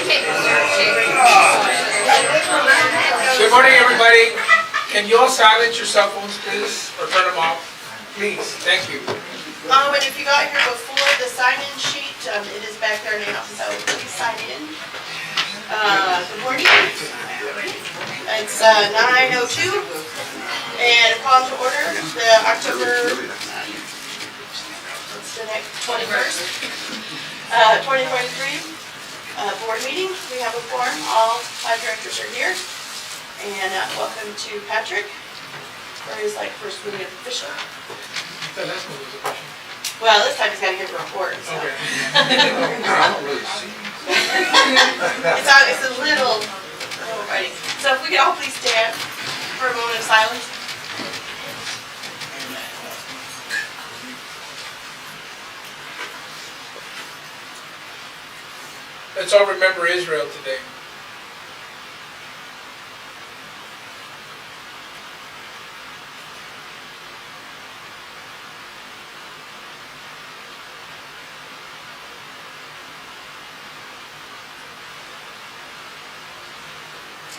Good morning, everybody. Can you all silence your cell phones, please, or turn them off? Please, thank you. And if you got here before the sign-in sheet, it is back there now, so please sign in. Good morning. It's 9:02, and call to order the October, what's the next, 21st, 2023 board meeting. We have a quorum. All 5 directors are here. And welcome to Patrick for his first meeting of official. Well, this time he's got to give a report. So. Okay. It's a little writing. So if we could all please stand for a moment of silence. Let's all remember Israel today.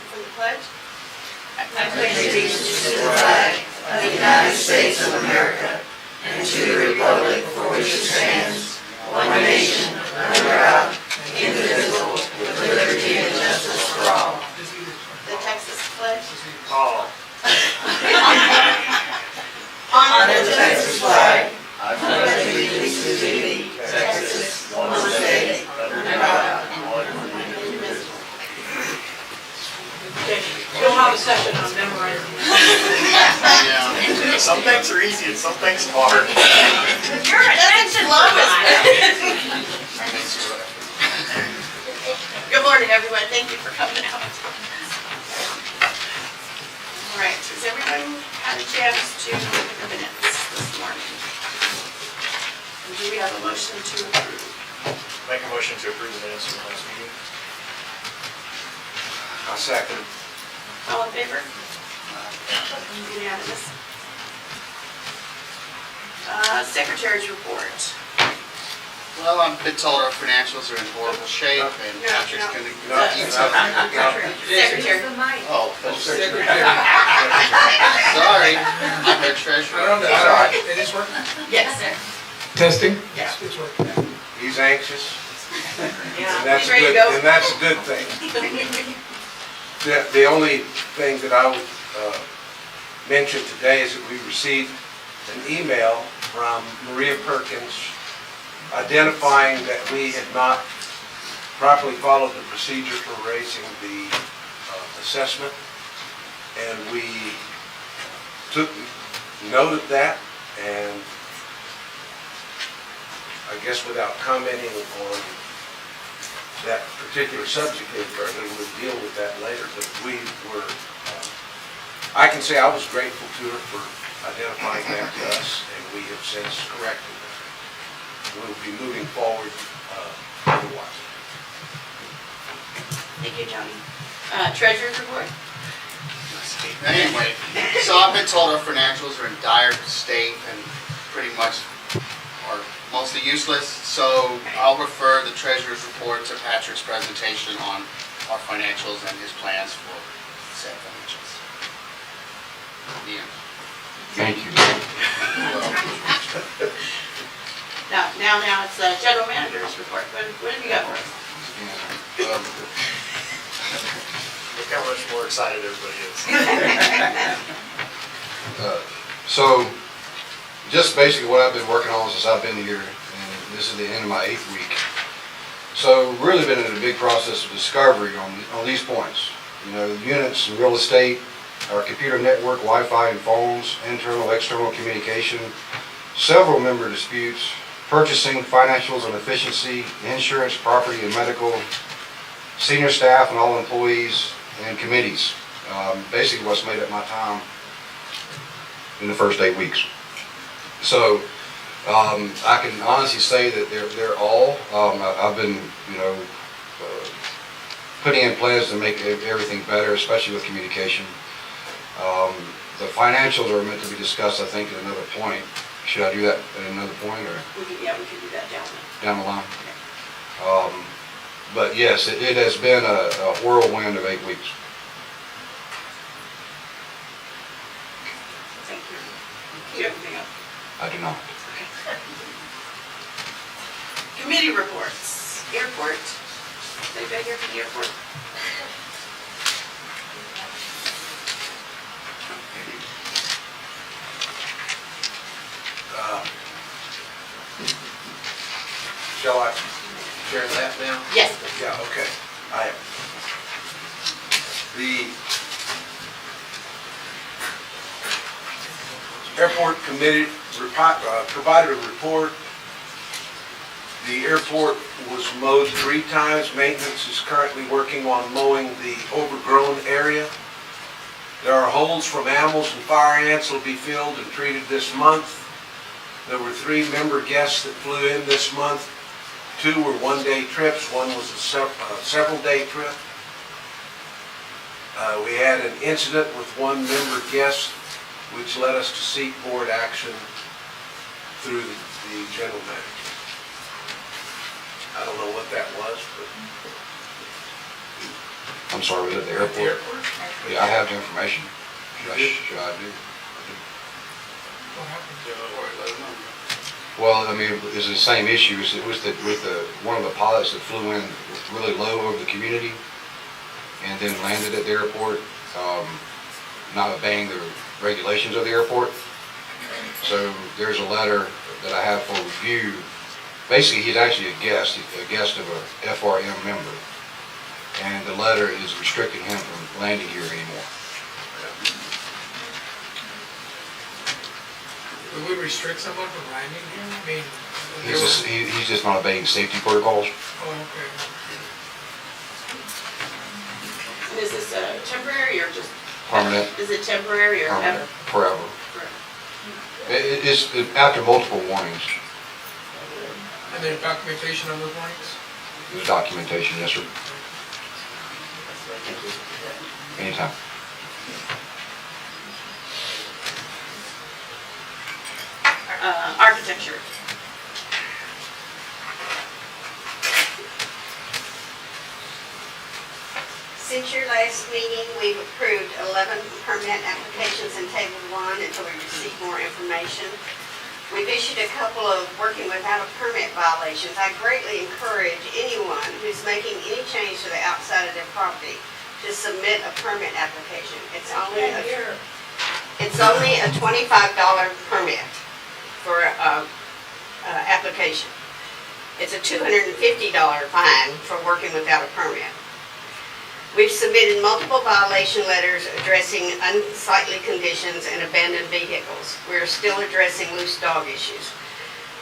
For the pledge. I pledge allegiance to the flag of the United States of America and to the republic for which it stands, one nation, under God, indivisible, with liberty and justice for all. The Texas pledge. All. Honor the Texas flag. I pledge allegiance to thee, Texas, one state, under God. You'll have a session on memorizing. Yeah. Some things are easy and some things are hard. Your attention level. Good morning, everyone. Thank you for coming out. All right. Has everyone had a chance to look at the minutes this morning? And do we have a motion to approve? Make a motion to approve the minutes from the last meeting. I'll second. All in favor? Unanimous. Secretary's report. Well, I've been told our financials are in horrible shape, and Patrick's going to eat something. Secretary. Oh, Secretary. sorry, I'm their treasurer. It is working. Yes, sir. Testing? Yeah. It's working. He's anxious, Yeah. and that's He's ready to good. go. And that's a good thing. The only thing that I would mention today is that we received an email from Maria Perkins identifying that we had not properly followed the procedure for raising the assessment, and we took note of that, and I guess without commenting on that particular subject any further, we'll deal with that later, but we were, I can say I was grateful to her for identifying that to us, and we have since corrected it. We'll be moving forward otherwise. Thank you, Johnny. Treasurer's report. Anyway, so I've been told our financials are in dire state and pretty much are mostly useless, so I'll refer the treasurer's report to Patrick's presentation on our financials and his plans for said financials. The end. Thank you. Now it's the general manager's report. What have you got for us? Look how much more excited everybody is. So, just basically what I've been working on since I've been here, and this is the end of my 8th week. So, really been in a big process of discovery on these points. You know, units and real estate, our computer network, Wi-Fi and phones, internal, external communication, several member disputes, purchasing, financials and efficiency, insurance, property and medical, senior staff and all employees, and committees. Basically what's made up my time in the first 8 weeks. So I can honestly say that they're all. I've been, putting in plans to make everything better, especially with communication. The financials are meant to be discussed, I think, at another point. Should I do that at another point, or We could do that down the line? But yes, it has been a whirlwind of 8 weeks. Thank you. Do you have anything else? I do not. Committee reports. Airport. Anybody here for the airport? Shall I share that now? Yes. Yeah, okay. I am. The airport committee provided a report. The airport was mowed 3 times. Maintenance is currently working on mowing the overgrown area. There are holes from animals and fire ants that will be filled and treated this month. There were 3 member guests that flew in this month. 2 were one-day trips, 1 was a several-day trip. We had an incident with 1 member guest, which led us to seek board action through the general manager. I don't know what that was, but I'm sorry, was it the airport? Yeah, I have the information. Should I do? What happened? Well, I mean, it's the same issue. It was one of the pilots that flew in really low over the community and then landed at the airport, not obeying the regulations of the airport. So there's a letter that I have for review. Basically, he's actually a guest of a FRM member, and the letter is restricting him from landing here anymore. Would we restrict someone from landing here? I mean, He's just not obeying safety protocols. oh, okay. And is this temporary or just? Permanent. Is it temporary or Permanent, ever? forever. It's after multiple warnings. And there's documentation on those warnings? There's documentation, yes, sir. Anytime. Architecture. Since your last meeting, we've approved 11 permit applications in Table 1 until we receive more information. We've issued a couple of working without a permit violations. I greatly encourage anyone who's making any change to the outside of their property to submit a permit application. It's only a $25 permit for application. It's a $250 fine for working without a permit. We've submitted multiple violation letters addressing unsightly conditions and abandoned vehicles. We're still addressing loose dog issues.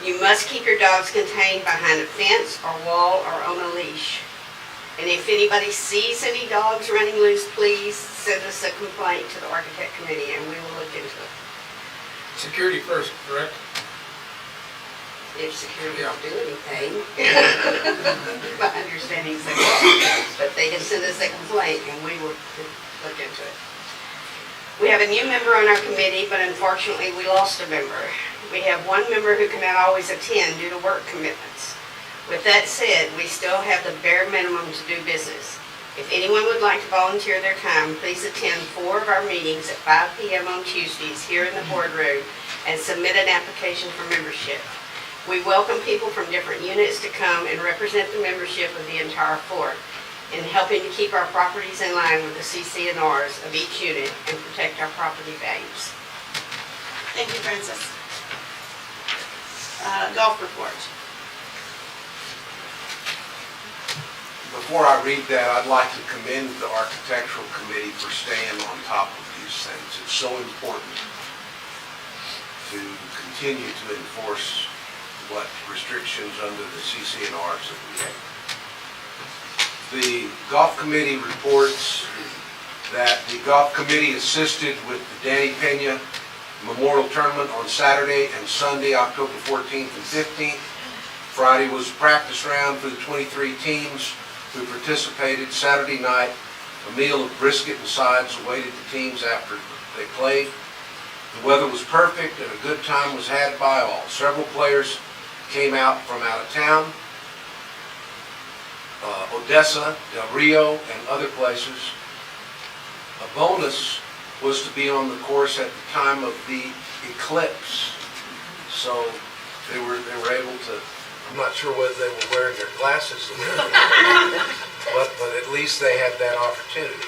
You must keep your dogs contained behind a fence or wall or on a leash. And if anybody sees any dogs running loose, please send us a complaint to the architect committee and we will look into it. Security first, correct? If security Yeah. don't do anything. My understanding is they won't, but they can send us a complaint and we will look into it. We have a new member on our committee, but unfortunately we lost a member. We have 1 member who cannot always attend due to work commitments. With that said, we still have the bare minimum to do business. If anyone would like to volunteer their time, please attend 4 of our meetings at 5 p.m. on Tuesdays here in the boardroom and submit an application for membership. We welcome people from different units to come and represent the membership of the entire fort in helping to keep our properties in line with the CC&Rs of each unit and protect our property values. Thank you, Francis. Golf report. before I read that, I'd like to commend the architectural committee for staying on top of these things. It's so important to continue to enforce what restrictions under the CC&Rs that we have. The golf committee reports that the golf committee assisted with the Danny Pena Memorial Tournament on Saturday and Sunday, October 14th and 15th. Friday was a practice round for the 23 teams who participated. Saturday night, a meal of brisket and sides awaited the teams after they played. The weather was perfect and a good time was had by all. Several players came out from out of town. Odessa, Del Rio, and other places. A bonus was to be on the course at the time of the eclipse. So they were able to, I'm not sure whether they were wearing their glasses, but at least they had that opportunity.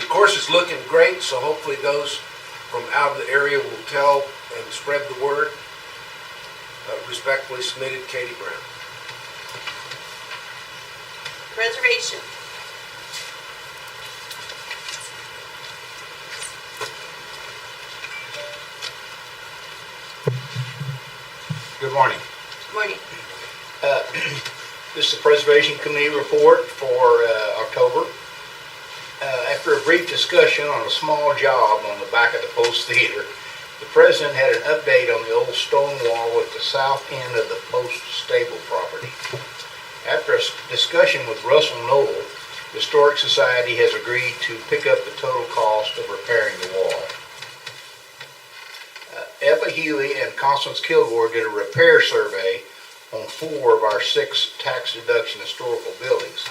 The course is looking great, so hopefully those from out of the area will tell and spread the word. Respectfully submitted, Katie Brown. Reservation. Good morning. Morning. This is the Preservation Committee report for October. After a brief discussion on a small job on the back of the Post Theater, the President had an update on the old stone wall at the south end of the Post Stable property. After a discussion with Russell Knoll, the Historic Society has agreed to pick up the total cost of repairing the wall. Eva Healy and Constance Kilgore did a repair survey on 4 of our 6 tax deduction historical buildings.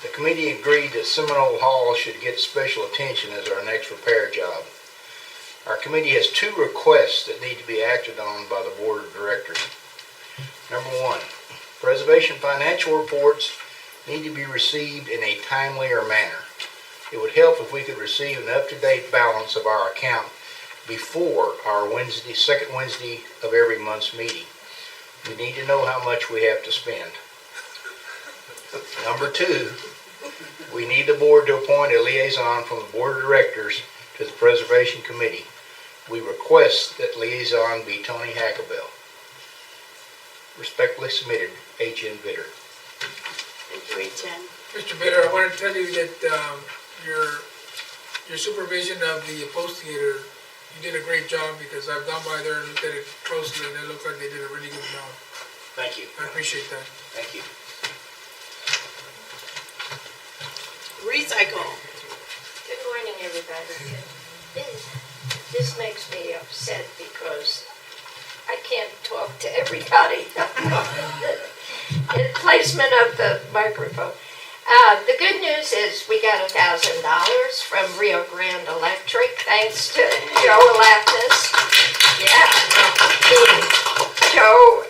The committee agreed that Seminole Hall should get special attention as our next repair job. Our committee has 2 requests that need to be acted on by the Board of Directors. Number 1, preservation financial reports need to be received in a timelier manner. It would help if we could receive an up-to-date balance of our account before our second Wednesday of every month's meeting. We need to know how much we have to spend. Number 2, we need the board to appoint a liaison from the Board of Directors to the Preservation Committee. We request that liaison be Tony Hackabell. Respectfully submitted, H.N. Bitter. Thank you, H.N. Mr. Bitter, I want to tell you that your supervision of the Post Theater, you did a great job, because I've gone by there and looked at it closely, and it looks like they did a really good job. Thank you. I appreciate that. Thank you. Recycle. Good morning, everybody. This makes me upset because I can't talk to everybody. In placement of the microphone. The good news is we got $1,000 from Rio Grande Electric, thanks to Joe Lapnis. Yeah. Joe,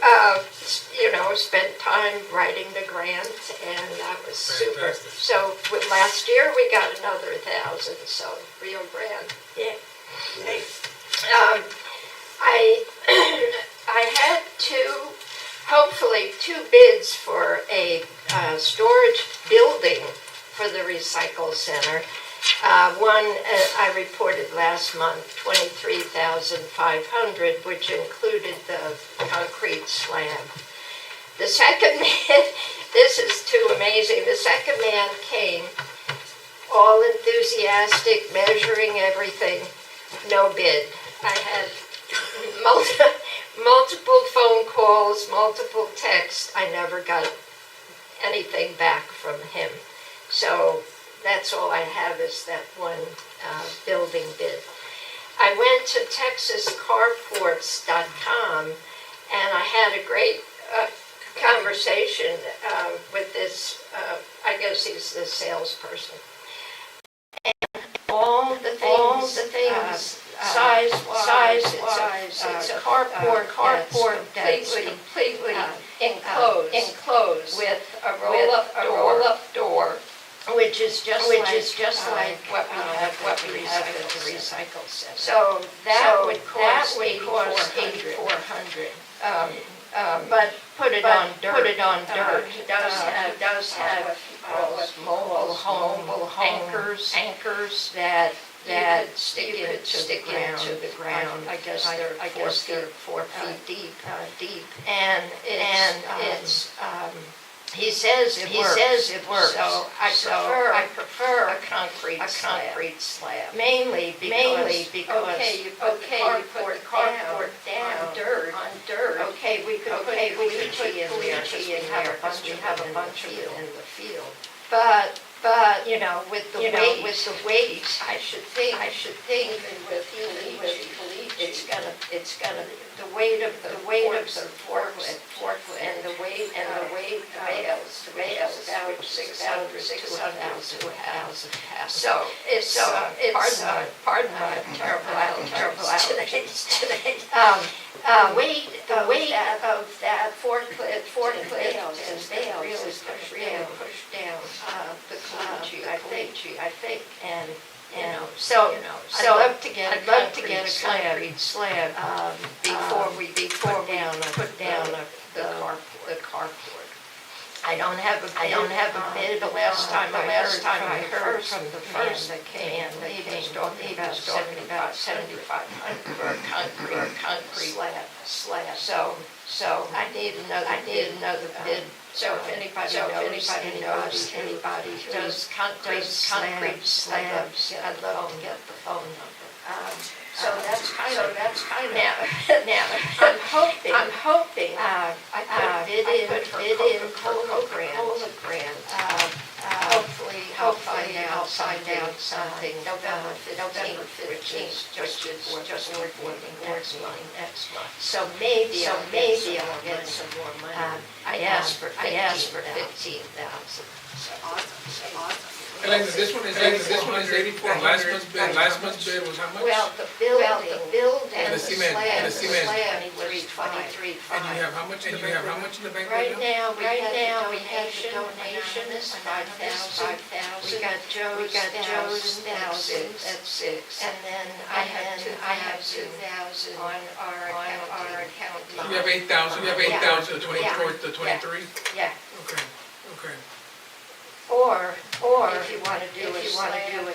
spent time writing the grant, and that was super. Fantastic. So last year we got another 1,000. So Rio Grande, yeah. Hey. I had hopefully two bids for a storage building for the recycle center. One I reported last month, $23,500, which included the concrete slab. The second man, this is too amazing. The second man came, all enthusiastic, measuring everything, no bid. I had multiple phone calls, multiple texts. I never got anything back from him. So that's all I have is that one building bid. I went to TexasCarports.com and I had a great conversation with this, I guess he's the salesperson. And all the things, size-wise, it's a carport that's completely enclosed with a roll-up door, which is just like what we have at the recycle center. So that would cost $8,400. But put it on dirt. It does have mobile home anchors that stick into the ground. I guess they're 4 feet deep. And it's he says it works. So I prefer a concrete slab. Mainly because you put the cardboard down on dirt. Okay, we could put bleachy in there because we have a bunch of it in the field. But But, you know, with the weight, I should think, even with it's gonna, the weight of the forklift, and the weight rails down 600 to 1,000 pounds. So it's, pardon my terrible allergies today. The weight of that forklift and bales really push down the caliche, I think, and so I'd love to get a concrete slab before we put down the carport. I don't have a bid. The last time I heard from the first man, they was talking about 7,500 for a concrete slab. So I need another bid. So if anybody knows anybody who does concrete slabs, I'd love to get the phone number. So that's kind of now. I'm hoping I could bid in Cola Grant. Hopefully I'll find out something November 15th, which is just next month. So maybe I'll get some more money. I asked for 15,000. Awesome. Elena, this one is 84, last month's bid was how much? Well, the building and the cement, slab and the cement. was 23.5. And you have how much in the bank Right now? now, we have the donations, 5,000. We got Joe's 1,000, that's 6. And then I have 2,000 on our account. You have 8,000, towards the 23? Yeah. Okay. Or if you want to do a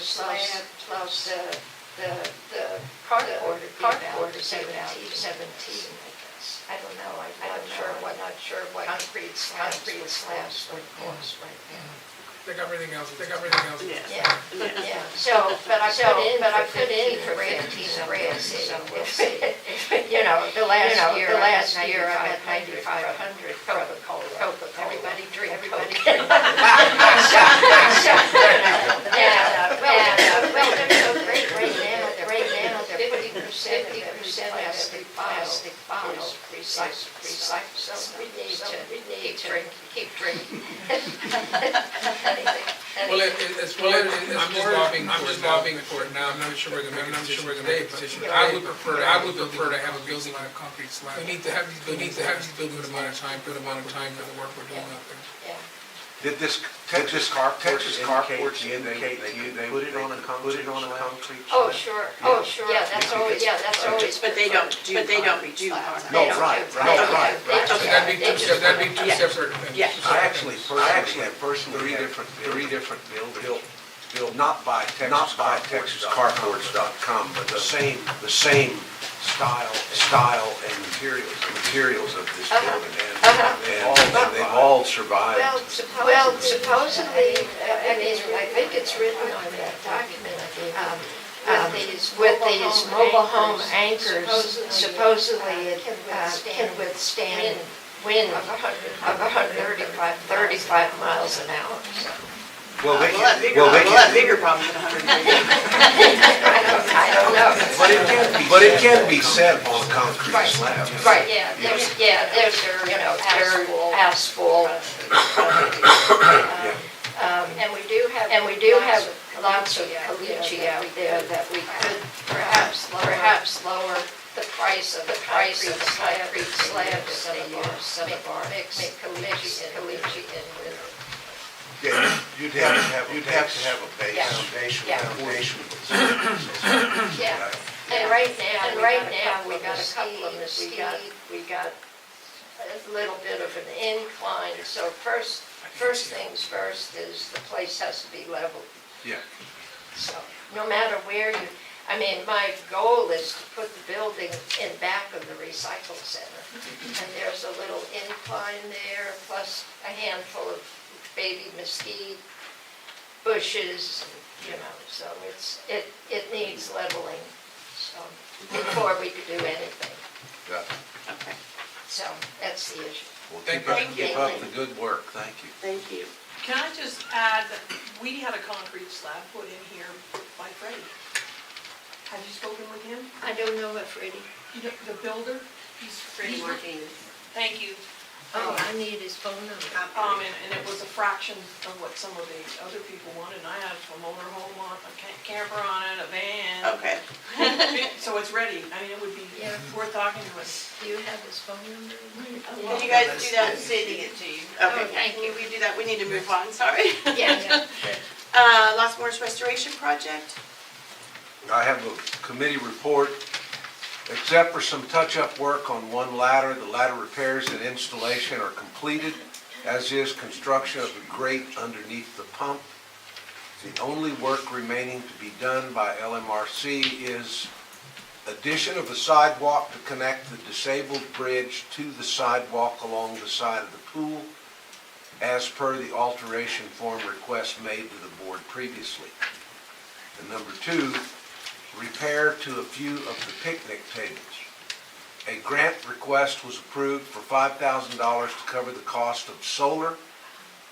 slab plus the cardboard, it'd be about 17, I guess. I don't know, I'm not sure what concrete slabs would cost right now. They got everything else. Yeah. So, but I put in for 15 grand, so we'll see. The last year I got 9,500 Coca-Cola. Everybody drink Coke. Well, they're so great right now. They're 50% of every plastic bottles recycled. So we need to keep drinking. Well, I'm just lobbying for it now. I'm not sure we're gonna make a decision today, but I would prefer to have a building on a concrete slab. We need to have these buildings a good amount of time for the work we're doing out there. Yeah. Did this Texas carports indicate that they put it on a concrete slab? Oh, sure. Yeah, that's always. But they don't do concrete. No, right. So that'd be two separate things. Yeah. I actually personally had three different buildings. Built not by TexasCarports.com, but the same style and materials of this building, and they've all survived. Well, supposedly, I think it's written on that document, with these mobile home anchors, supposedly it can withstand wind of 135 miles an hour. Well, they We'll have bigger problems than 100. I don't know. But it can be set on a concrete slab. Right, there's asphalt. And we do have lots of caliche out there that we could perhaps lower the price of the concrete slabs that they use. Some of our mix caliche in with. Yeah, you'd have to have a foundation. Yeah, and right now, we got a couple of mesquite, we got a little bit of an incline, so first things first is the place has to be leveled. Yeah. So, no matter where my goal is to put the building in back of the recycle center. And there's a little incline there, plus a handful of baby mesquite bushes, so it needs leveling, so, before we could do anything. Yeah. Okay. So, that's the issue. Well, Thank keep up the good work, thank you. Thank you. Can I just add that we had a concrete slab put in here by Freddie. Have you spoken with him? I don't know what Freddie. The builder? He's Freddie Martinez. Thank you. Oh, I need his phone number. And it was a fraction of what some of the other people wanted. And I had a motorhome on, a camper on it, a van. Okay. So it's ready. I mean, it would be Yeah. worth talking to us. Do you have his phone number? Can you guys do that? Sending it to you. Okay, thank you. We do that, we need to move on, sorry. Yeah. Las Moras Restoration Project. I have a committee report. Except for some touch-up work on one ladder, the ladder repairs and installation are completed, as is construction of the grate underneath the pump. The only work remaining to be done by LMRC is addition of a sidewalk to connect the disabled bridge to the sidewalk along the side of the pool, as per the alteration form request made to the board previously. And number two, repair to a few of the picnic tables. A grant request was approved for $5,000 to cover the cost of solar,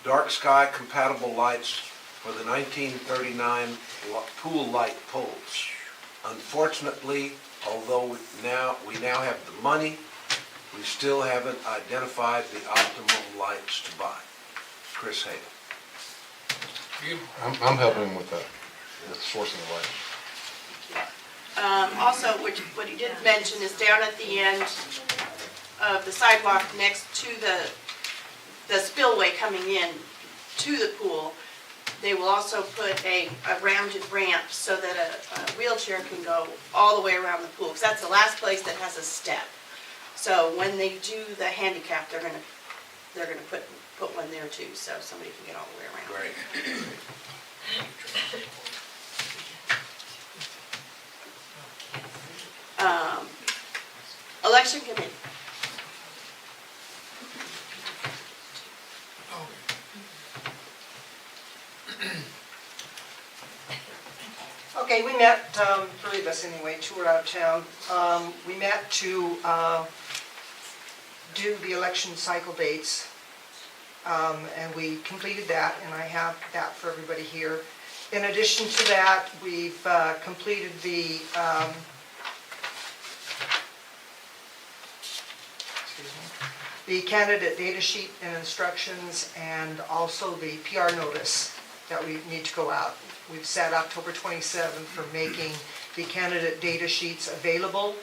dark sky compatible lights for the 1939 pool light poles. Unfortunately, although we now have the money, we still haven't identified the optimal lights to buy. Chris Hayden. I'm helping him with that, with sourcing the lights. Also, what he did mention is down at the end of the sidewalk next to the spillway coming in to the pool, they will also put a rounded ramp so that a wheelchair can go all the way around the pool, because that's the last place that has a step. So when they do the handicap, they're gonna put one there too, so somebody can get all the way around. Great. Election committee. Okay, we met, three of us anyway, two were out of town. We met to do the election cycle dates, and we completed that, and I have that for everybody here. In addition to that, we've completed the candidate data sheet and instructions, and also the PR notice that we need to go out. We've set October 27th for making the candidate data sheets available.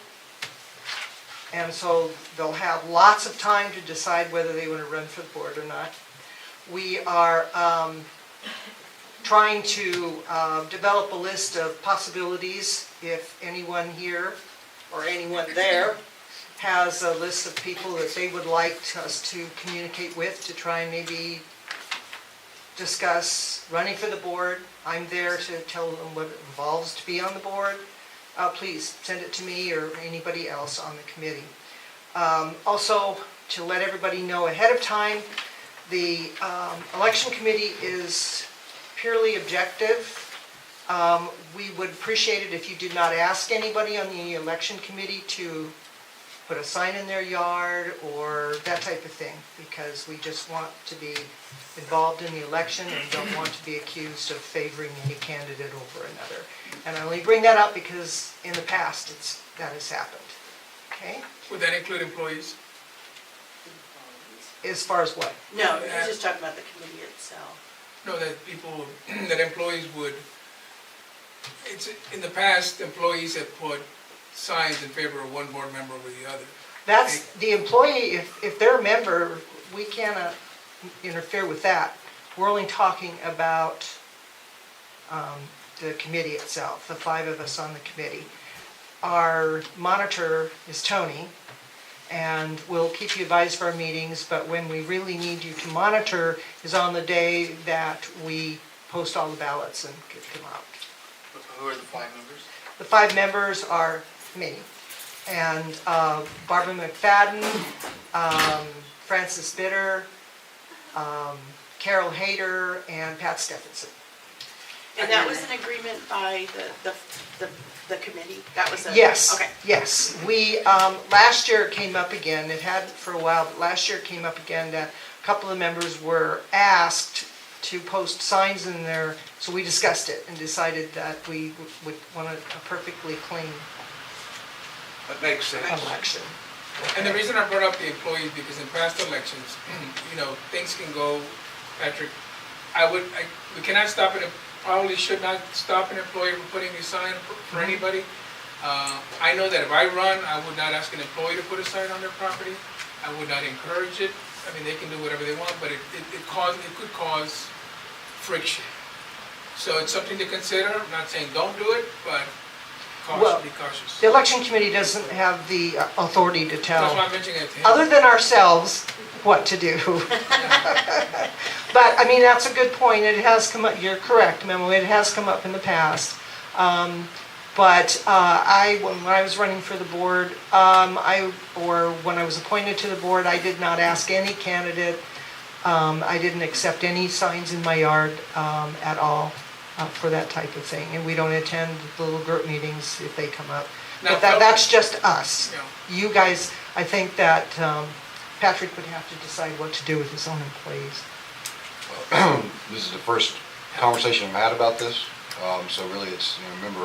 And so they'll have lots of time to decide whether they want to run for the board or not. We are trying to develop a list of possibilities. If anyone here or anyone there has a list of people that they would like us to communicate with to try and maybe discuss running for the board. I'm there to tell them what it involves to be on the board. Please send it to me or anybody else on the committee. Also, to let everybody know ahead of time, the election committee is purely objective. We would appreciate it if you did not ask anybody on the election committee to put a sign in their yard or that type of thing, because we just want to be involved in the election and don't want to be accused of favoring any candidate over another. And I only bring that up because in the past that has happened. Okay? Would that include employees? As far as what? No, you're just talking about the committee itself. No, that people, that employees would, it's, in the past, employees have put signs in favor of one board member over the other. That's the employee, if they're a member, we cannot interfere with that. We're only talking about the committee itself, the five of us on the committee. Our monitor is Tony, and we'll keep you advised of our meetings, but when we really need you to monitor is on the day that we post all the ballots and get them out. Who are the five members? The five members are me, and Barbara McFadden, Francis Bitter, Carol Hayter, and Pat Stephenson. And that was an agreement by the committee? That was a... Yes, Okay. yes. We, last year it came up again, it hadn't for a while, but last year it came up again that a couple of members were asked to post signs in there, so we discussed it and decided that we would want a perfectly clean That makes sense. election. And the reason I brought up the employees, because in past elections, things can go, Patrick, we cannot stop it, probably should not stop an employee from putting a sign for anybody. I know that if I run, I would not ask an employee to put a sign on their property. I would not encourage it. I mean, they can do whatever they want, but it could cause friction. So it's something to consider. I'm not saying don't do it, but be cautious. The election committee doesn't have the authority to That's tell, why I'm mentioning it to him. other than ourselves, what to do. But, I mean, that's a good point. It has come up, you're correct, Memo, it has come up in the past. But when I was running for the board, or when I was appointed to the board, I did not ask any candidate. I didn't accept any signs in my yard at all for that type of thing. And we don't attend the little group meetings if they come up. Now, But that's just us. Yeah. You guys, I think that Patrick would have to decide what to do with his own employees. This is the first conversation I've had about this, so really it's, member,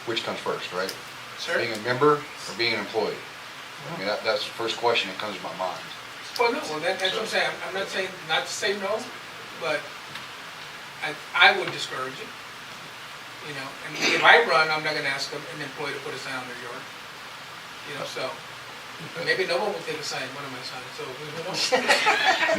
which comes first, right? Sir? Being a member or being an employee? I mean, that's the first question that comes to my mind. Well, no, that's what I'm saying. I'm not saying not to say no, but I would discourage it. And if I run, I'm not gonna ask an employee to put a sign on their yard. So maybe no one will take a sign, one of my signs, so who knows?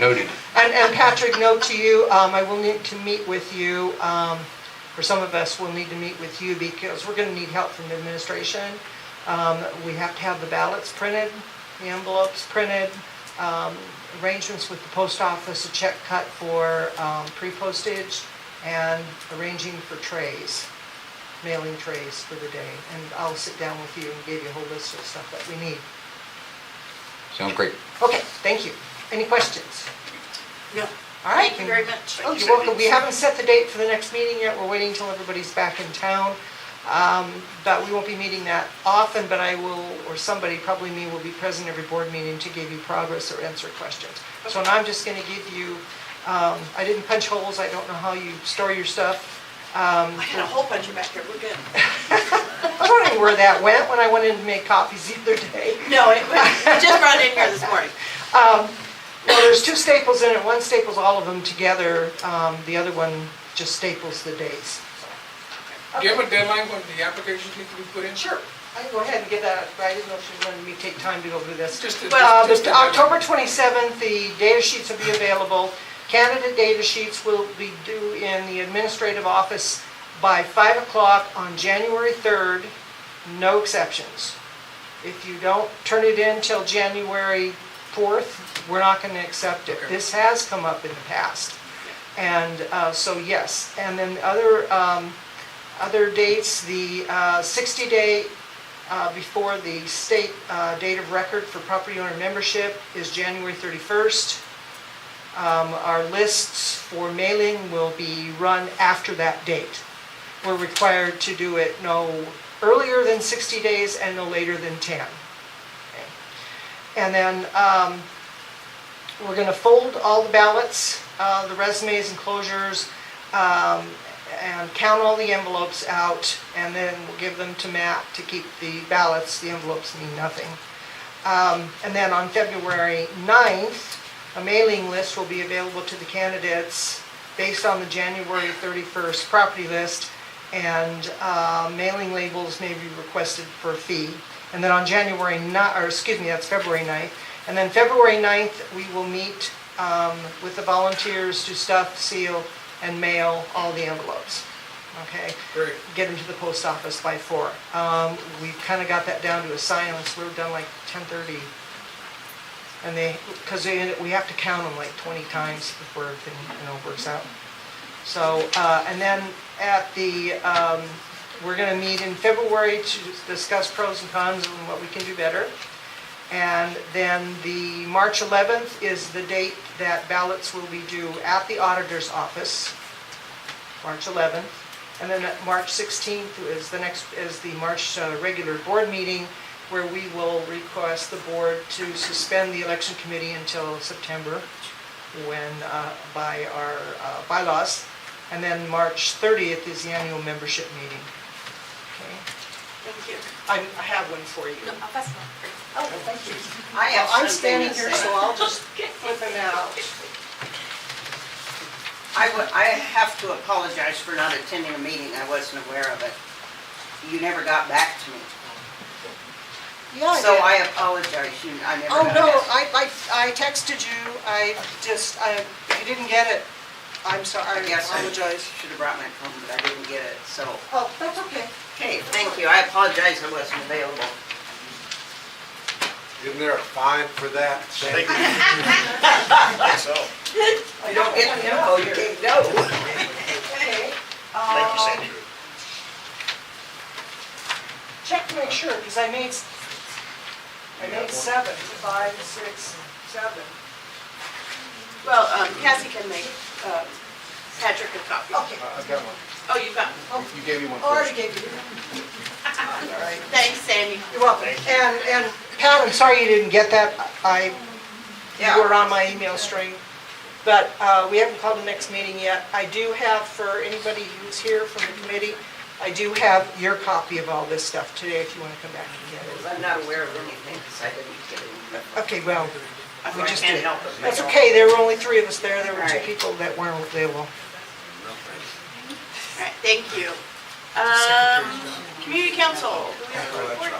Noted. And Patrick, note to you, I will need to meet with you, or some of us will need to meet with you because we're gonna need help from the administration. We have to have the ballots printed, the envelopes printed, arrangements with the post office, a check cut for pre-postage, and arranging for trays, mailing trays for the day. And I'll sit down with you and give you a whole list of stuff that we need. Sounds great. Okay, thank you. Any questions? No. All right. Thank you very much. Oh, you're welcome. We haven't set the date for the next meeting yet. We're waiting until everybody's back in town. But we won't be meeting that often, but I will, or somebody, probably me, will be present every board meeting to give you progress or answer questions. So now I'm just going to give you, I didn't punch holes. I don't know how you store your stuff. I had a whole bunch of back here, we're good. I was wondering where that went when I went in to make copies the other day. No, it just brought it in here this morning. Well, there's two staples in it. One staples all of them together. The other one just staples the dates. Do you have a deadline when the applications need to be put in? Sure. I can go ahead and give that, but I didn't know if you wanted me to take time to go through this. Just October 27th, the data sheets will be available. Candidate data sheets will be due in the administrative office by 5 o'clock on January 3rd, no exceptions. If you don't turn it in till January 4th, we're not going to accept it. Okay. This has come up in the past. And so yes, and then other dates, the 60-day before the state date of record for property owner membership is January 31st. Our lists for mailing will be run after that date. We're required to do it no earlier than 60 days and no later than 10. Okay. And then we're going to fold all the ballots, the resumes and closures, and count all the envelopes out, and then we'll give them to Matt to keep the ballots. The envelopes mean nothing. And then on February 9th, a mailing list will be available to the candidates based on the January 31st property list, and mailing labels may be requested for a fee. And then on February 9th. And then February 9th, we will meet with the volunteers to stuff, seal, and mail all the envelopes. Okay? Great. Get them to the post office by 4. We've kind of got that down to a science. We're done like 10:30. And because we have to count them like 20 times before everything works out. So, and then we're going to meet in February to discuss pros and cons and what we can do better. And then the March 11th is the date that ballots will be due at the auditor's office, March 11th. And then March 16th is the March regular board meeting, where we will request the board to suspend the election committee until September. by our bylaws. And then March 30th is the annual membership meeting. Okay. Thank you. I have one for you. No, that's not great. Oh, thank you. I have I'm something standing to here, say. so I'll just flip them out. I have to apologize for not attending a meeting. I wasn't aware of it. You never got back to me. Yeah, So did. I apologize. I never Oh, got no, back. I texted you. If you didn't get it, I'm sorry, I Yes, I apologize. should have brought my phone, but I didn't get it, so. Oh, that's okay. Okay, thank you. I apologize I wasn't available. Isn't there a fine for that? Thank you. So, You don't get the info, you can't go. Okay. thank you, Sandy. Check to make sure, because I made 7, 5, 6, 7. Well, Cassie can make Patrick a copy. Okay. I've got one. Oh, you got one. You gave me one Already first. gave you. All right. Thanks, Sandy. You're welcome. And Pat, I'm sorry you didn't get that. You were on my email string. But we haven't called the next meeting yet. I do have, for anybody who's here from the committee, I do have your copy of all this stuff today if you want to come back and get it. I'm not aware of anything because I didn't get it. Okay, well, we I just can't did. help it. That's okay. There were only 3 of us there. There were 2 All right. people that weren't available. All right, thank you. Community council, do we have a report?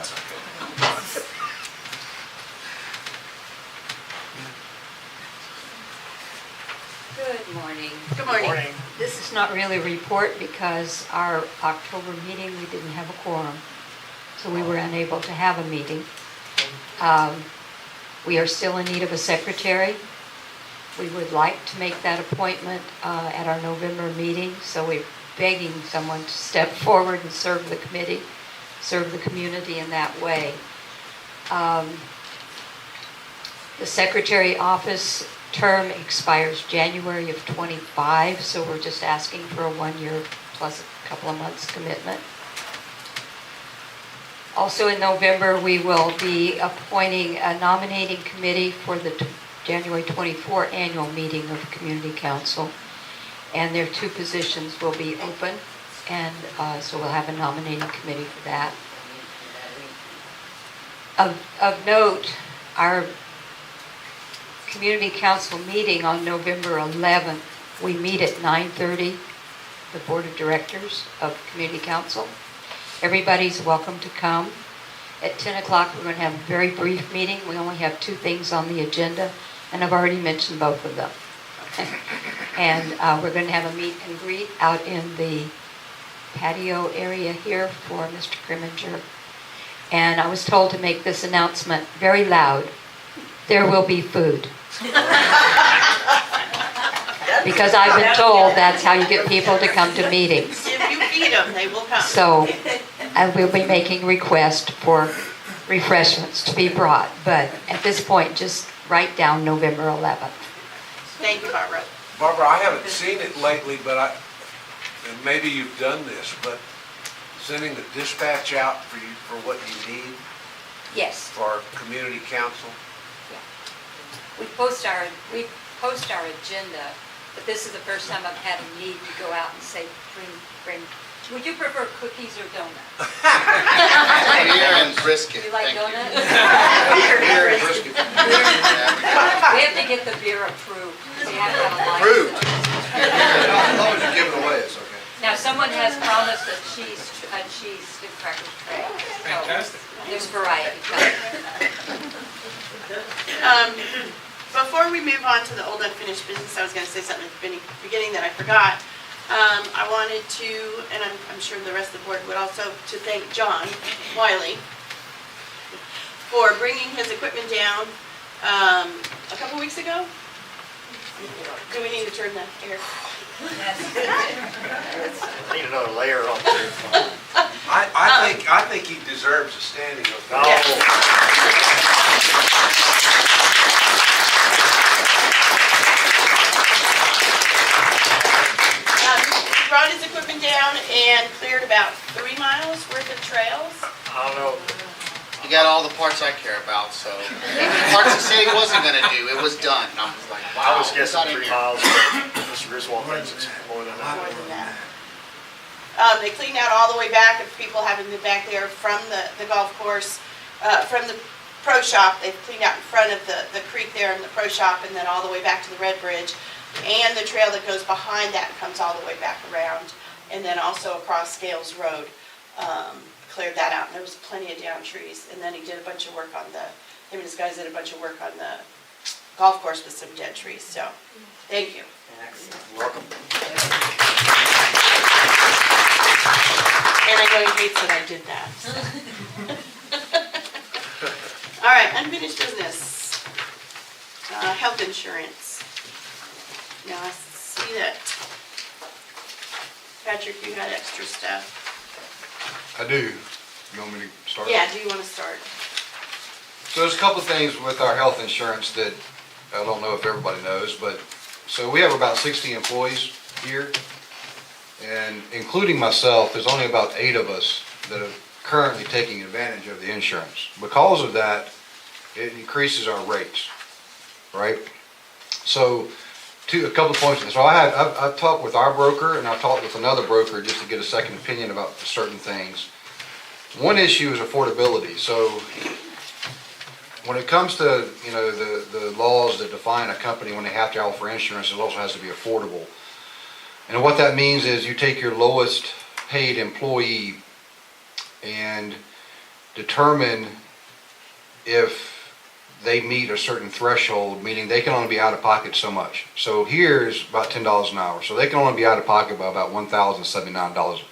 Good morning. Good morning. This is not really a report because our October meeting, we didn't have a quorum. So we were unable to have a meeting. We are still in need of a secretary. We would like to make that appointment at our November meeting. So we're begging someone to step forward and serve the committee, serve the community in that way. The secretary office term expires January of '25, so we're just asking for a 1-year plus a couple of months commitment. Also in November, we will be appointing a nominating committee for the January 24 annual meeting of Community Council. And their 2 positions will be open, and so we'll have a nominating committee for that. Of note, our Community Council meeting on November 11th, we meet at 9:30, the Board of Directors of Community Council. Everybody's welcome to come. At 10 o'clock, we're going to have a very brief meeting. We only have 2 things on the agenda, and I've already mentioned both of them. And we're going to have a meet and greet out in the patio area here for Mr. Grimminger. And I was told to make this announcement very loud. There will be food. Because I've been told that's how you get people to come to meetings. If you feed them, they will come. So I will be making request for refreshments to be brought. But at this point, just write down November 11th. Thank you, Barbara. Barbara, I haven't seen it lately, but and maybe you've done this, but sending the dispatch out for you for what you need Yes. for our community council. We post our agenda, but this is the first time I've had a need to go out and say, bring. Would you prefer cookies or donuts? Beer and brisket. You like thank you. donuts? Beer and brisket. We have to get the beer approved. We have to have a Approved. license. As long as you give it away, it's okay. Now, someone has promised a cheese and cracker tray. So Fantastic. there's variety. Before we move on to the old unfinished business, I was going to say something at the beginning that I forgot. I wanted to, and I'm sure the rest of the board would also, to thank John Wiley for bringing his equipment down a couple weeks ago. Do we need to turn the air? I need another layer on there. I think he deserves a standing No. ovation. He brought his equipment down and cleared about 3 miles worth of trails. I don't know. You got all the parts I care about, so even the parts he said he wasn't gonna do, it was done. And I was like, I wow, was it's guessing not in 3 here. miles, but Mr. Griswold thinks it's more than More that. than that. They cleaned out all the way back, if people haven't been back there, from the golf course, from the pro shop. They've cleaned out in front of the creek there in the pro shop, and then all the way back to the Red Bridge. And the trail that goes behind that comes all the way back around. And then also across Scales Road, cleared that out. And there was plenty of down trees. And then he did a bunch of work on him and his guys did a bunch of work on the golf course with some dead trees. So, thank you. Welcome. And I know he hates that I did that. All right, unfinished business. Health insurance. Now, I see that, Patrick, you had extra stuff. I do. You want me to start? Yeah, do you want to start? So there's a couple of things with our health insurance that I don't know if everybody knows, but, so we have about 60 employees here, and including myself, there's only about 8 of us that are currently taking advantage of the insurance. Because of that, it increases our rates, right? So, a couple of points. So I've talked with our broker, and I've talked with another broker just to get a second opinion about certain things. One issue is affordability. So when it comes to, you know, the laws that define a company when they have to offer insurance, it also has to be affordable. And what that means is you take your lowest paid employee and determine if they meet a certain threshold, meaning they can only be out of pocket so much. So here's about $10 an hour. So they can only be out of pocket by about $1,079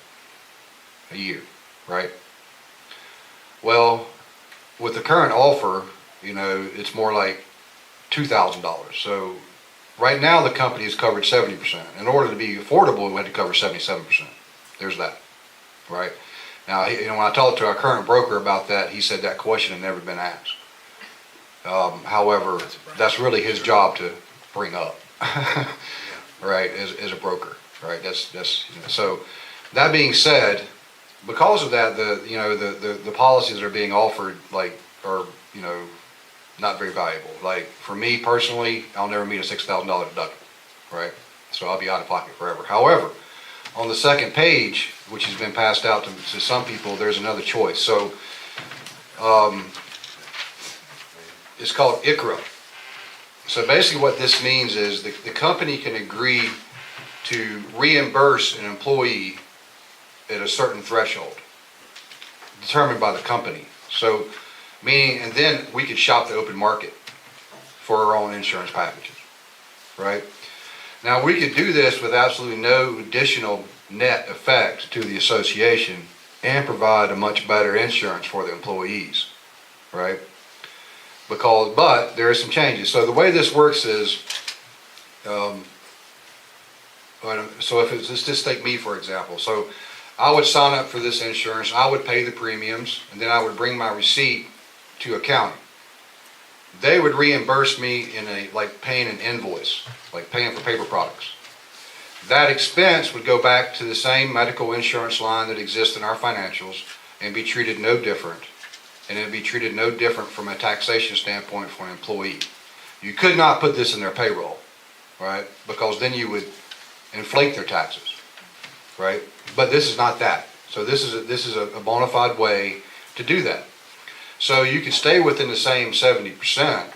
a year, right? Well, with the current offer, you know, it's more like $2,000. So right now the company is covered 70%. In order to be affordable, we had to cover 77%. There's that, right? Now, you know, when I talked to our current broker about that, he said that question had never been asked. However, that's really his job to bring up, right, as a broker, right? That's you know, so that being said, because of that, the policies that are being offered, like, are, you know, not very valuable. Like, for me personally, I'll never meet a $6,000 deductible, right? So I'll be out of pocket forever. However, on the second page, which has been passed out to some people, there's another choice. So, it's called ICRA. So basically what this means is the company can agree to reimburse an employee at a certain threshold determined by the company. So meaning, and then we could shop the open market for our own insurance packages, right? Now we could do this with absolutely no additional net effect to the association and provide a much better insurance for the employees, right? But there are some changes. So the way this works is, so if it's, let's just take me for example. So I would sign up for this insurance, I would pay the premiums, and then I would bring my receipt to accounting. They would reimburse me in like paying an invoice, like paying for paper products. That expense would go back to the same medical insurance line that exists in our financials and be treated no different. And it would be treated no different from a taxation standpoint for an employee. You could not put this in their payroll, right? Because then you would inflate their taxes, right? But this is not that. So this is a bona fide way to do that. So you could stay within the same 70%.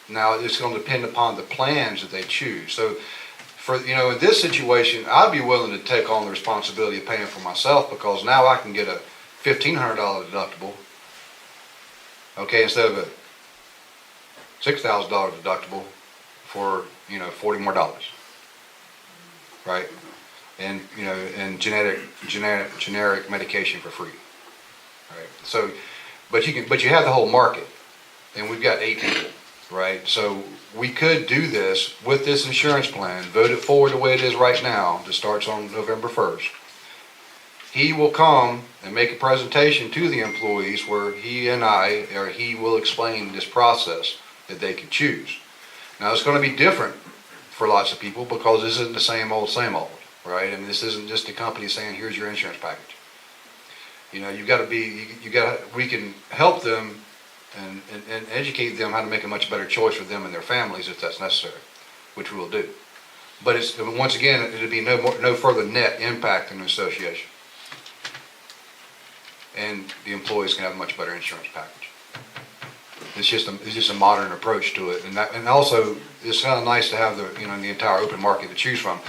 Now it's going to depend upon the plans that they choose. So for, you know, in this situation, I'd be willing to take on the responsibility of paying for myself because now I can get a $1,500 deductible. Okay, instead of a $6,000 deductible for, you know, $40 more, right? And, you know, and generic medication for free, right? So, but you have the whole market, and we've got 8 people, right? So we could do this with this insurance plan, vote it forward the way it is right now, that starts on November 1st. He will come and make a presentation to the employees where he will explain this process that they can choose. Now it's going to be different for lots of people because this isn't the same old, right? I mean, this isn't just a company saying, here's your insurance package. You know, we can help them and educate them how to make a much better choice for them and their families if that's necessary, which we will do. But once again, it'll be no further net impact in the association. And the employees can have a much better insurance package. It's just a modern approach to it, and also it's kind of nice to have the entire open market to choose from.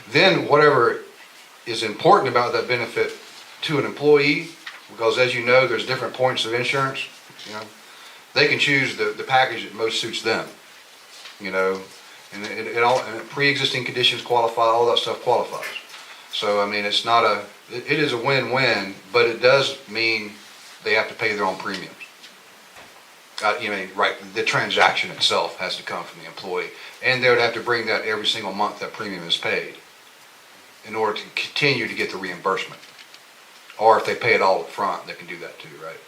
Then whatever is important about that benefit to an employee, because as you know, there's different points of insurance. You know, they can choose the package that most suits them. You know, and pre-existing conditions qualify, all that stuff qualifies. So I mean, it is a win-win, but it does mean they have to pay their own premiums. Right, the transaction itself has to come from the employee, and they would have to bring that every single month that premium is paid in order to continue to get the reimbursement. Or if they pay it all up front, they can do that too, right?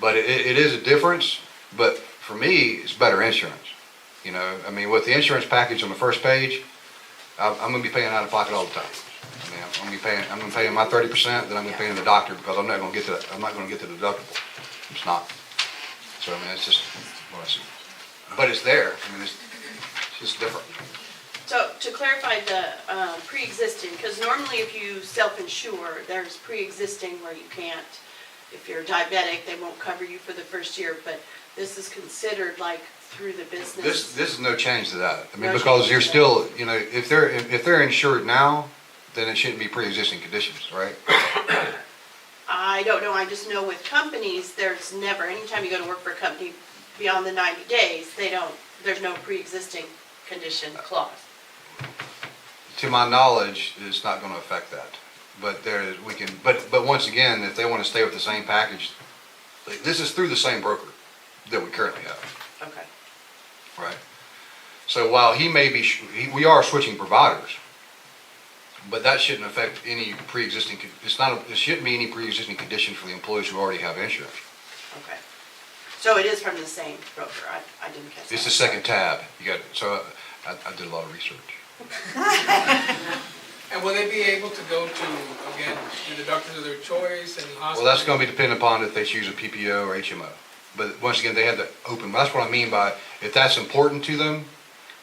But it is a difference, but for me, it's better insurance. You know, I mean, with the insurance package on the first page, I'm gonna be paying out of pocket all the time. I mean, I'm gonna be paying my 30%, then I'm gonna be paying the doctor because I'm not gonna get the deductible. It's not. So I mean, it's just what I see. But it's there. I mean, it's just different. So to clarify the pre-existing, because normally if you self-insure, there's pre-existing where you can't. If you're diabetic, they won't cover you for the first year, but this is considered like through the business. This is no change to that. I mean, No because change you're to still, you know, if they're insured now, then it shouldn't be pre-existing conditions, right? I don't know, I just know with companies, there's never, anytime you go to work for a company beyond the 90 days, there's no pre-existing condition clause. To my knowledge, it's not going to affect that. But but once again, if they want to stay with the same package, this is through the same broker that we currently have. Okay. Right. So while we are switching providers, but that shouldn't affect any pre-existing. It shouldn't be any pre-existing condition for the employees who already have insurance. Okay. So it is from the same broker. I didn't catch that. It's the second tab. You got. So I did a lot of research. And will they be able to go to, again, the doctors of their choice and hospitals? Well, that's going to be dependent upon if they choose a PPO or HMO. But once again, they have the open. That's what I mean by if that's important to them.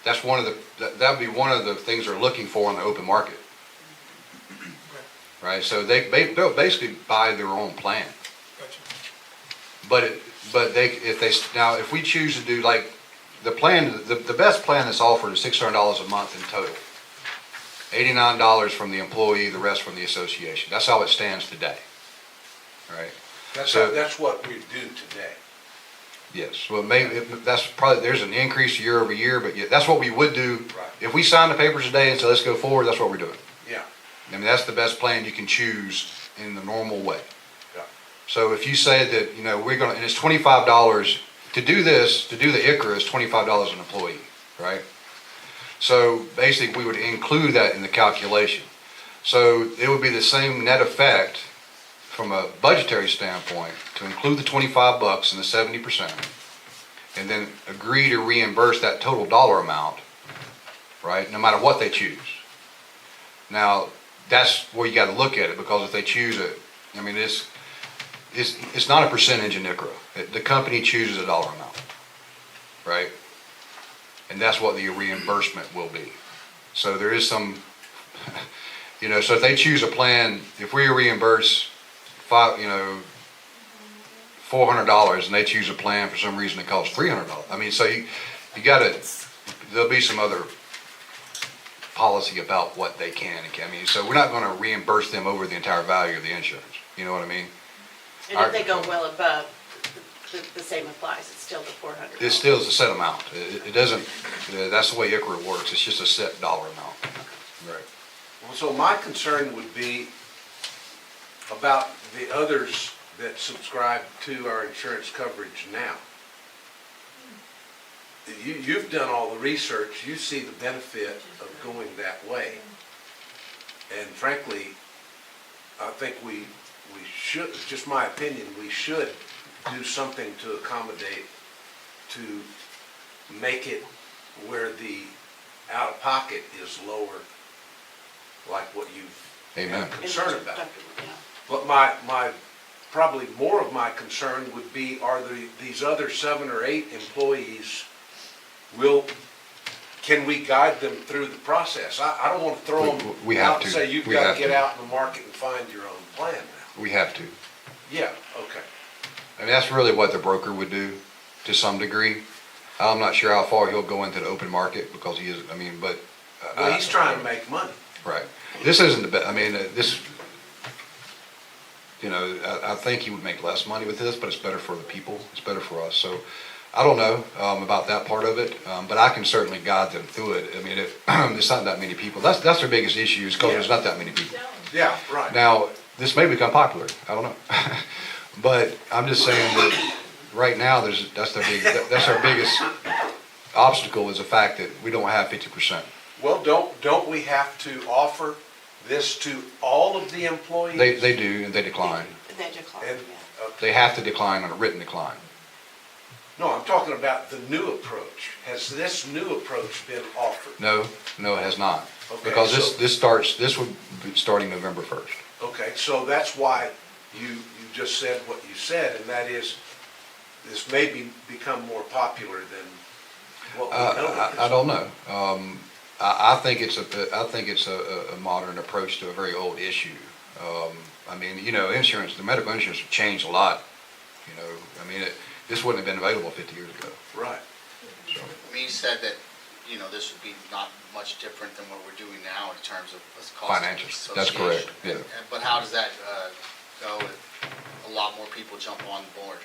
That's that would be one of the things they're looking for in the open market. Right. So they'll basically buy their own plan. Gotcha. If we choose to do like the plan, the best plan that's offered is $600 a month in total. $89 from the employee, the rest from the association. That's how it stands today. Right. That's what we do today. Yes. Well, maybe that's probably there's an increase year over year, but yeah, that's what we would do. Right. If we sign the papers today and say let's go forward, that's what we're doing. Yeah. I mean, that's the best plan you can choose in the normal way. Yeah. So if you say that, you know, and it's $25 to do this, to do the ICRA is $25 an employee, right? So basically we would include that in the calculation. So it would be the same net effect from a budgetary standpoint to include the $25 and the 70%, and then agree to reimburse that total dollar amount, right? No matter what they choose. Now, that's where you got to look at it, because if they choose it, I mean, it's not a percentage in ICRA. The company chooses a dollar amount, right? And that's what the reimbursement will be. So there is some, you know, so if they choose a plan, if we reimburse $400 and they choose a plan for some reason that costs $300, I mean, so you got to, there'll be some other policy about what they can and can't. I mean, so we're not going to reimburse them over the entire value of the insurance. You know what I mean? And if they go well above, the same applies. It's still the $400. It still is a set amount. It doesn't, that's the way ICRA works. It's just a set dollar amount. Right. Well, so my concern would be about the others that subscribe to our insurance coverage now. You've done all the research. You see the benefit of going that way. And frankly, I think we should, just my opinion, we should do something to accommodate, to make it where the out-of-pocket is lower, like what you've Amen. had concern about. Yeah. But my probably more of my concern would be, are these other 7 or 8 employees, can we guide them through the process? I don't want to throw them We have out and to. say, you've We got have to get to. out in the market and find your own plan now. We have to. Yeah, okay. I mean, that's really what the broker would do to some degree. I'm not sure how far he'll go into the open market because he is, I mean, but. Well, he's trying to make money. Right. This isn't the best, I mean, this, you know, I think he would make less money with this, but it's better for the people, it's better for us. So I don't know about that part of it, but I can certainly guide them through it. I mean, there's not that many people. That's their biggest issue is because there's not that many people. Yeah, right. Now, this may become popular, I don't know. But I'm just saying that right now, that's our biggest obstacle is the fact that we don't have 50%. Well, don't we have to offer this to all of the employees? They do, and they decline. They decline, And, yeah. They have to decline on a written decline. no, I'm talking about the new approach. Has this new approach been offered? No, it has not. Okay, Because so- this would be starting November 1st. Okay, so that's why you just said what you said, and that is, this may become more popular than what we know it is. I don't know. I think it's a modern approach to a very old issue. I mean, you know, insurance, the medical insurance has changed a lot. You know, I mean, this wouldn't have been available 50 years ago. Right. So, Me said that, you know, this would be not much different than what we're doing now in terms of cost of Financials, that's correct, association. yeah. But how does that go if a lot more people jump on board?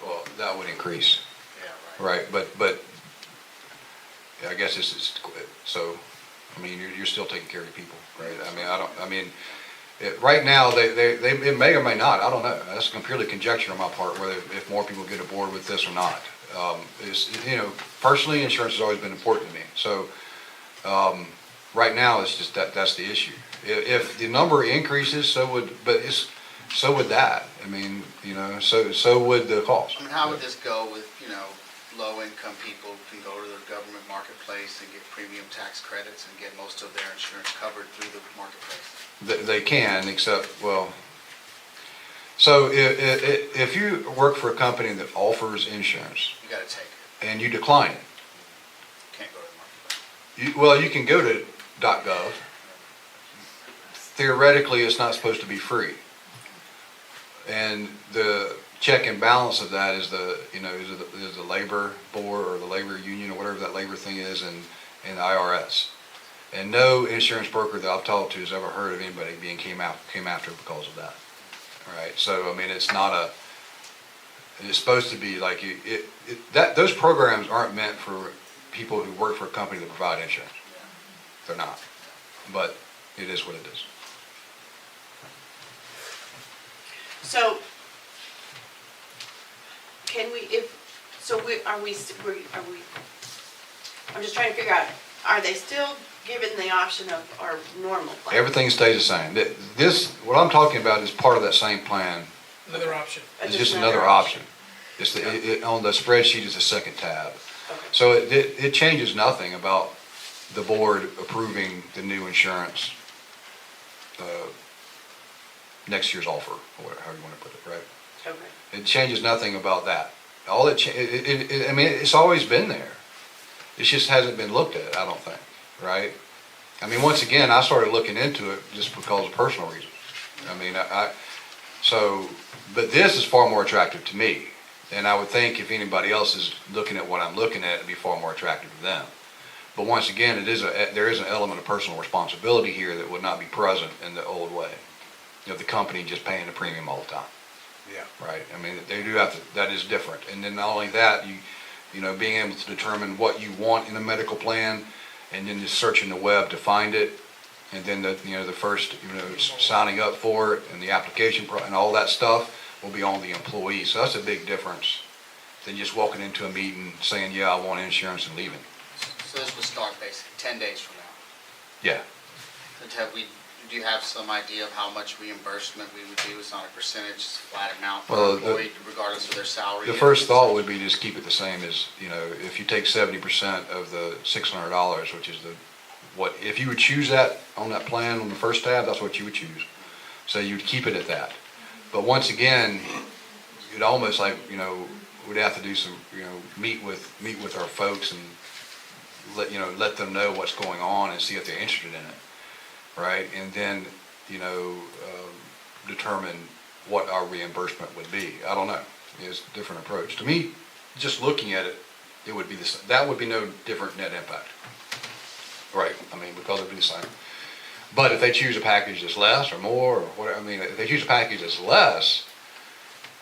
well, that would increase, Yeah, right. right? But yeah, I guess this is so. I mean, you're still taking care of your people, right? I mean, right now it may or may not. I don't know. That's purely conjecture on my part whether if more people get aboard with this or not. You know, personally, insurance has always been important to me. So right now, it's just that's the issue. If the number increases, so would that. I mean, you know, so would the cost. I mean, how would this go with, you know, low-income people can go to the government marketplace and get premium tax credits and get most of their insurance covered through the marketplace? They can, except, well, so if you work for a company that offers insurance You gotta take it. and you decline it, Can't go to the marketplace. well, you can go to .gov. Theoretically, it's not supposed to be free. And the check and balance of that is the labor board or the labor union or whatever that labor thing is and the IRS. And no insurance broker that I've talked to has ever heard of anybody came after because of that. All right. So I mean, it's supposed to be like those programs aren't meant for people who work for a company that provide insurance. They're not. But it is what it is. So, I'm just trying to figure out, are they still given the option of our normal plan? Everything stays the same. What I'm talking about is part of that same plan. Another option. It's just another option. It's on the spreadsheet is the second tab. Okay. So it changes nothing about the board approving the new insurance, next year's offer, or however you want to put it, right? Okay. It changes nothing about that. I mean, it's always been there. It just hasn't been looked at, I don't think, right? I mean, once again, I started looking into it just because of personal reasons. I mean, but this is far more attractive to me. And I would think if anybody else is looking at what I'm looking at, it'd be far more attractive to them. But once again, there is an element of personal responsibility here that would not be present in the old way. You know, the company just paying the premium all the time. Yeah. Right. I mean, they do have to, that is different. And then not only that, you know, being able to determine what you want in a medical plan and then just searching the web to find it. And then the first, signing up for it and the application and all that stuff will be on the employee. So that's a big difference than just walking into a meeting saying, yeah, I want insurance and leaving. So this would start basically 10 days from now. Yeah. Do you have some idea of how much reimbursement we would do? It's not a percentage, it's a flat amount per Well, employee, regardless of their salary? The first thought would be just keep it the same as, if you take 70% of the $600, which is if you would choose that on that plan on the first tab, that's what you would choose. So you'd keep it at that. But once again, it almost like, we'd have to do some, meet with our folks and let them know what's going on and see if they're interested in it, right? And then, determine what our reimbursement would be. I don't know. It's a different approach. To me, just looking at it, it would be that would be no different net impact. Right, because it'd be the same. But if they choose a package that's less or more or whatever, if they choose a package that's less,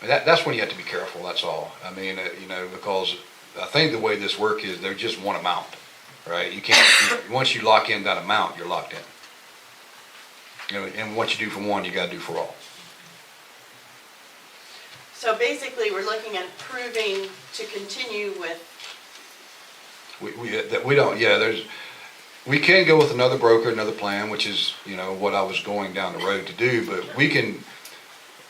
that's when you have to be careful, that's all. Because I think the way this works is they're just one amount, right? You can't, once you lock in that amount, you're locked in. And what you do for one, you gotta do for all. So basically, we're looking at approving to continue with, We can go with another broker, another plan, which is, what I was going down the road to do, but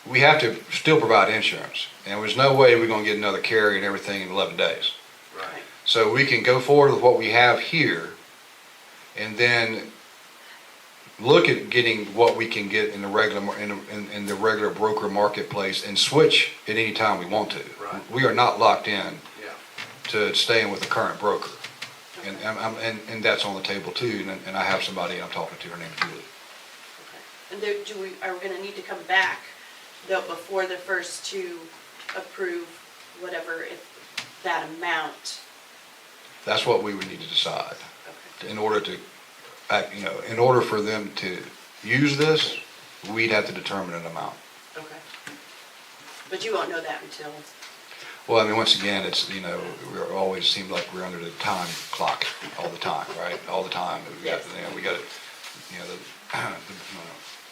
we have to still provide insurance. And there's no way we're gonna get another carrier and everything in 11 days. right, So we can go forward with what we have here and then look at getting what we can get in the regular broker marketplace and switch at any time we want to. Right. We are not locked in Yeah. to staying with the current broker. And that's on the table too, and I have somebody I'm talking to, her name's Julie. okay. And are we gonna need to come back, though, before the first to approve whatever, if that amount? That's what we would need to decide. Okay. In order to, in order for them to use this, we'd have to determine an amount. Okay. But you won't know that until, Well, once again, it's, we always seem like we're under the time clock all the time, right? All the time. Yes. We got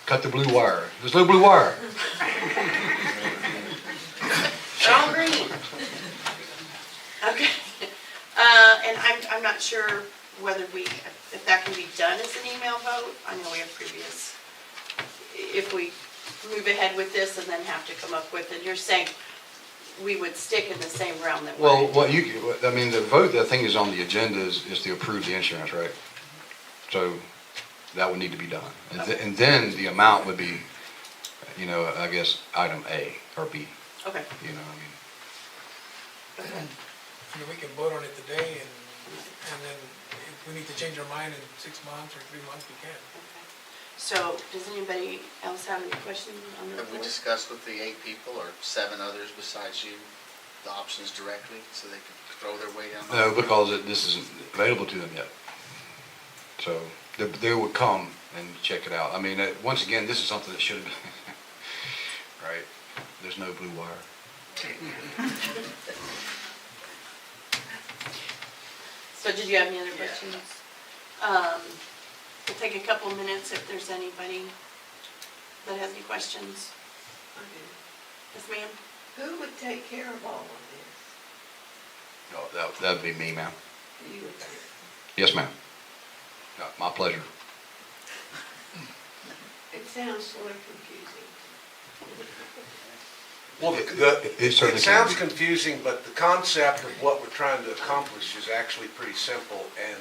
cut the blue wire. There's no blue wire. they're all green. Okay. And I'm not sure whether if that can be done as an email vote. I know we have previous, if we move ahead with this and then have to come up with, and you're saying we would stick in the same realm that we're in. Well, the vote, that thing is on the agenda is to approve the insurance, right? So that would need to be done. And then the amount would be, I guess, item A or B, Okay. Okay. We can vote on it today and then if we need to change our mind in 6 months or 3 months, we can. Okay. So, does anybody else have any questions on the Have we board? discussed with the 8 people or 7 others besides you, the options directly, so they could throw their weight down? No, because this isn't available to them yet. So they would come and check it out. Once again, this is something that should have been, right? There's no blue wire. So did you have any other questions? We'll take a couple minutes if there's anybody that has any questions. Yes, ma'am? Who would take care of all of this? No, that'd be me, ma'am. You would. Yes, ma'am. My pleasure. It sounds sort of confusing. Well, It certainly it can sounds be. confusing, but the concept of what we're trying to accomplish is actually pretty simple, and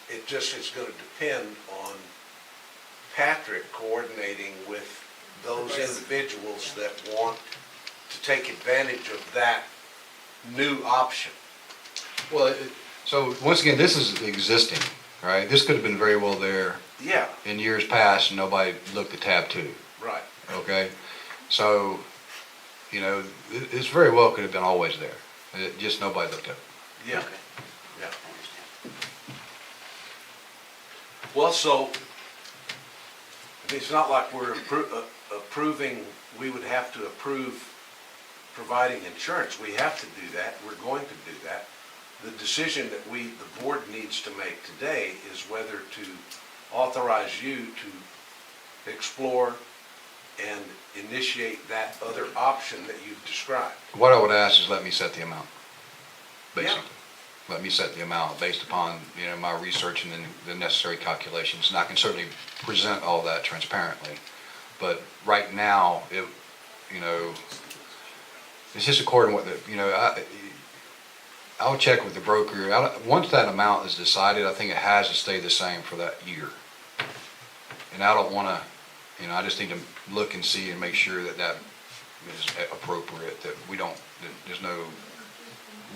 it just is going to depend on Patrick coordinating with those individuals that want to take advantage of that new option. Well, so once again, this is existing, right? This could have been very well there Yeah, in years past and nobody looked at tab 2, right. okay? So, this very well could have been always there. Just nobody looked at it. Yeah, Okay. yeah. I understand. Well, so, it's not like we're approving, we would have to approve providing insurance. We have to do that, we're going to do that. The decision that the board needs to make today is whether to authorize you to explore and initiate that other option that you've described. What I would ask is let me set the amount, basically. Yeah. Let me set the amount based upon, my research and the necessary calculations. And I can certainly present all that transparently. But right now, it's just according to what I'll check with the broker. Once that amount is decided, I think it has to stay the same for that year. And I don't want to, I just need to look and see and make sure that is appropriate, that we don't, that there's no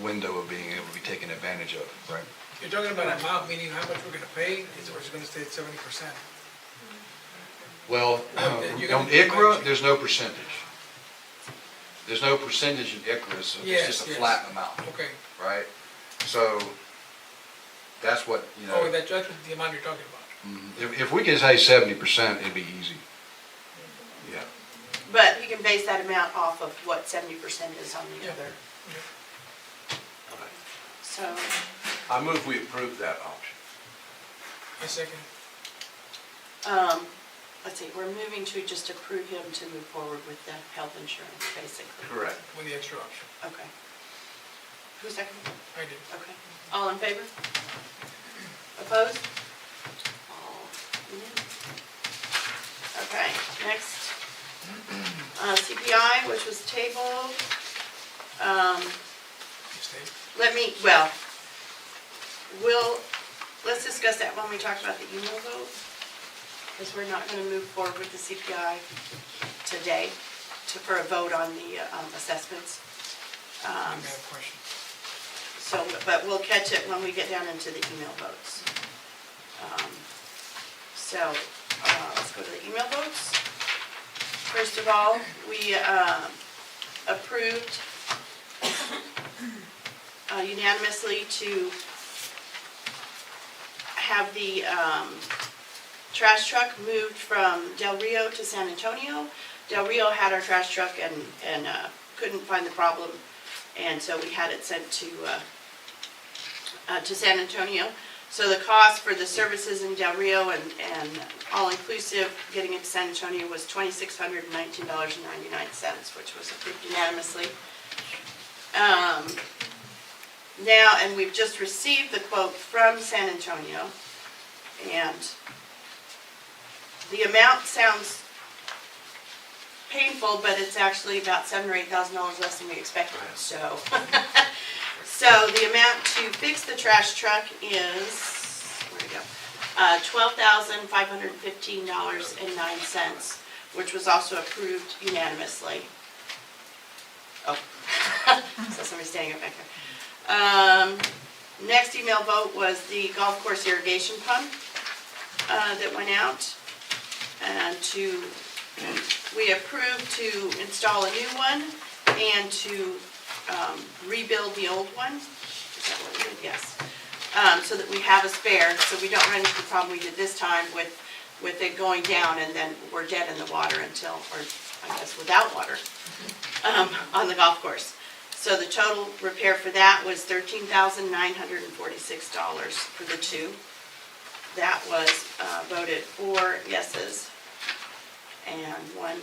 window of being able to be taken advantage of, right? You're talking about amount, meaning how much we're gonna pay, or is it gonna stay at 70%? Well, on ICRA, there's no percentage. There's no percentage in ICRA, so it's just a Yes, flat amount, Okay. right? So that's what, you Oh, know, that's the amount you're talking about. if we can say 70%, it'd be easy. Yeah. But he can base that amount off of what 70% is on the Yeah. other. So, I move we approve that option. A second. let's see, we're moving to just approve him to move forward with the health insurance, basically. Correct. With the extra option. Okay. Who seconded? I did. Okay. All in favor? Opposed? All unanimous. Okay, next. CPI, which was tabled. Stay. Let's discuss that when we talk about the email vote. Because we're not going to move forward with the CPI today for a vote on the assessments. I have a question. So, but we'll catch it when we get down into the email votes. Let's go to the email votes. First of all, we approved unanimously to have the trash truck moved from Del Rio to San Antonio. Del Rio had our trash truck and couldn't find the problem, and so we had it sent to San Antonio. So the cost for the services in Del Rio and all-inclusive, getting it to San Antonio, was $2,619.99, which was approved unanimously. Now, and we've just received the quote from San Antonio, and the amount sounds painful, but it's actually about $7,000 or $8,000 less than we expected, so. So the amount to fix the trash truck is, where'd it go? $12,515.09, which was also approved unanimously. Oh, so somebody's standing up back there. Next email vote was the golf course irrigation pump that went out. And we approved to install a new one and to rebuild the old one. Is that what we did? Yes. So that we have a spare, so we don't run into the problem we did this time with it going down and then we're dead in the water until, or I guess without water, on the golf course. So the total repair for that was $13,946 for the two. That was voted 4 yeses and 1,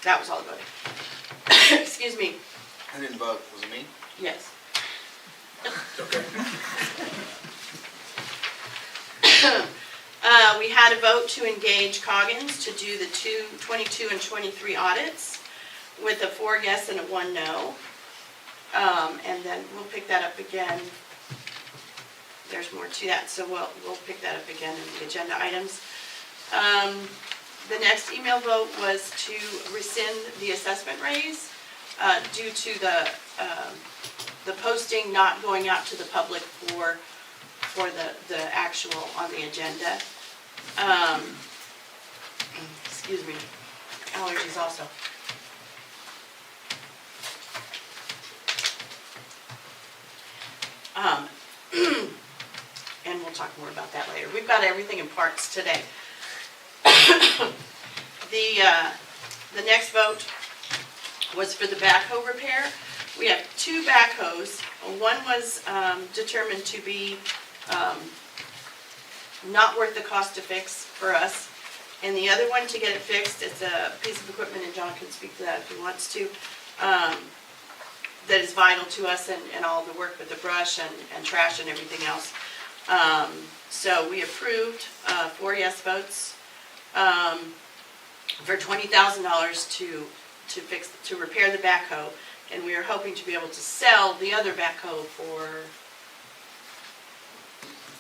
that was all voted. Excuse me. I didn't vote, was it me? Yes. Okay. We had a vote to engage Coggins to do the 22 and 23 audits with a 4 yes and a 1 no. And then we'll pick that up again. There's more to that, so we'll pick that up again in the agenda items. The next email vote was to rescind the assessment raise due to the posting not going out to the public for the actual on the agenda. Excuse me, allergies also. And we'll talk more about that later. We've got everything in parts today. The next vote was for the backhoe repair. We have 2 backhoes. One was determined to be not worth the cost to fix for us. And the other one, to get it fixed, it's a piece of equipment, and John can speak to that if he wants to, that is vital to us and all the work with the brush and trash and everything else. So we approved 4 yes votes for $20,000 to repair the backhoe, and we are hoping to be able to sell the other backhoe for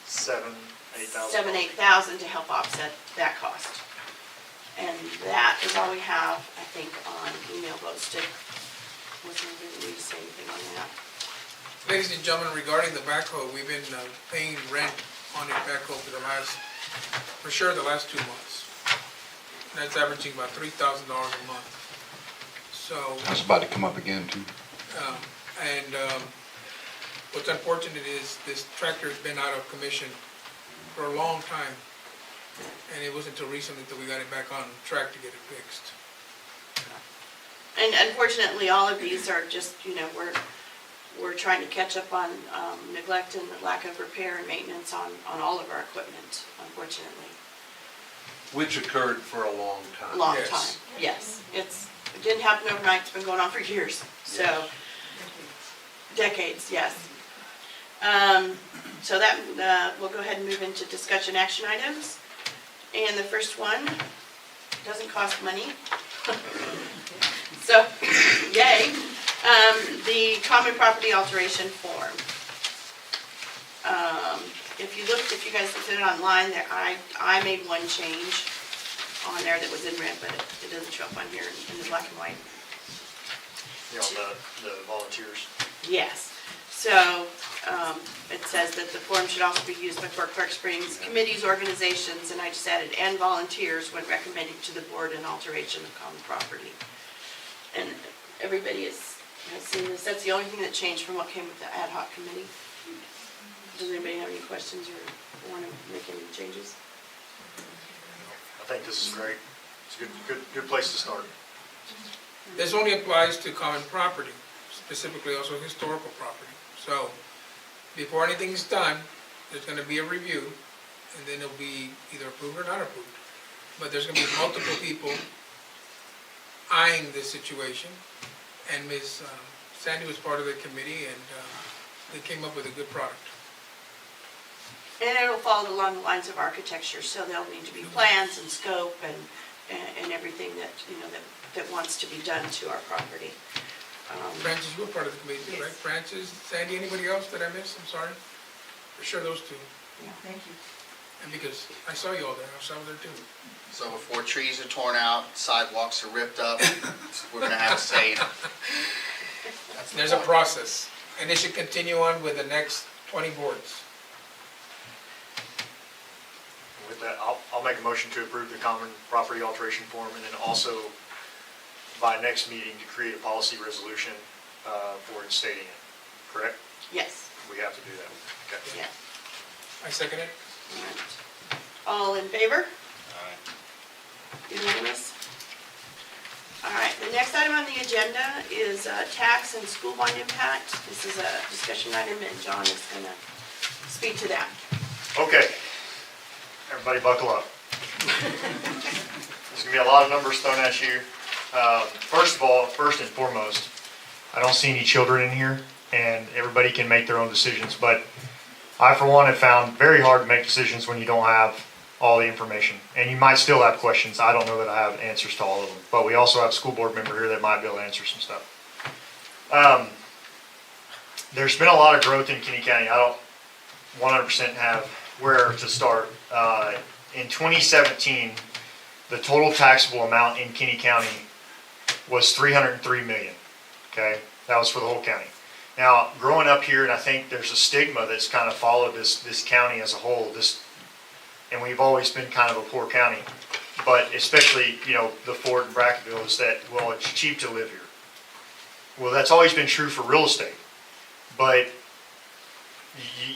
$7,000, $8,000. $7,000 to $8,000 to help offset that cost. And that is all we have, I think, on email posted. Was there anything we need to say anything on that? Ladies and gentlemen, regarding the backhoe, we've been paying rent on the backhoe for the last 2 months. That's averaging about $3,000 a month. So, That's about to come up again too. and what's unfortunate is this tractor's been out of commission for a long time. And it wasn't until recently that we got it back on track to get it fixed. And unfortunately, all of these are just, we're trying to catch up on neglect and lack of repair and maintenance on all of our equipment, unfortunately. Which occurred for a long time. Long Yes. time, yes. It didn't happen overnight, it's been going on for years, so. Yes. Decades, yes. So that, we'll go ahead and move into discussion action items. And the first one doesn't cost money. So, yay. The common property alteration form. If you guys looked at it online, there, I made one change on there that was in red, but it doesn't show up on here in the black and white. You know, the volunteers. Yes. So, it says that the form should also be used by Fort Clark Springs committees, organizations, and I just added, and volunteers when recommending to the board an alteration of common property. And everybody has seen this. That's the only thing that changed from what came with the ad hoc committee. Does anybody have any questions or want to make any changes? I think this is great. It's a good place to start. This only applies to common property, specifically also historical property. So, before anything's done, there's gonna be a review, and then it'll be either approved or not approved. But there's gonna be multiple people eyeing this situation, and Ms. Sandy was part of the committee, and they came up with a good product. And it'll follow along the lines of architecture, so there'll need to be plans and scope and everything that, that wants to be done to our property. Francis, you were part of the committee, too, right? Francis, Sandy, anybody else that I missed? I'm sorry. For sure, those two. Yeah, thank you. And because I saw you all there, I was there too. So before trees are torn out, sidewalks are ripped up, we're gonna have a say in it. That's the There's a point. process, and it should continue on with the next 20 boards. With that, I'll make a motion to approve the common property alteration form, and then also by next meeting to create a policy resolution for instating it, correct? Yes, We have to do that. Okay. yeah. I second it. All right. All in favor? Unanimous? All right, the next item on the agenda is tax and school bond impact. This is a discussion item, and John is going to speak to that. Okay, everybody buckle up. There's gonna be a lot of numbers thrown at you. First of all, first and foremost, I don't see any children in here, and everybody can make their own decisions, but I, for one, have found very hard to make decisions when you don't have all the information. And you might still have questions. I don't know that I have answers to all of them, but we also have a school board member here that might be able to answer some stuff. There's been a lot of growth in Kinney County. I don't 100% have where to start. In 2017, the total taxable amount in Kinney County was $303 million. Okay, that was for the whole county. Now, growing up here, and I think there's a stigma that's kind of followed this county as a whole. And we've always been kind of a poor county, but especially the Fort and Brackettville is that, well, it's cheap to live here. Well, that's always been true for real estate, but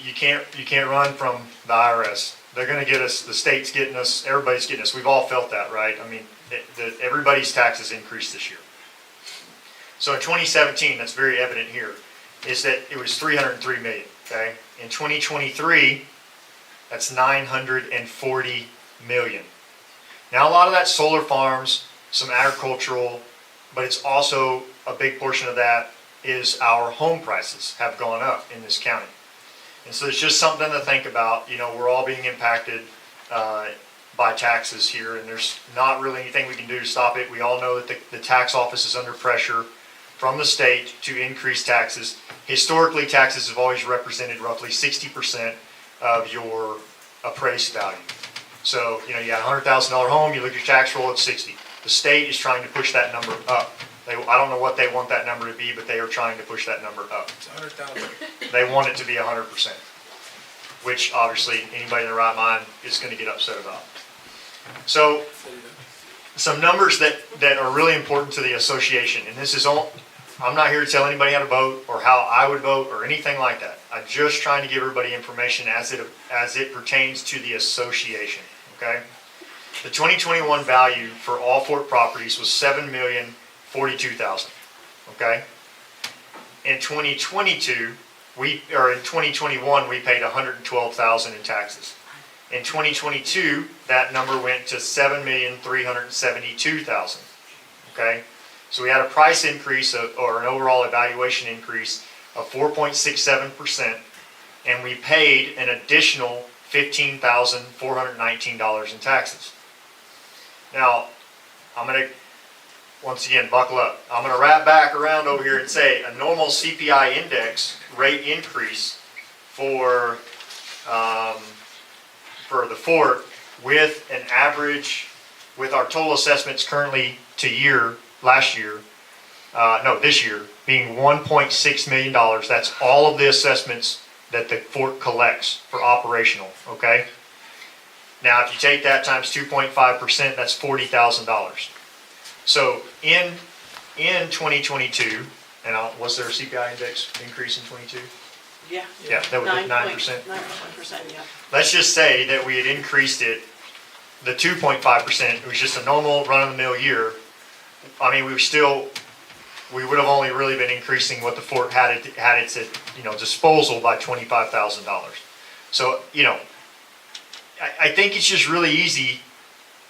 you can't run from the IRS. They're going to get us. The state's getting us. Everybody's getting us. We've all felt that, right? I mean, everybody's taxes increased this year. So in 2017, that's very evident here, is that it was $303 million. Okay, in 2023, that's $940 million. Now, a lot of that's solar farms, some agricultural, but it's also a big portion of that is our home prices have gone up in this county. And so it's just something to think about. We're all being impacted by taxes here, and there's not really anything we can do to stop it. We all know that the tax office is under pressure from the state to increase taxes. Historically, taxes have always represented roughly 60% of your appraised value. So, you got a $100,000 home, you look at your tax roll, it's 60. The state is trying to push that number up. I don't know what they want that number to be, but they are trying to push that number up. It's 100,000. They want it to be 100%, which obviously anybody in their right mind is going to get upset about. So, some numbers that are really important to the association, and this is all, I'm not here to tell anybody how to vote or how I would vote or anything like that. I'm just trying to give everybody information as it pertains to the association, okay? The 2021 value for all Fort properties was $7,042,000, okay? In 2021, we paid $112,000 in taxes. In 2022, that number went to $7,372,000, okay? So we had a price increase or an overall evaluation increase of 4.67%, and we paid an additional $15,419 in taxes. Now, I'm going to, once again, buckle up. I'm going to wrap back around over here and say a normal CPI index rate increase for the fort with an average, with our total assessments currently to this year, being $1.6 million. That's all of the assessments that the fort collects for operational, okay? Now, if you take that times 2.5%, that's $40,000. So in 2022, and was there a CPI index increase in 22? Yeah. Yeah, that was 9%. 9%, yeah. Let's just say that we had increased it, the 2.5%, it was just a normal run-of-the-mill year. I mean, we would have only really been increasing what the fort had its disposal by $25,000. So, I think it's just really easy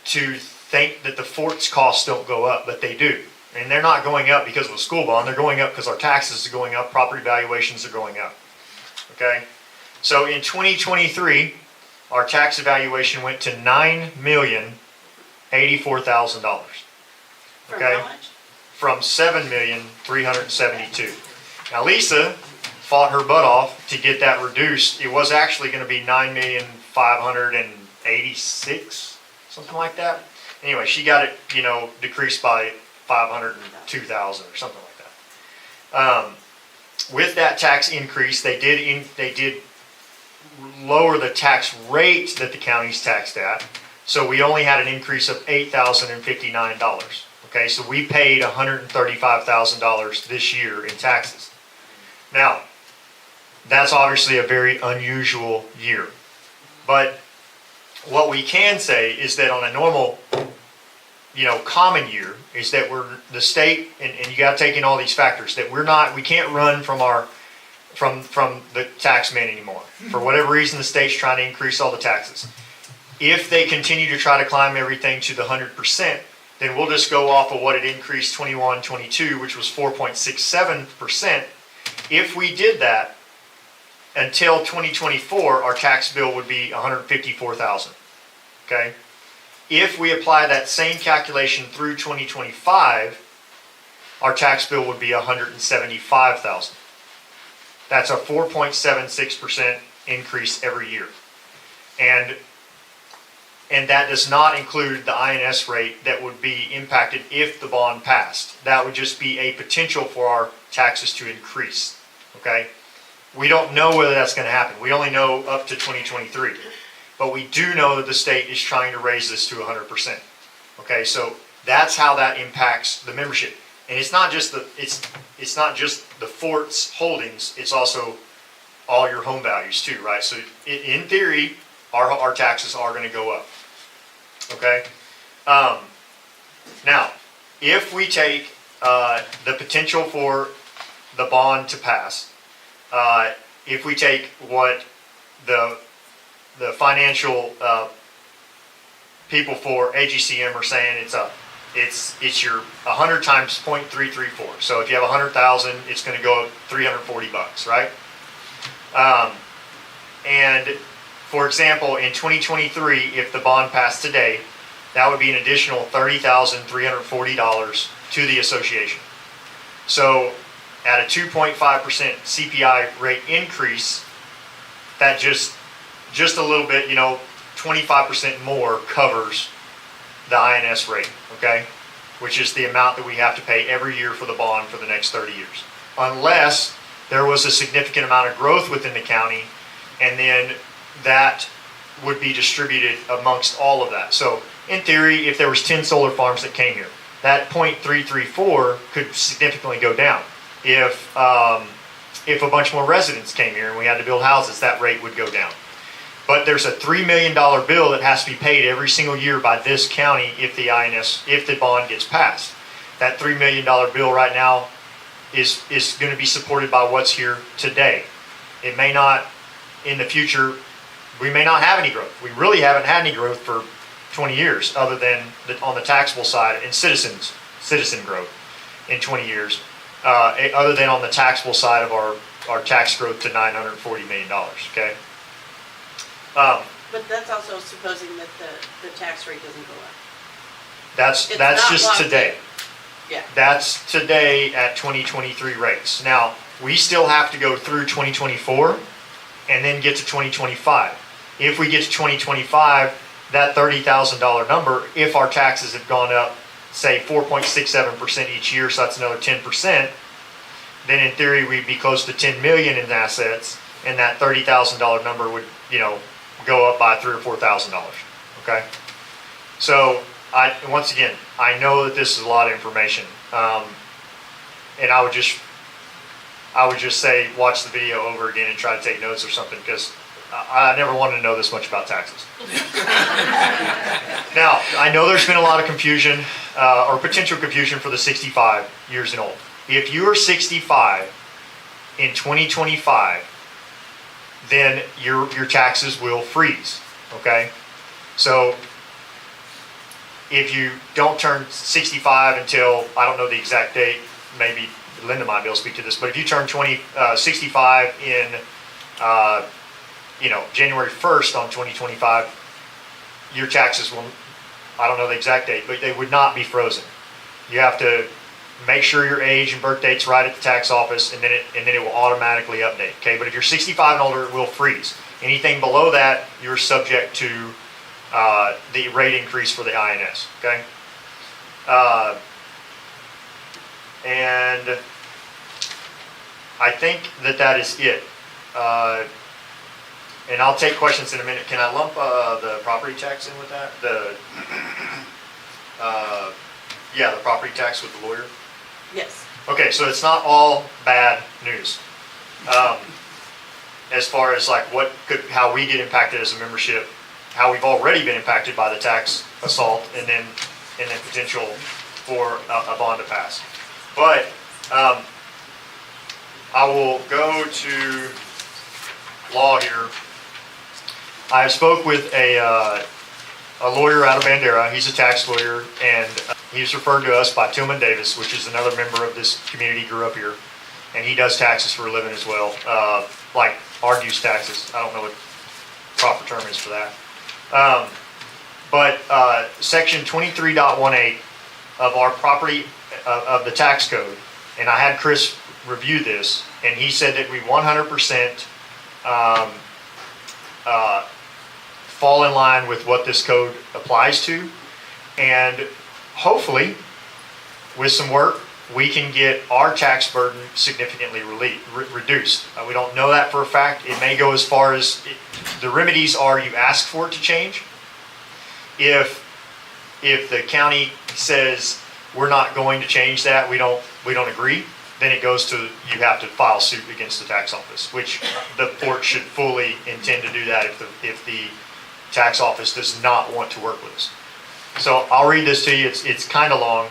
to think that the fort's costs don't go up, but they do. And they're not going up because of the school bond, they're going up because our taxes are going up, property valuations are going up. Okay? So in 2023, our tax evaluation went to $9,084,000. From Okay? how much? From $7,372,000. Now Lisa fought her butt off to get that reduced. It was actually going to be $9,586,000, something like that. Anyway, she got it, decreased by $502,000 or something like that. With that tax increase, they did lower the tax rate that the county's taxed at. So we only had an increase of $8,059. Okay, so we paid $135,000 this year in taxes. Now, that's obviously a very unusual year. But what we can say is that on a normal, common year, is that the state, and you got to take in all these factors, that we can't run from the tax man anymore. For whatever reason, the state's trying to increase all the taxes. If they continue to try to climb everything to the 100%, then we'll just go off of what it increased 21-22, which was 4.67%. If we did that until 2024, our tax bill would be $154,000. Okay? If we apply that same calculation through 2025, our tax bill would be $175,000. That's a 4.76% increase every year. And that does not include the INS rate that would be impacted if the bond passed. That would just be a potential for our taxes to increase, okay? We don't know whether that's going to happen. We only know up to 2023. But we do know that the state is trying to raise this to 100%. Okay, so that's how that impacts the membership. And it's not just the fort's holdings, it's also all your home values too, right? So in theory, our taxes are going to go up. Okay? Now, if we take the potential for the bond to pass, if we take what the financial people for AGCM are saying, it's your 100 times 0.334. So if you have 100,000, it's going to go up $340, right? And for example, in 2023, if the bond passed today, that would be an additional $30,340 to the association. So at a 2.5% CPI rate increase, that just a little bit, $12,000 25% more covers the INS rate, okay? Which is the amount that we have to pay every year for the bond for the next 30 years. Unless there was a significant amount of growth within the county, and then that would be distributed amongst all of that. So in theory, if there was 10 solar farms that came here, that 0.334 could significantly go down. If a bunch more residents came here and we had to build houses, that rate would go down. But there's a $3 million bill that has to be paid every single year by this county if the bond gets passed. That $3 million bill right now is going to be supported by what's here today. It may not, in the future, we may not have any growth. We really haven't had any growth for 20 years, other than on the taxable side and citizen growth in 20 years, other than on the taxable side of our tax growth to $940 million, okay? But that's also supposing that the tax rate doesn't go up. That's It's not just locked in. today. Yeah. That's today at 2023 rates. Now, we still have to go through 2024 and then get to 2025. If we get to 2025, that $30,000 number, if our taxes have gone up, say 4.67% each year, so that's another 10%, then in theory we'd be close to 10 million in assets, and that $30,000 number would, go up by $3,000 or $4,000. Okay, so once again, I know that this is a lot of information, and I would just say watch the video over again and try to take notes or something, because I never wanted to know this much about taxes. Now, I know there's been a lot of confusion or potential confusion for the 65 years and old. If you are 65 in 2025, then your taxes will freeze, okay? So if you don't turn 65 until, I don't know the exact date, maybe Linda might be able to speak to this, but if you turn 65 in January 1st on 2025, your taxes will, I don't know the exact date, but they would not be frozen. You have to make sure your age and birth date's right at the tax office, and then it will automatically update. Okay, but if you're 65 and older, it will freeze. Anything below that, you're subject to the rate increase for the INS. Okay, and I think that is it. And I'll take questions in a minute. Can I lump the property tax in with that? The property tax with the lawyer? Yes. Okay, so it's not all bad news. As far as like how we get impacted as a membership, how we've already been impacted by the tax assault, and then potential for a bond to pass. But I will go to law here. I spoke with a lawyer out of Bandera. He's a tax lawyer, and he was referred to us by Tillman Davis, which is another member of this community, grew up here, and he does taxes for a living as well, like argues taxes. I don't know what the proper term is for that. But section 23.18 of our property, of the tax code, and I had Chris review this, and he said that we 100% fall in line with what this code applies to, and hopefully, with some work, we can get our tax burden significantly reduced. We don't know that for a fact. It may go as far as the remedies are you ask for it to change. If the county says we're not going to change that, we don't agree, then it goes to, you have to file suit against the tax office, which the court should fully intend to do that if the tax office does not want to work with us. So I'll read this to you. It's kind of long.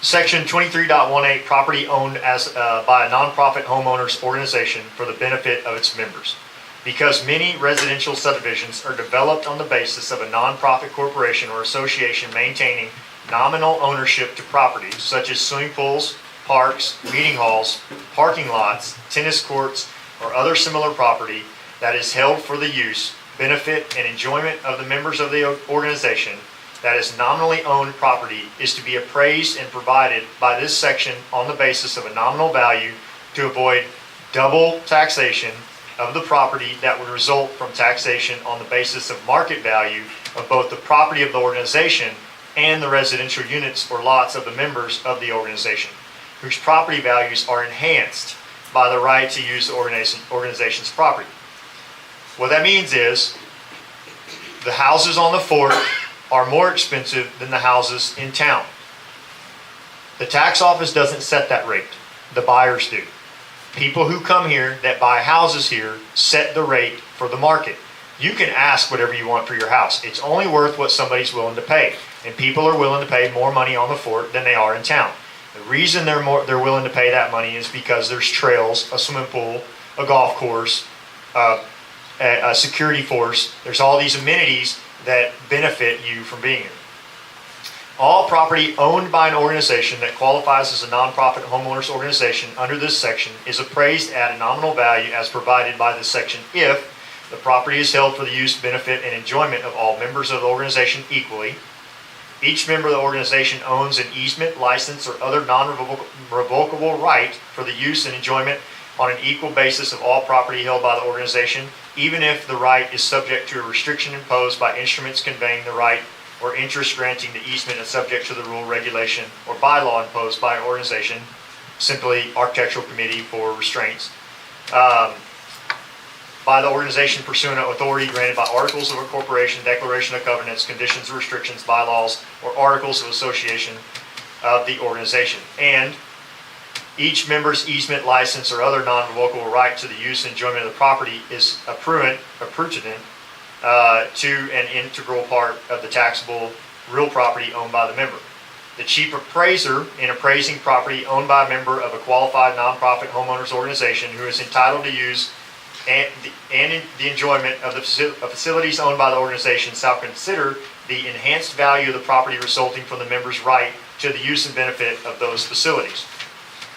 Section 23.18, property owned as by a nonprofit homeowners organization for the benefit of its members. Because many residential subdivisions are developed on the basis of a nonprofit corporation or association maintaining nominal ownership to properties such as swimming pools, parks, meeting halls, parking lots, tennis courts, or other similar property that is held for the use, benefit, and enjoyment of the members of the organization, that is nominally owned property is to be appraised and provided by this section on the basis of a nominal value to avoid double taxation of the property that would result from taxation on the basis of market value of both the property of the organization and the residential units or lots of the members of the organization, whose property values are enhanced by the right to use the organization's property. What that means is the houses on the fort are more expensive than the houses in town. The tax office doesn't set that rate. The buyers do. People who come here that buy houses here set the rate for the market. You can ask whatever you want for your house. It's only worth what somebody's willing to pay. And people are willing to pay more money on the fort than they are in town. The reason they're willing to pay that money is because there's trails, a swimming pool, a golf course, a security force. There's all these amenities that benefit you from being here. All property owned by an organization that qualifies as a nonprofit homeowners organization under this section is appraised at a nominal value as provided by this section if the property is held for the use, benefit, and enjoyment of all members of the organization equally. Each member of the organization owns an easement, license, or other non-revocable right for the use and enjoyment on an equal basis of all property held by the organization, even if the right is subject to a restriction imposed by instruments conveying the right or interest granting the easement is subject to the rule, regulation, or bylaw imposed by an organization, simply architectural committee for restraints, by the organization pursuant to authority granted by articles of incorporation, declaration of covenants, conditions of restrictions, bylaws, or articles of association of the organization. And each member's easement, license, or other non-revocable right to the use and enjoyment of the property is appurtenant to an integral part of the taxable real property owned by the member. The chief appraiser in appraising property owned by a member of a qualified nonprofit homeowners organization who is entitled to use and the enjoyment of the facilities owned by the organization shall consider the enhanced value of the property resulting from the member's right to the use and benefit of those facilities.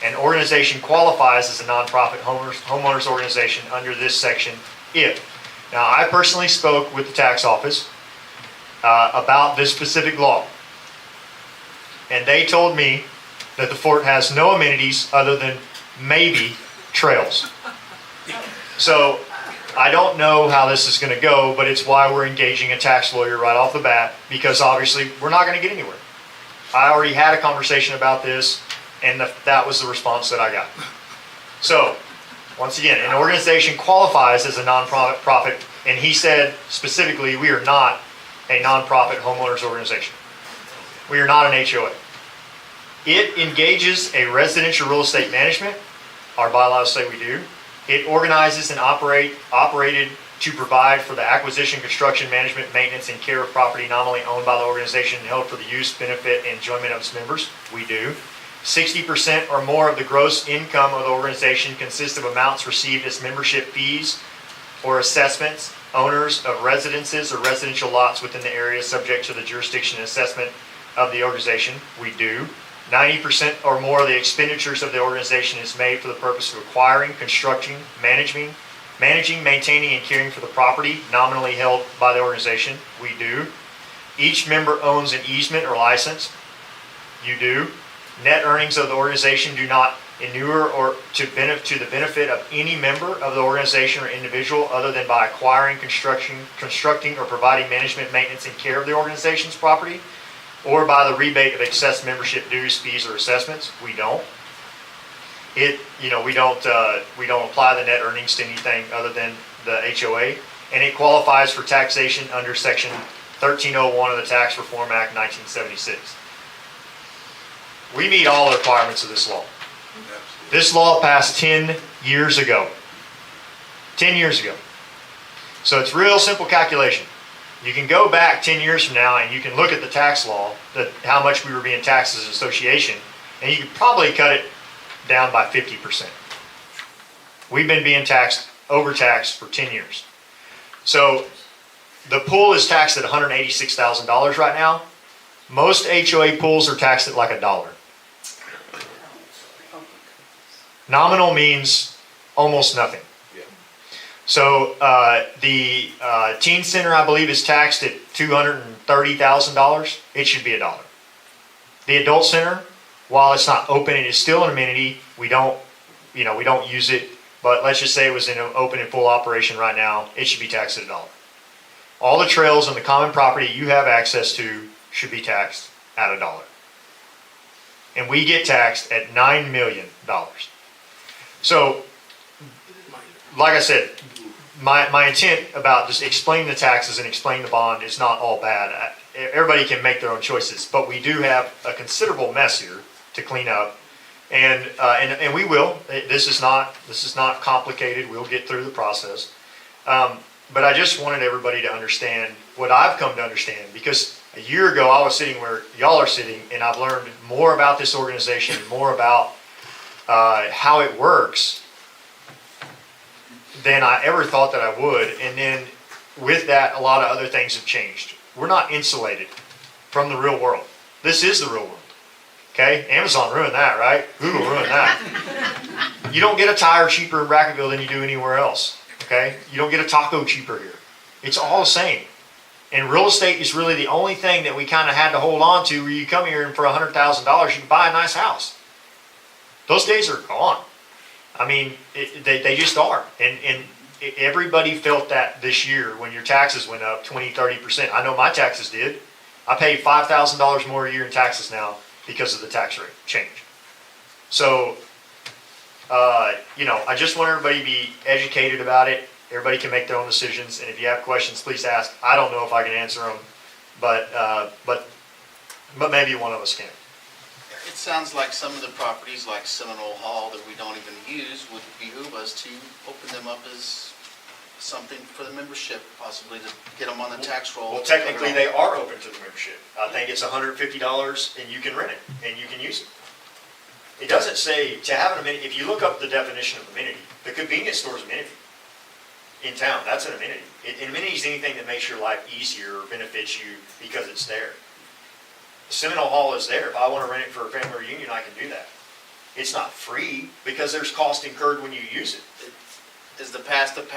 An organization qualifies as a nonprofit homeowners organization under this section if. Now, I personally spoke with the tax office about this specific law, and they told me that the fort has no amenities other than maybe trails. So I don't know how this is going to go, but it's why we're engaging a tax lawyer right off the bat, because obviously we're not going to get anywhere. I already had a conversation about this, and that was the response that I got. So, once again, an organization qualifies as a non-profit, and he said specifically, we are not a non-profit homeowners organization. We are not an HOA. It engages a residential real estate management. Our bylaws say we do. It organizes and operated to provide for the acquisition, construction, management, maintenance, and care of property nominally owned by the organization and held for the use, benefit, and enjoyment of its members. We do. 60% or more of the gross income of the organization consists of amounts received as membership fees or assessments. Owners of residences or residential lots within the area subject to the jurisdiction and assessment of the organization. We do. 90% or more of the expenditures of the organization is made for the purpose of acquiring, constructing, managing, maintaining, and caring for the property nominally held by the organization. We do. Each member owns an easement or license. You do. Net earnings of the organization do not inure or to the benefit of any member of the organization or individual other than by acquiring, constructing, or providing management, maintenance, and care of the organization's property, or by the rebate of excess membership dues, fees, or assessments. We don't. We don't apply the net earnings to anything other than the HOA, and it qualifies for taxation under Section 1301 of the Tax Reform Act 1976. We meet all the requirements of this law. This law passed 10 years ago. 10 years ago. So it's real simple calculation. You can go back 10 years from now and you can look at the tax law, how much we were being taxed as an association, and you could probably cut it down by 50%. We've been being overtaxed for 10 years. So the pool is taxed at $186,000 right now. Most HOA pools are taxed at like $1. Nominal means almost nothing. So the teen center, I believe, is taxed at $230,000. It should be $1. The adult center, while it's not open, it is still an amenity. We don't use it but let's just say it was in open and full operation right now, it should be taxed at $1. All the trails and the common property you have access to should be taxed at $1. And we get taxed at $9 million. So, like I said, my intent about just explaining the taxes and explaining the bond is not all bad. Everybody can make their own choices, but we do have a considerable mess here to clean up, and we will. This is not complicated. We'll get through the process. But I just wanted everybody to understand what I've come to understand, because a year ago I was sitting where y'all are sitting, and I've learned more about this organization, more about how it works than I ever thought that I would. And then with that, a lot of other things have changed. We're not insulated from the real world. This is the real world. Okay? Amazon ruined that, right? Google ruined that. You don't get a tire cheaper in Brackettville than you do anywhere else. Okay? You don't get a taco cheaper here. It's all the same. And real estate is really the only thing that we kind of had to hold on to, where you come here and for $100,000 you can buy a nice house. Those days are gone. I mean, they just are. And everybody felt that this year when your taxes went up 20, 30%. I know my taxes did. I pay $5,000 more a year in taxes now because of the tax rate change. So, I just want everybody to be educated about it. Everybody can make their own decisions. And if you have questions, please ask. I don't know if I can answer them, but maybe one of us can. It sounds like some of the properties like Seminole Hall that we don't even use would behoove us to open them up as something for the membership, possibly to get them on the tax roll. Well, technically they are open to the membership. I think it's $150 and you can rent it and you can use it. It doesn't say to have an amenity. If you look up the definition of amenity, the convenience store is amenity in town. That's an amenity. An amenity is anything that makes your life easier or benefits you because it's there. Seminole Hall is there. If I want to rent it for a family reunion, I can do that. It's not free because there's cost incurred when you use it. Is the past and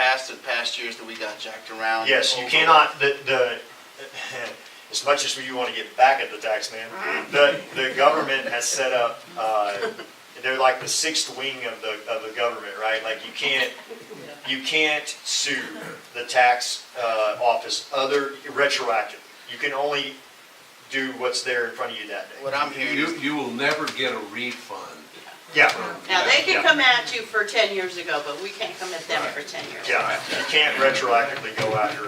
past years that we got jacked around? Yes, you cannot, as much as you want to get back at the tax man, the government has set up, they're like the sixth wing of the government, right? Like you can't sue the tax office retroactively. You can only do what's there in front of you that day. What I'm hearing You will never get a refund. Yeah. Now, they can come at you for 10 years ago, but we can't come at them for 10 years. Yeah, you can't retroactively go after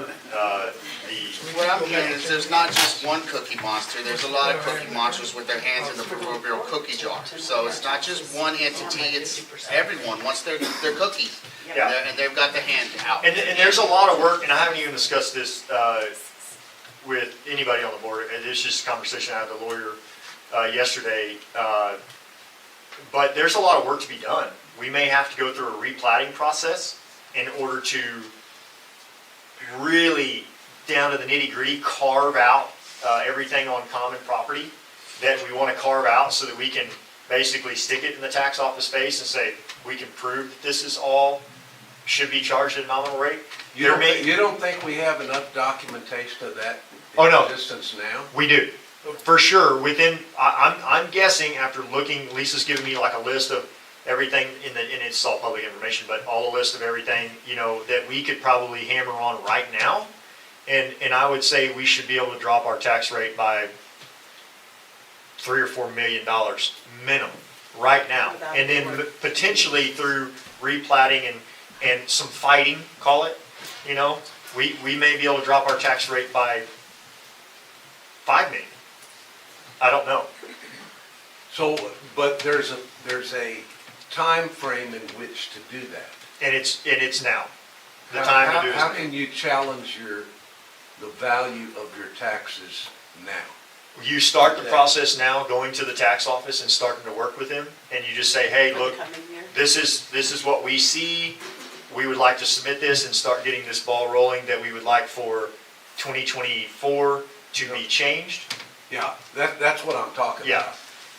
What I'm hearing is there's not just one cookie monster, there's a lot of cookie monsters with their hands in the proverbial cookie jar. So it's not just one entity, it's everyone wants their cookies. Yeah. And they've got the hand out. And there's a lot of work, and I haven't even discussed this with anybody on the board. It's just a conversation I had with the lawyer yesterday. But there's a lot of work to be done. We may have to go through a replatting process in order to really, down to the nitty-gritty, carve out everything on common property that we want to carve out so that we can basically stick it in the tax office space and say, we can prove that this is all should be charged at nominal rate. You don't think we have enough documentation of that Oh, no. existence now? We do. For sure, I'm guessing after looking, Lisa's giving me like a list of everything and it's all public information, but all the list of everything, that we could probably hammer on right now. And I would say we should be able to drop our tax rate by $3 or $4 million minimum right now. And then potentially through replatting and some fighting, call it, we may be able to drop our tax rate by $5 million. I don't know. So, but there's a time frame in which to do that. And it's now. The time to do is How now. can you challenge the value of your taxes now? You start the process now, going to the tax office and starting to work with them, and you just say, hey, look, this is what we see. We would like to submit this and start getting this ball rolling that we would like for 2024 to be changed. Yeah, that's what I'm talking Yeah.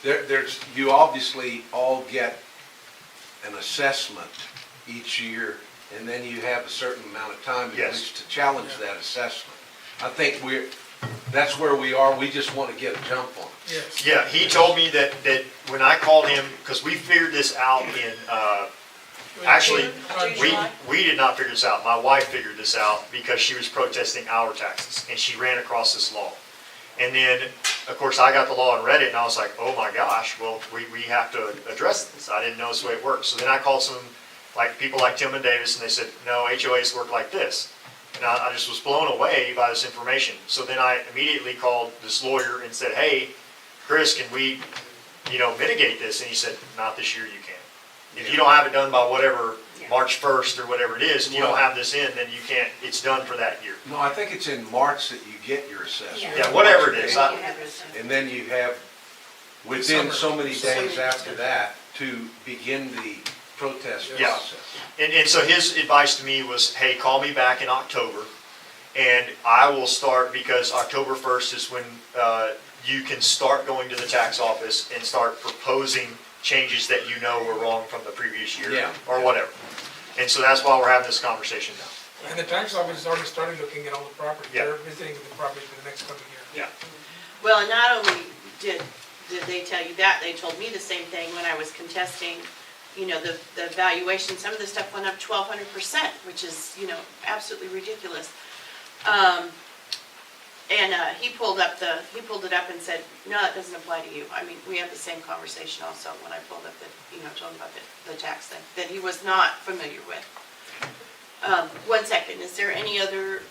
about. You obviously all get an assessment each year, and then you have a certain amount of time in Yes. which to challenge that assessment. I think that's where we are. We just want to get a jump on it. Yes. Yeah, he told me that when I called him, because we figured this out Actually, June, we, July? we did not figure this out. My wife figured this out because she was protesting our taxes and she ran across this law. And then, of course, I got the law and read it and I was like, oh my gosh, well, we have to address this. I didn't know this way it works. So then I called some, like, people like Tim and Davis and they said, no, HOAs work like this. And I just was blown away by this information. So then I immediately called this lawyer and said, hey, Chris, can we, mitigate this? And he said, not this year, you can't. If you don't have it done by whatever, March 1st or whatever it is, and you don't have this in, then you can't, it's done for that year. No, I think it's in March that you get your assessment. Yeah, whatever it is. And then you have, within so many days after that, to begin the protest Yeah. process. And so his advice to me was, hey, call me back in October, and I will start, because October 1st is when you can start going to the tax office and start proposing changes that you know were wrong from the previous year, Yeah. or whatever. And so that's why we're having this conversation now. And the tax office has already started looking at all the property. Yeah. They're visiting the property for the next couple of years. Yeah. Well, and not only did they tell you that, they told me the same thing when I was contesting, the valuation. Some of the stuff went up 1,200%, which is, absolutely ridiculous. And he pulled it up and said, no, that doesn't apply to you. I mean, we had the same conversation also when I pulled up told him about the tax thing, that he was not familiar with. 1 second, is there any other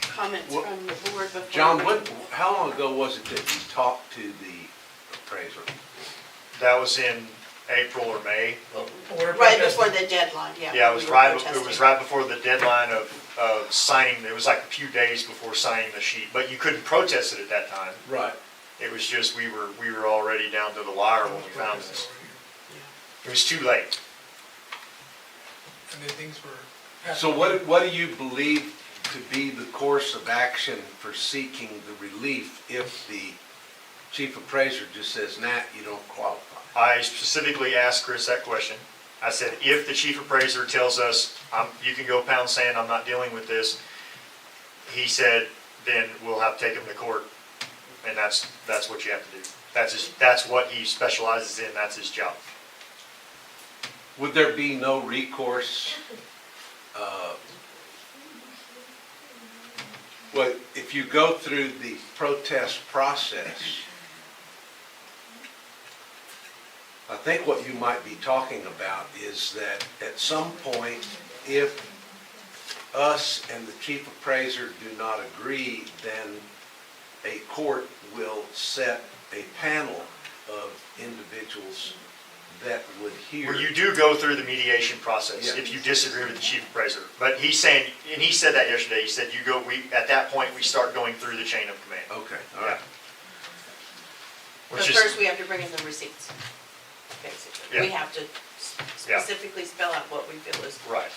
comments from the board before? John, how long ago was it that you talked to the appraiser? That was in April or May. Right before the deadline, yeah. Yeah, it we were was protesting. right before the deadline of signing. It was like a few days before signing the sheet, but you couldn't protest it at that time. Right. It was just, we were already down to the wire when we found this. It was too late. And then things were. So what do you believe to be the course of action for seeking the relief if the chief appraiser just says, nah, you don't qualify? I specifically asked Chris that question. I said, if the chief appraiser tells us, you can go pound sand, I'm not dealing with this, he said, then we'll have to take him to court, and that's what you have to do. That's what he specializes in, that's his job. Would there be no recourse? Well, if you go through the protest process, I think what you might be talking about is that at some point, if us and the chief appraiser do not agree, then a court will set a panel of individuals that would hear. Well, you do go through the mediation process Yeah. if you disagree with the chief appraiser. But he's saying, and he said that yesterday, he said at that point, we start going through the chain of command. Okay, all right. But Which is, first, we have to bring in the receipts, basically. We Yeah. have to specifically spell out what we feel is. right.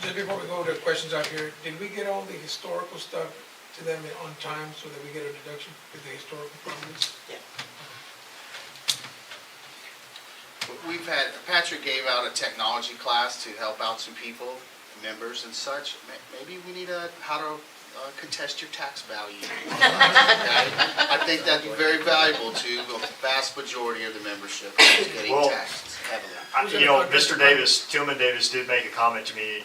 Just before we go to questions out here, did we get all the historical stuff to them on time so that we get a deduction for the historical properties? Yeah. Patrick gave out a technology class to help out some people, members and such. Maybe we need how to contest your tax value. Okay? I think that'd be very valuable to a vast majority of the membership who's getting taxed heavily. Mr. Davis, Tillman Davis did make a comment to me.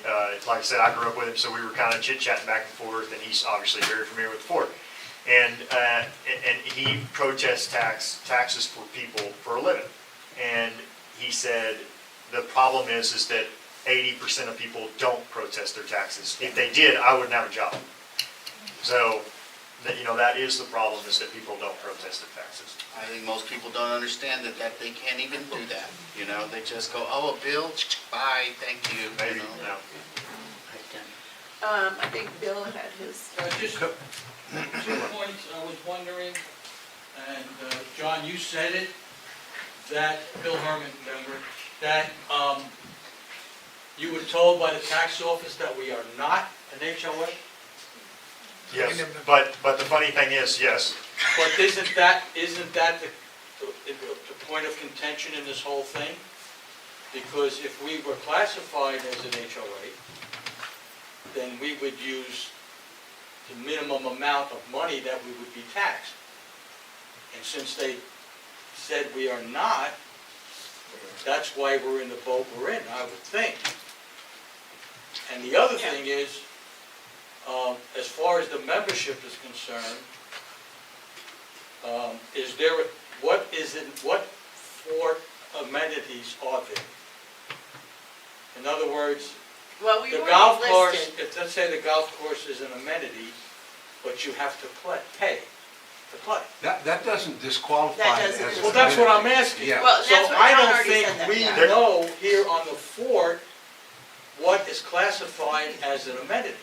Like I said, I grew up with him, so we were kind of chit-chatting back and forth, and he's obviously very familiar with the fort. And he protests taxes for people for a living. And he said the problem is that 80% of people don't protest their taxes. If they did, I wouldn't have a job. So, that is the problem, is that people don't protest their taxes. I think most people don't understand that they can't even do that. They just go, oh, a bill, bye, thank you. Maybe, no. I think Bill had his. Just 2 points I was wondering, and John, you said it, that, Bill Herman, remember, that you were told by the tax office that we are not an HOA? Yes, but the funny thing is, yes, But isn't that the point of contention in this whole thing? Because if we were classified as an HOA, then we would use the minimum amount of money that we would be taxed. And since they said we are not, that's why we're in the boat we're in, I would think. And the other thing is, as far as the membership is concerned, is there, what four amenities are there? In other words, Well, we the already golf course, listed. let's say the golf course is an amenity, but you have to pay to play. That doesn't disqualify That it doesn't as. Well, that's what I'm asking. Yeah. Well, So that's what I John don't already think said that, we yeah. know here on the fort what is classified as an amenity.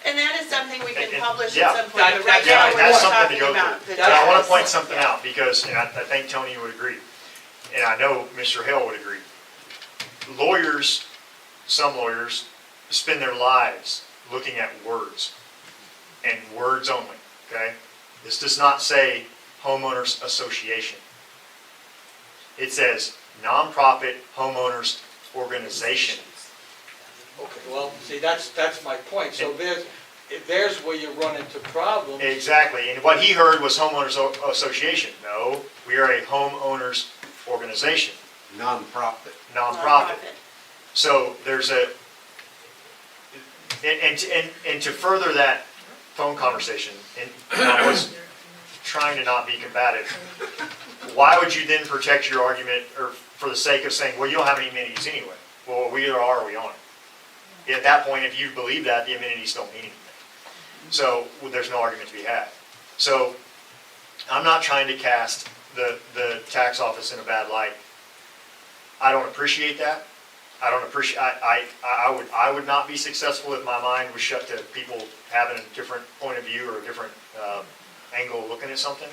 And that is something we can And- publish yeah. at some point, but right Yeah, now and we're that's just something to talking go about through. the. And I want tax. to point something out, because, and I think Tony would agree, and I know Mr. Hale would agree. Lawyers, some lawyers, spend their lives looking at words, and words only, okay? This does not say homeowners association. It says nonprofit homeowners organization. Okay, well, see, that's my point. So there's where you run into problems. Exactly, and what he heard was homeowners association. No, we are a homeowners organization, Nonprofit. nonprofit. So there's a, and to further that phone conversation, and I was trying to not be combative, why would you then protect your argument, or for the sake of saying, well, you don't have any amenities anyway? Well, we either are or we aren't. At that point, if you believe that, the amenities don't mean anything. So well, there's no argument to be had. So I'm not trying to cast the tax office in a bad light. I don't appreciate that. I don't appreciate, I would not be successful if my mind was shut to people having a different point of view or a different angle of looking at something.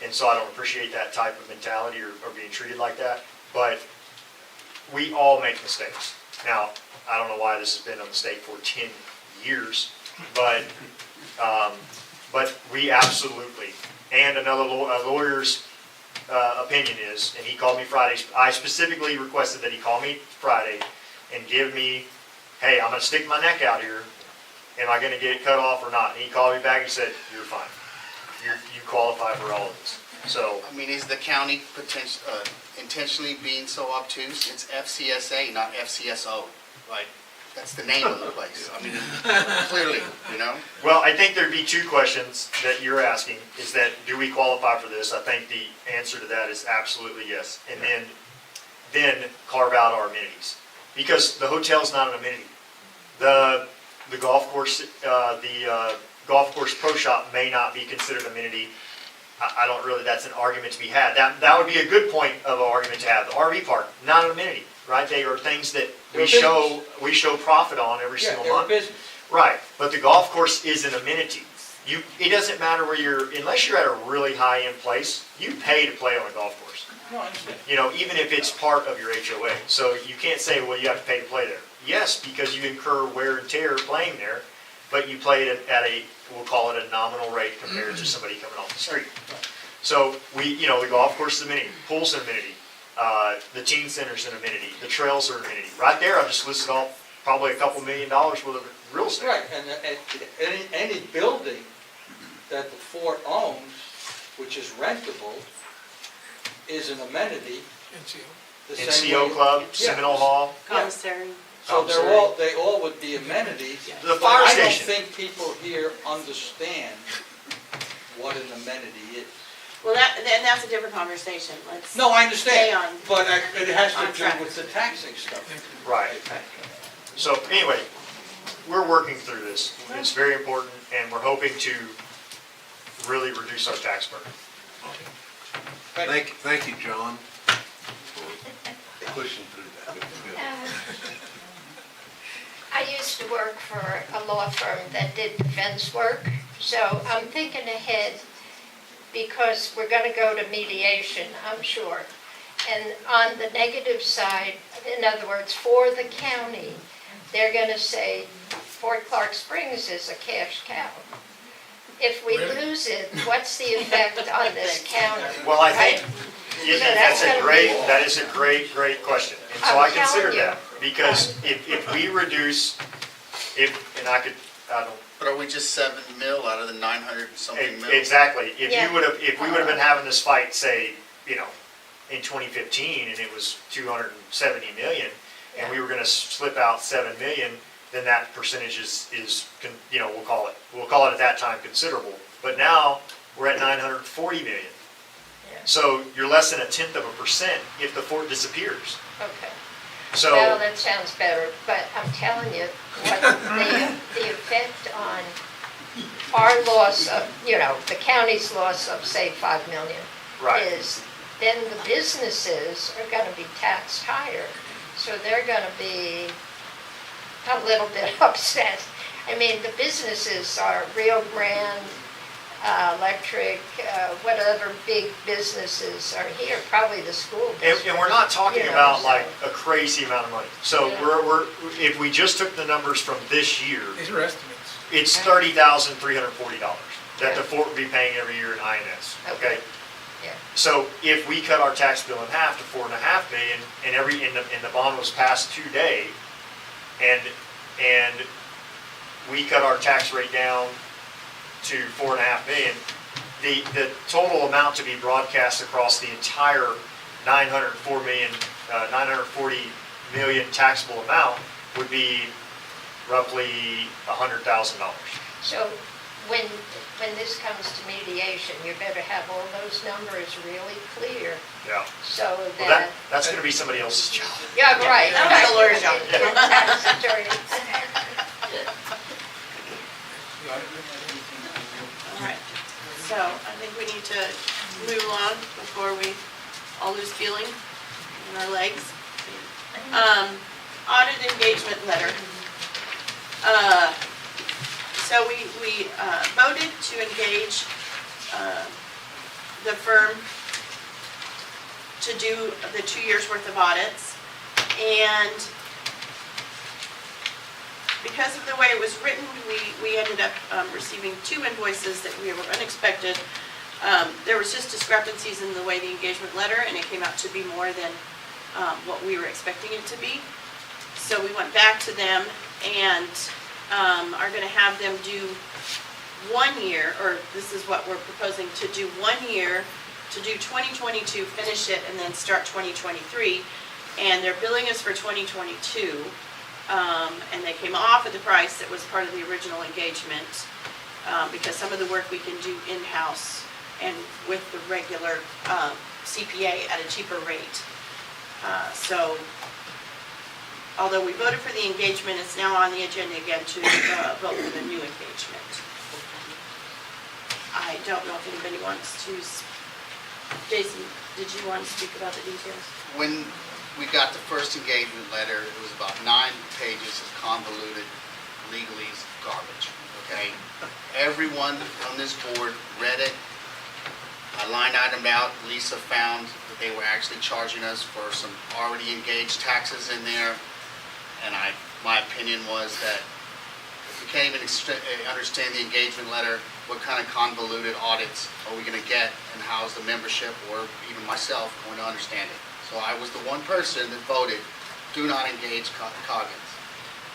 And so I don't appreciate that type of mentality or being treated like that. But we all make mistakes. Now, I don't know why this has been a mistake for 10 years, but we absolutely, and another lawyer's opinion is, and he called me Friday, I specifically requested that he call me Friday and give me, hey, I'm gonna stick my neck out here, am I gonna get it cut off or not? And he called me back and said, you're fine, you qualify for all of this. So, I mean, is the county intentionally being so obtuse? It's FCSA, not FCSO. Like, that's the name of the place. I mean, clearly, you know? well, I think there'd be two questions that you're asking, is that, do we qualify for this? I think the answer to that is absolutely yes. And then carve out our amenities. Because the hotel's not an amenity. The golf course, golf course pro shop may not be considered amenity. I don't really, that's an argument to be had. That would be a good point of an argument to have. The RV park, not an amenity, right? They are things that we show profit on every single month. Business. Right, but the golf course is an amenity. It doesn't matter where you're, unless you're at a really high-end place, you pay to play on a golf course. No, I understand. You know, even if it's part of your HOA. So you can't say, well, you have to pay to play there. Yes, because you incur wear and tear playing there, but you play it at a, we'll call it a nominal rate compared to somebody coming off the street. So the golf course is an amenity, pool's an amenity, the teen center's an amenity, the trails are an amenity. Right there, I've just listed off probably a couple $1 million worth of real estate. Right, and any building that the fort owns, which is rentable, is an amenity. The same NCO way- Club, Yeah. Seminole Hall. Commissary. So they all would be amenities. The fire But station. I don't think people here understand what an amenity is. Well, and that's a different conversation. Let's. No, I Stay understand, on- but it has on to track. do with the taxing stuff. Right. So anyway, we're working through this. It's very important, and we're hoping to really reduce our tax burden. Thank you, John, for pushing through that. It was good. I used to work for a law firm that did defense work, so I'm thinking ahead because we're going to go to mediation, I'm sure. And on the negative side, in other words, for the county, they're going to say Fort Clark Springs is a cash cow. If we lose it, what's the effect on this county? Well, I right? think So that's that is a great question. And so I I'm consider telling you. that, because if we reduce, and I don't, But are we just 7 mil out of the 900 and something mil? exactly, if Yeah. we would have been having this fight, say, in 2015, and it was 270 million, and we were gonna slip out 7 million, then that percentage we'll call it at that time considerable. But now, we're at 940 million. Yeah. So you're less than 0.1% if the fort disappears. Okay. So. Well, that sounds better, but I'm telling you, what the effect on our loss of, the county's loss of, say, 5 million Right. is then the businesses are gonna be taxed higher. So they're gonna be a little bit upset. I mean, the businesses are Rio Grande, Electric, whatever big businesses are here, probably the school And district. we're not talking You know, about so- like a crazy amount of money. So Yeah. if we just took the numbers from this year, These are estimates. it's $30,340 that the Yeah. fort would be paying every year in INS, okay? Yeah. So if we cut our tax bill in half to 4.5 million, and the bond was passed today, and we cut our tax rate down to 4.5 million, the total amount to be broadcast across the entire 940 million taxable amount would be roughly $100,000. So when this comes to mediation, you better have all those numbers really clear Yeah. so Well, that. that's gonna be somebody else's job. Yeah, right. That was the lawyer's job. Tax attorney. All right, so I think we need to move along before we all lose feeling in our legs. Audit engagement letter. So we voted to engage the firm to do the 2 years' worth of audits. And because of the way it was written, we ended up receiving 2 invoices that were unexpected. There was just discrepancies in the way the engagement letter, and it came out to be more than what we were expecting it to be. So we went back to them and are going to have them do 1 year, or this is what we're proposing, to do 1 year, to do 2022, finish it, and then start 2023. And they're billing us for 2022. And they came off of the price that was part of the original engagement, because some of the work we can do in-house and with the regular CPA at a cheaper rate. So although we voted for the engagement, it's now on the agenda again to vote for the new engagement. I don't know if anybody wants to, Jason, did you want to speak about the details? When we got the first engagement letter, it was about 9 pages of convoluted legalese garbage, okay? Everyone on this board read it. I line itemed out. Lisa found that they were actually charging us for some already engaged taxes in there. And my opinion was that if we can't even understand the engagement letter, what kind of convoluted audits are we going to get, and how is the membership, or even myself, going to understand it? So I was the one person that voted, do not engage Coggins.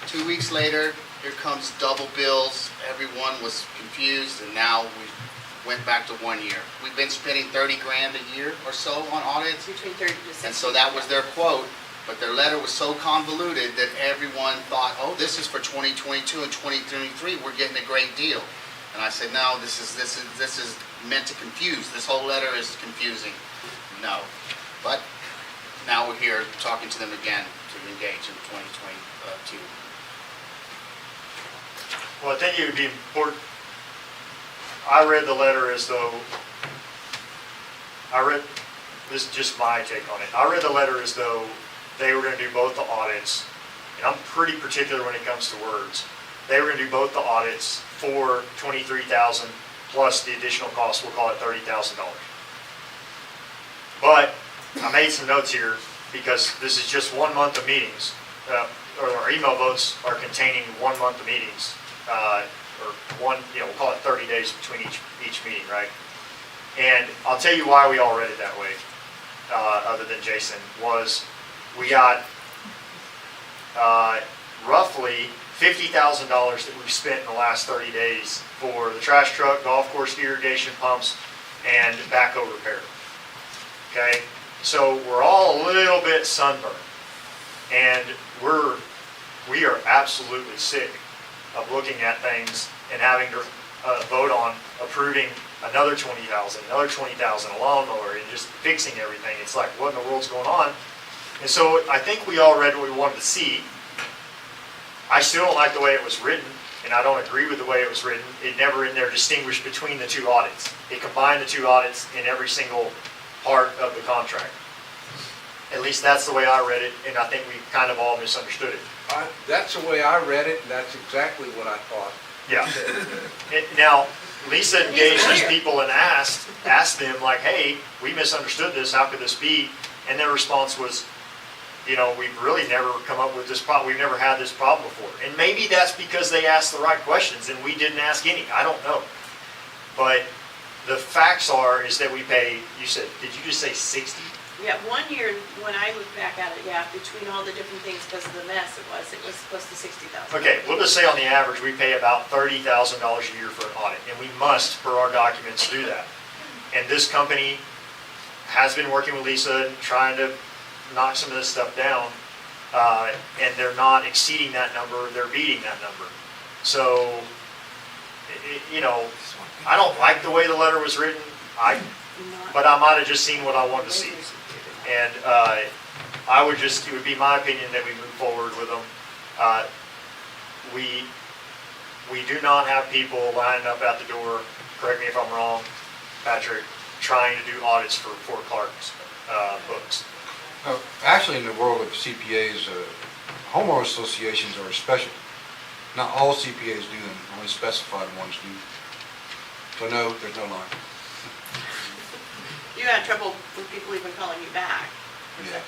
2 weeks later, here comes double bills. Everyone was confused, and now we went back to 1 year. We've been spending 30 grand a year or so on audits. Between 30 to 60. And so that was their quote, but their letter was so convoluted that everyone thought, oh, this is for 2022 and 2023, we're getting a great deal. And I said, no, this is meant to confuse. This whole letter is confusing. No. But now we're here talking to them again to engage in 2022. Well, I think it would be important, I read the letter as though, this is just my take on it. I read the letter as though they were going to do both the audits, and I'm pretty particular when it comes to words. They were going to do both the audits for $23,000 plus the additional cost, we'll call it $30,000. But I made some notes here because this is just 1 month of meetings, or our email votes are containing 1 month of meetings, or we'll call it 30 days between each meeting, right? And I'll tell you why we all read it that way, other than Jason, was we got roughly $50,000 that we've spent in the last 30 days for the trash truck, golf course irrigation pumps, and backhoe repair. Okay, so we're all a little bit sunburned. And we are absolutely sick of looking at things and having to vote on approving another 20,000, another 20,000, a lawnmower, and just fixing everything. It's like, what in the world's going on? And so I think we all read what we wanted to see. I still don't like the way it was written, and I don't agree with the way it was written. It never in there distinguished between the two audits. It combined the two audits in every single part of the contract. At least that's the way I read it, and I think we kind of all misunderstood it. That's the way I read it, and that's exactly what I thought. Yeah. Now, Lisa engaged these people and asked them like, hey, we misunderstood this, how could this be? And their response was, we've really never come up with this problem, we've never had this problem before. And maybe that's because they asked the right questions and we didn't ask any, I don't know. But the facts is that we pay, you said, did you just say 60? Yeah, 1 year, when I look back at it, between all the different things because of the mess it was close to 60,000. Okay, we'll just say on the average, we pay about $30,000 a year for an audit, and we must, per our documents, do that. And this company has been working with Lisa and trying to knock some of this stuff down, and they're not exceeding that number, they're beating that number. So, I don't like the way the letter was written, but I might have just seen what I wanted to see. And it would be my opinion that we move forward with them. We do not have people lining up at the door, correct me if I'm wrong, Patrick, trying to do audits for Fort Clark's books. Actually, in the world of CPAs, homeowner associations are special. Not all CPAs do them, only specified ones do. So no, there's no line. You had trouble with people even calling you back. Yes.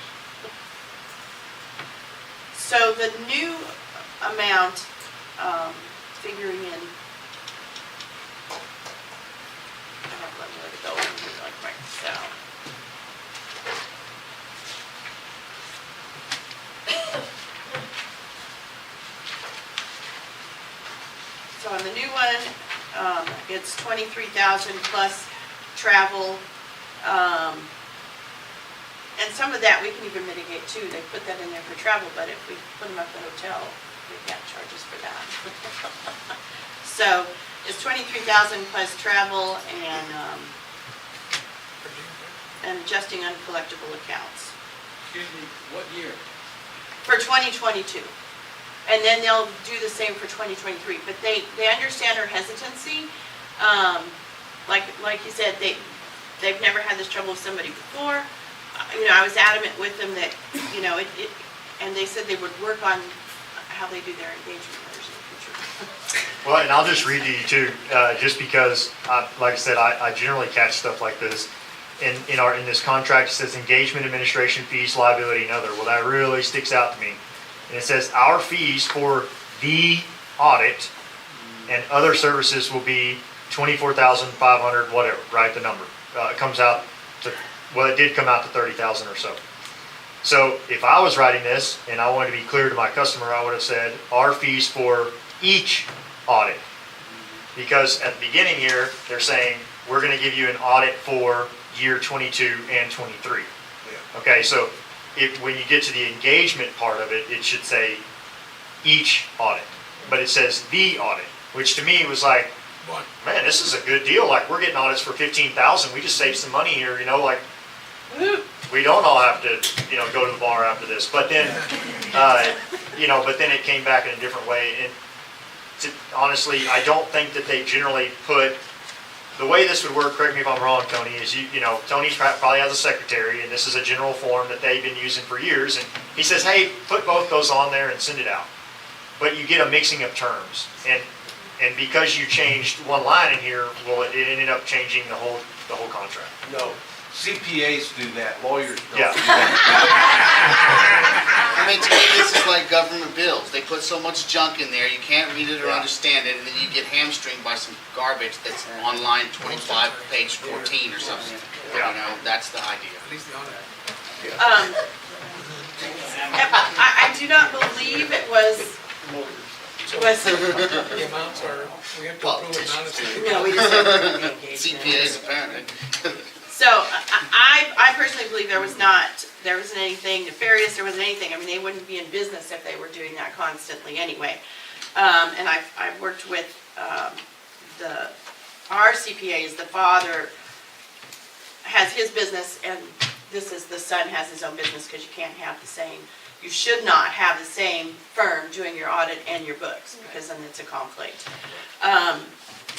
So the new amount, figuring in, I have to let me look at the old one, like right, so on the new one, it's 23,000 plus travel. And some of that we can even mitigate too. They put that in there for travel, but if we put them up at the hotel, they can't charge us for that. So it's 23,000 plus travel and adjusting uncollectible accounts. Excuse me, what year? For 2022. And then they'll do the same for 2023. But they understand our hesitancy. Like you said, they've never had this trouble with somebody before. I was adamant with them that, and they said they would work on how they do their engagement letters in the future. Well, and I'll just read to you too, just because, like I said, I generally catch stuff like this. In this contract, it says engagement, administration fees, liability, and other. Well, that really sticks out to me. And it says our fees for the audit and other services will be $24,500, whatever, right? The number comes out to, well, it did come out to 30,000 or so. So if I was writing this and I wanted to be clear to my customer, I would have said our fees for each audit. Because at the beginning here, they're saying we're going to give you an audit for year 22 and 23. Yeah. Okay, so when you get to the engagement part of it, it should say each audit. But it says the audit, which to me was like, man, this is a good deal. Like, we're getting audits for 15,000. We just saved some money here, like, we don't all have to, go to the bar after this. But then, but then it came back in a different way. And honestly, I don't think that they generally put, the way this would work, correct me if I'm wrong, Tony, is Tony probably has a secretary, and this is a general form that they've been using for years. And he says, hey, put both those on there and send it out. But you get a mixing of terms. And because you changed one line in here, well, it ended up changing the whole contract. No, CPAs do that, lawyers don't. Yeah. do that. I mean, to me, this is like government bills. They put so much junk in there, you can't read it or understand it, and then you get hamstringed by some garbage that's on line 25, page 14 or something. Yeah. That's the idea. At least the audit. I do not believe it was. The amounts are, we have to approve it honestly. No, we just said CPAs apparently. So I I personally believe there wasn't anything nefarious, there wasn't anything, I mean, they wouldn't be in business if they were doing that constantly anyway. And I've worked with, our CPA is the father, has his business, and this is the son has his own business, because you can't have the same, you should not have the same firm doing your audit and your books, because then it's a conflict.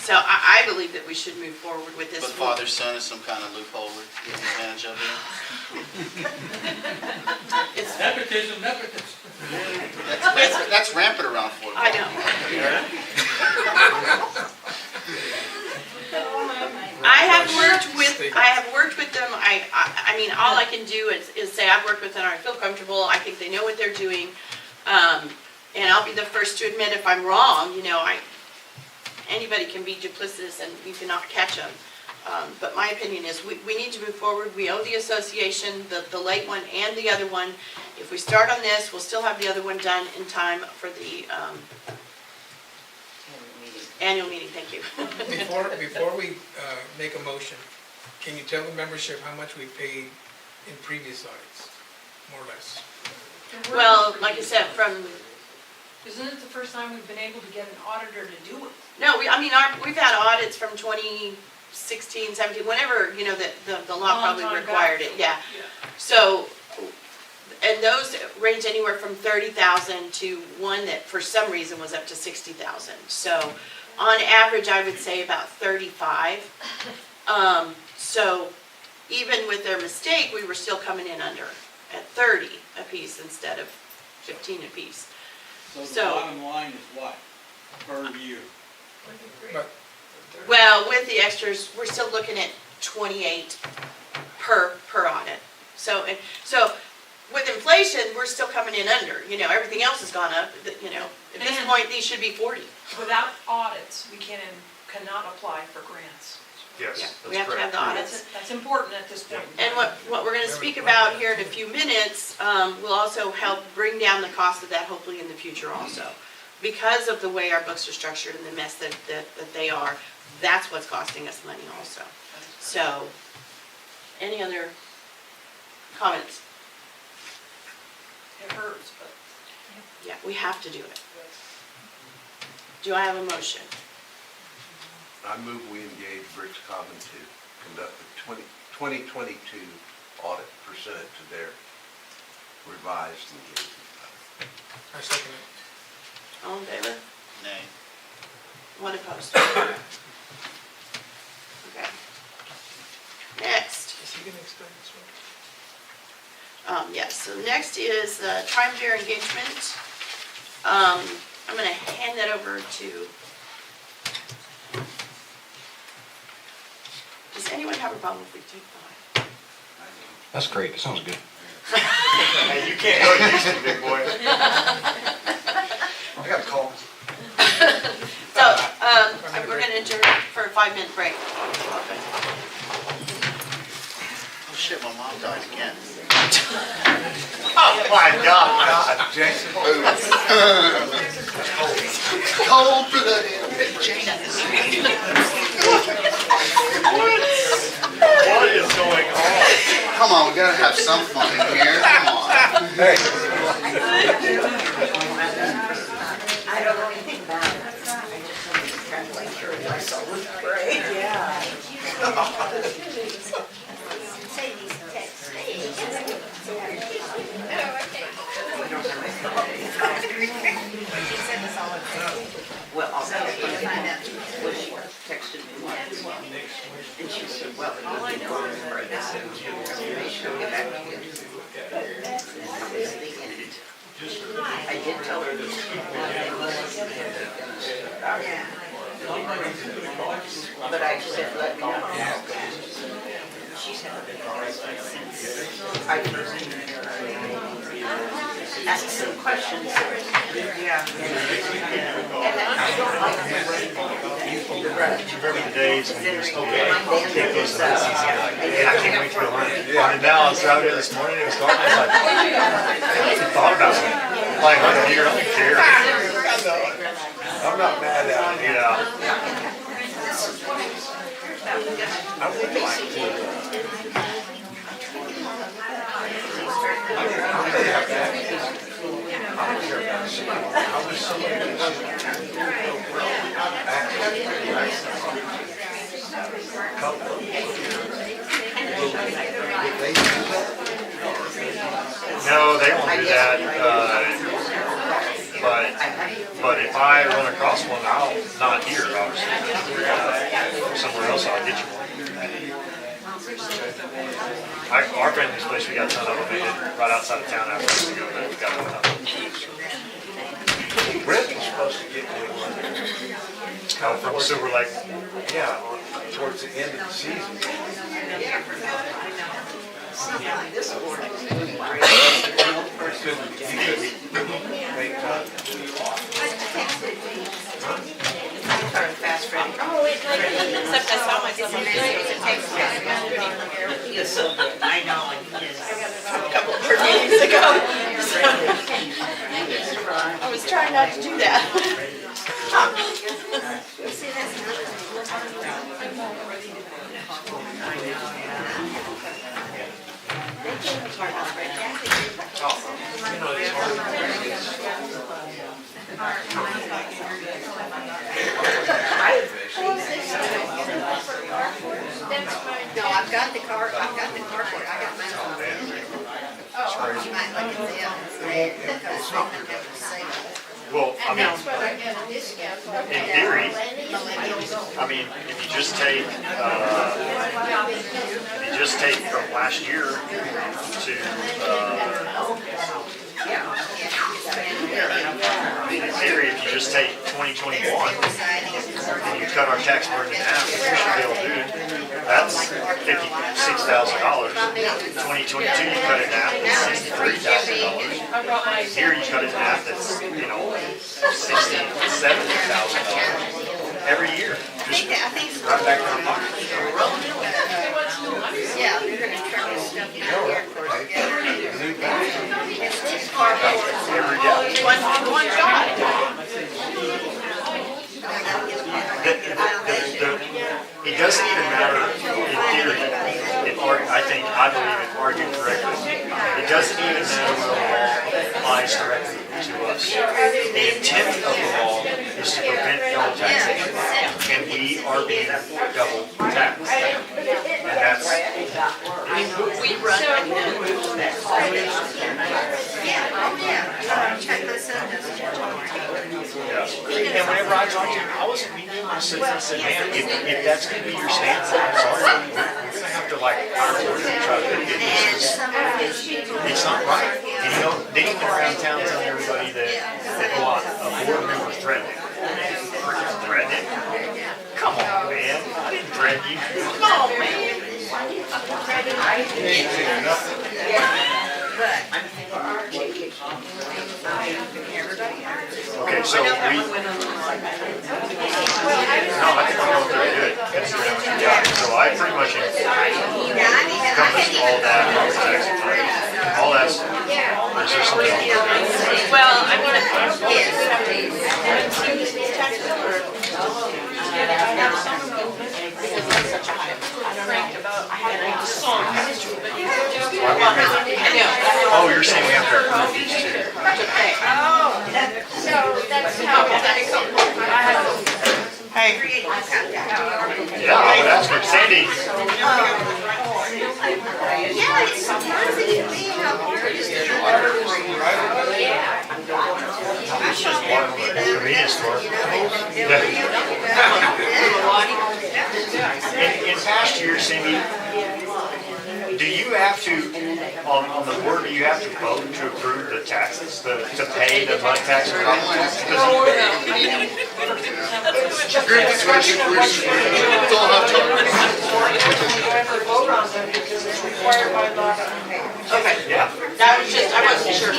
So I believe that we should move forward with this. But father-son is some kind of loophole we're getting advantage of here. It's- Nepotism. That's rampant around Fort I Worth. know. I have worked with them, I mean, all I can do is say I've worked with them, I feel comfortable, I think they know what they're doing. And I'll be the first to admit if I'm wrong, you know, anybody can be duplicitous and you cannot catch them. But my opinion is we need to move forward. We owe the association, the late one and the other one. If we start on this, we'll still have the other one done in time for the annual meeting. Thank you. Before we make a motion, can you tell the membership how much we paid in previous audits, more or less? Well, like I said, Isn't it the first time we've been able to get an auditor to do it? no, we've had audits from 2016, 17, whenever, you know, the law Long probably time required back. it, yeah. So, and those range anywhere from 30,000 to one that for some reason was up to 60,000. So, on average, I would say about 35. So, even with their mistake, we were still coming in under at 30 apiece instead of 15 apiece. So the So- bottom line is what, per year? But Well, with the extras, we're still looking at 28 per audit. So with inflation, we're still coming in under, you know, everything else has gone up, you know. At this And- point, these should be 40. Without audits, we cannot apply for grants. Yes, Yeah, that's we have to have the correct. audits. That's important at this point. And what we're gonna speak about here in a few minutes, will also help bring down the cost of that hopefully in the future also. Because of the way our books are structured and the mess that they are, that's what's costing us money also. So, any other comments? It hurts, but Yeah, we have to do it. Do I have a motion? I move we engage Briggs Common to conduct the 2022 audit pursuant to their revised engagement. I second it. All in favor? Nay. One opposed? Okay. Next. Is he gonna explain this one? Yes, so next is time of year engagement. I'm gonna hand that over to, does anyone have a problem if we take 5? That's great, that sounds good. Hey, you can't go to Houston, big boy. I got a call. So, we're gonna adjourn for a 5-minute break. Oh shit, my mom died again. Oh my God. Jason? Cold-blooded What is going on? Come on, we gotta have some fun in here, come on. I don't know anything about it. Say these texts. Well, I'll tell you, well, she texted me once, and she said, well, all I know is that she'll get back to you. That is the end. I did tell her this. But I said, let me know. She's had a big since I first asked some questions. Yeah. And I don't like the way the grudge. Remember the days when you just, okay, My dad take those is, notes. I can't wait to learn. And now I was out here this morning, it was dark, I was like, I hadn't thought about it. Like, I'm here, I don't care. I'm not mad at it. Yeah. I would like to No, they won't do that, but if I run across one, I'll, not here, obviously. Somewhere else, I'll get you one. Our family's place, we got a ton of them, they did right outside of town after us to go, and we got one of them. Brent was supposed to get me one. Out from Silver Lake. Yeah, towards the end of the season. He couldn't make time to do it. Fast Freddy. Except I saw myself on Yes, so good. I know. a couple of days ago. I was trying not to do that. No, I've got the car, I've got the carport, I got mine on. Oh, you might look at Well, I mean, in theory, I mean, if you just take from last year to, I mean, in theory, if you just take 2021 and you cut our tax burden in half, which we should be able to do, that's $56,000. 2022, you cut it in half, that's $63,000. Here, you cut it in half, that's, $67,000 every year. Just right back in our pocket. Yeah, they're gonna turn this stuff in here for Every day. One shot. It doesn't even matter in theory, I believe it argued correctly. It doesn't even matter whether the law applies directly to us. The intent of the law is to prevent double taxation. And we are being double taxed. And that's, We run. check my son doesn't. and whenever I talked to him, I wasn't mean to him. I said, man, if that's going to be your stance, I'm sorry. We're going to have to hire a lawyer to try to get this. It's not right. And they went around town telling everybody that a board member threatened him. Threatened him? Come on, man. I didn't threaten you. Come on, man. Okay, so no, I think we're going pretty good. Considering what you got. So I pretty much encompassed all that, all that's, is there something else? Well, I mean, Oh, you're saying we have to approve these two? So that's how Hey. Yeah, I would ask her. Sandy, yeah, it's surprising to me how hard it is to do I shop every day. convenience store. In past years, Cindy, do you have to, on the board, do you have to vote to approve the taxes, to pay the mud tax? Okay. Yeah. That was just, I wasn't sure.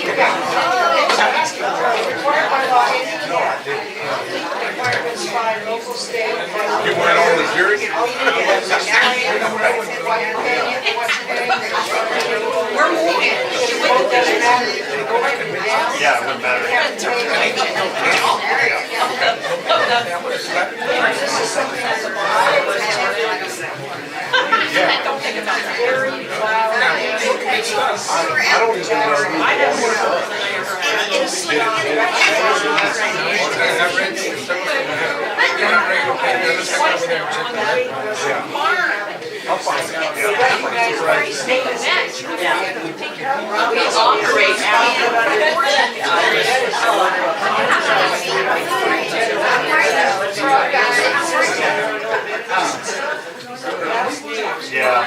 You went on the jury? Yeah, it wouldn't matter. It's I don't even know. I have more homes than I ever had. I've read several of them. You don't have regular pay, let's check over there, check over there. I'll find out. We operate Yeah,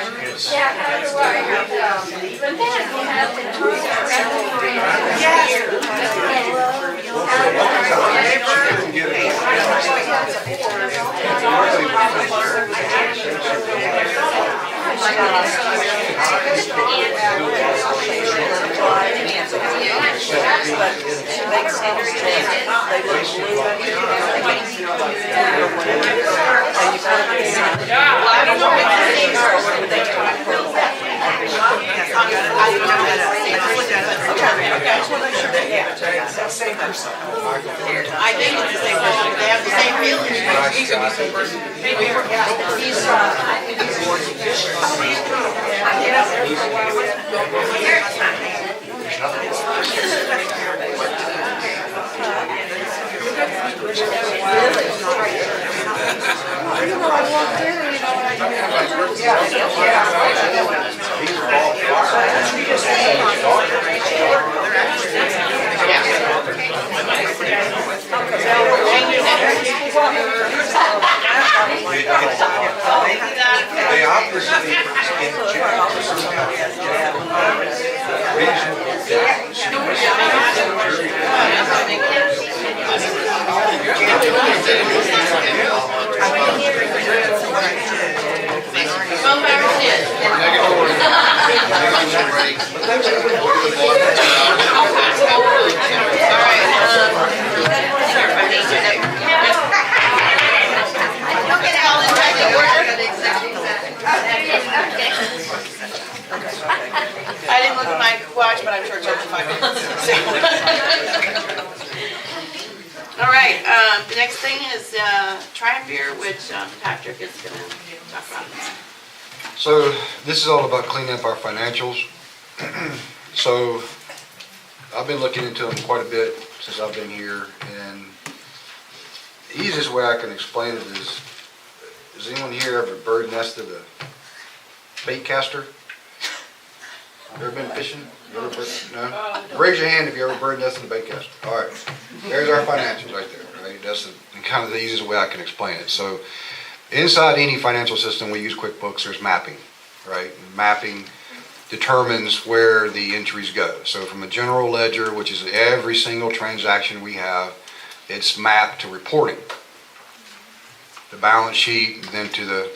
it's, I think it's the same person, they have the same feelings. He's a decent person. They obviously inject some kind of reasonable doubt. You'll get all in back to order. I didn't look at my watch, but I'm sure it's over 5 minutes. All right, the next thing is Triumvir, which Patrick is gonna talk about. So this is all about cleaning up our financials. So I've been looking into them quite a bit since I've been here, and the easiest way I can explain it is, has anyone here ever bird nested a bait caster? Ever been fishing? You ever no? Raise your hand if you ever bird nested a bait caster. All right, there's our financials right there. Right? That's kind of the easiest way I can explain it. So inside any financial system, we use QuickBooks. There's mapping, right? Mapping determines where the entries go. So from a general ledger, which is every single transaction we have, it's mapped to reporting. The balance sheet, then to the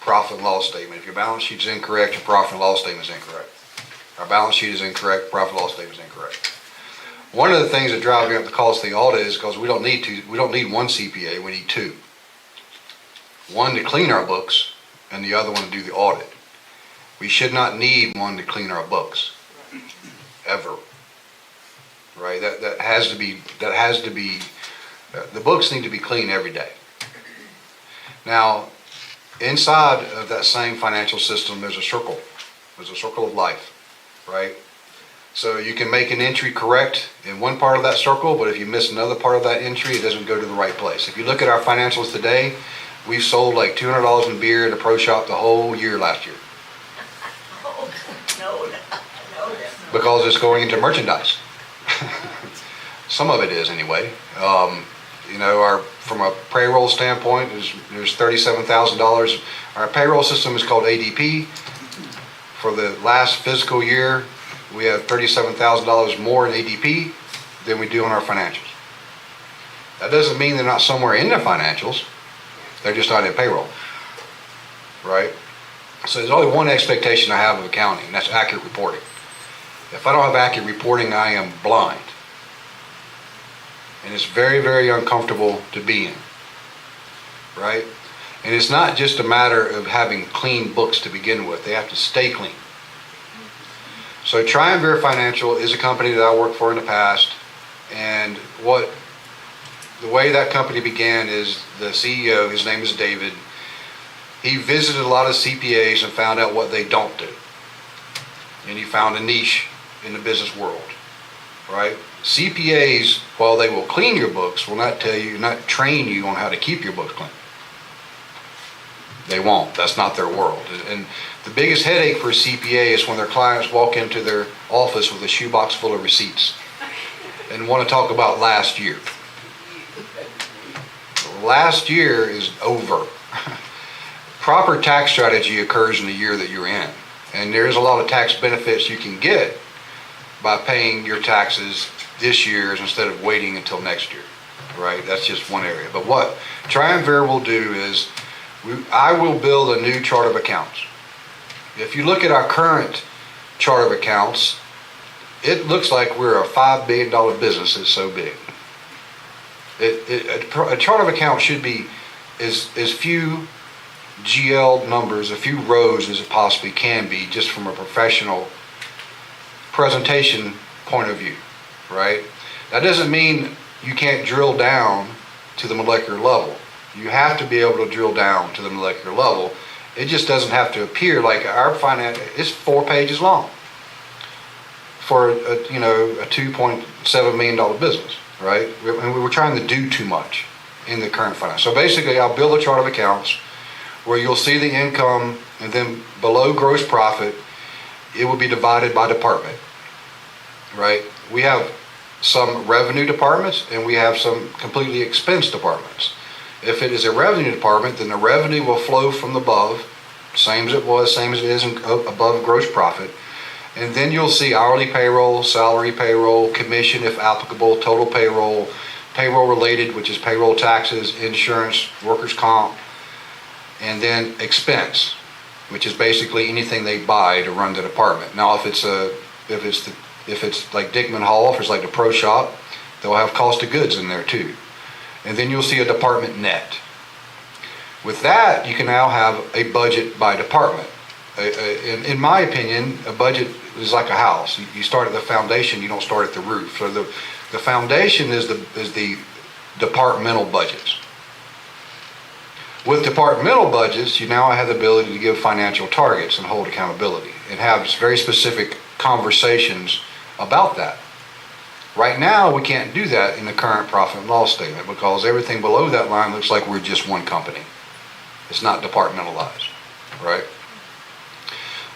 profit and loss statement. If your balance sheet is incorrect, your profit and loss statement is incorrect. Our balance sheet is incorrect, profit and loss statement is incorrect. One of the things that drives me up the cost of the audit is because we don't need one CPA, we need two. One to clean our books and the other one to do the audit. We should not need one to clean our books, ever. Right? That has to be, the books need to be clean every day. Now, inside of that same financial system, there's a circle. There's a circle of life, right? So you can make an entry correct in one part of that circle, but if you miss another part of that entry, it doesn't go to the right place. If you look at our financials today, we've sold like $200 in beer at a pro shop the whole year last year. Because it's going into merchandise. Some of it is anyway. From a payroll standpoint, there's $37,000. Our payroll system is called ADP. For the last fiscal year, we have $37,000 more in ADP than we do on our financials. That doesn't mean they're not somewhere in the financials. They're just not in payroll, right? So there's only one expectation I have of accounting, and that's accurate reporting. If I don't have accurate reporting, I am blind. And it's very, very uncomfortable to be in, right? And it's not just a matter of having clean books to begin with. They have to stay clean. So Triumvir Financial is a company that I worked for in the past, and the way that company began is the CEO, his name is David, he visited a lot of CPAs and found out what they don't do. and you found a niche in the business world, right? CPAs, while they will clean your books, will not tell you, not train you on how to keep your books clean. They won't. That's not their world. And the biggest headache for a CPA is when their clients walk into their office with a shoebox full of receipts and want to talk about last year. Last year is over. Proper tax strategy occurs in the year that you're in. And there's a lot of tax benefits you can get by paying your taxes this year instead of waiting until next year, right? That's just one area. But what Triumvir will do is I will build a new chart of accounts. If you look at our current chart of accounts, it looks like we're a $5 billion business. It's so big. A chart of accounts should be as few GL numbers, a few rows as it possibly can be, just from a professional presentation point of view, right? That doesn't mean you can't drill down to the molecular level. You have to be able to drill down to the molecular level. It just doesn't have to appear like our finance. It's 4 pages long for a $2.7 million business, right? And we were trying to do too much in the current finance. So basically, I'll build a chart of accounts where you'll see the income, and then below gross profit, it will be divided by department, right? We have some revenue departments and we have some completely expense departments. If it is a revenue department, then the revenue will flow from above, same as it was, same as it is above gross profit. And then you'll see hourly payroll, salary payroll, commission if applicable, total payroll, payroll related, which is payroll taxes, insurance, workers' comp, and then expense, which is basically anything they buy to run the department. Now, if it's like Dickman Hall, if it's like the pro shop, they'll have cost of goods in there too. And then you'll see a department net. With that, you can now have a budget by department. In my opinion, a budget is like a house. You start at the foundation, you don't start at the roof. So the foundation is the departmental budgets. With departmental budgets, you now have the ability to give financial targets and hold accountability and have very specific conversations about that. Right now, we can't do that in the current profit and loss statement because everything below that line looks like we're just one company. It's not departmentalized, right?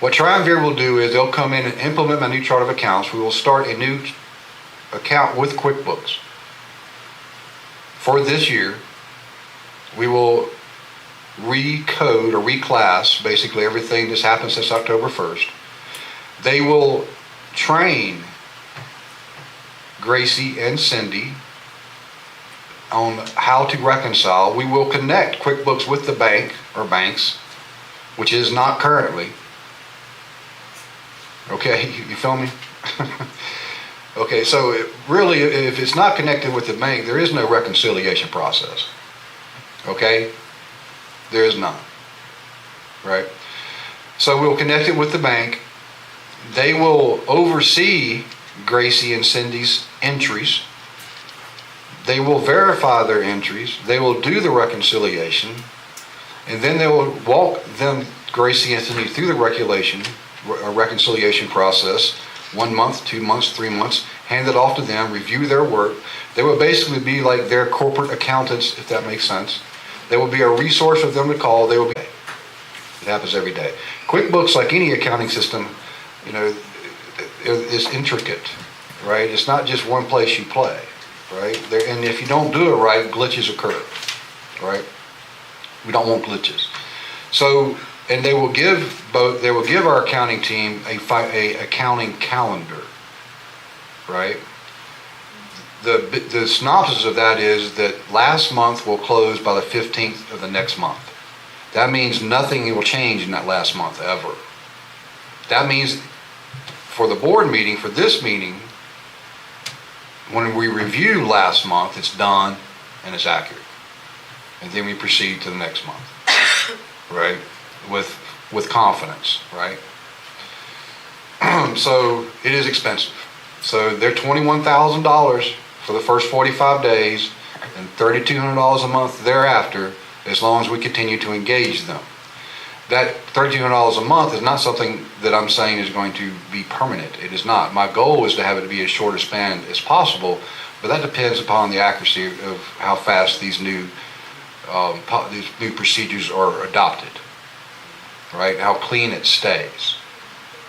What Triumvir will do is they'll come in and implement my new chart of accounts. We will start a new account with QuickBooks. For this year, we will recode or reclass basically everything that's happened since October 1st. They will train Gracie and Cindy on how to reconcile. We will connect QuickBooks with the bank or banks, which is not currently. Okay, you feel me? Okay, so really, if it's not connected with the bank, there is no reconciliation process. Okay? There is none. Right? So we'll connect it with the bank. They will oversee Gracie and Cindy's entries. They will verify their entries. They will do the reconciliation. And then they will walk them, Gracie and Cindy, through the reconciliation process. 1 month, 2 months, 3 months, hand it off to them, review their work. They will basically be like their corporate accountants, if that makes sense. There will be a resource for them to call. They will be. It happens every day. QuickBooks, like any accounting system, is intricate, right? It's not just one place you play, right? And if you don't do it right, glitches occur, right? We don't want glitches. So, and they will give our accounting team a accounting calendar, right? The synopsis of that is that last month will close by the 15th of the next month. That means nothing will change in that last month ever. That means for the board meeting, for this meeting, when we review last month, it's done and it's accurate. And then we proceed to the next month, right? With confidence, right? So it is expensive. So they're $21,000 for the first 45 days and $3,200 a month thereafter, as long as we continue to engage them. that $3,200 a month is not something that I'm saying is going to be permanent. It is not. My goal is to have it be as short a span as possible, but that depends upon the accuracy of how fast these new procedures are adopted, right? How clean it stays,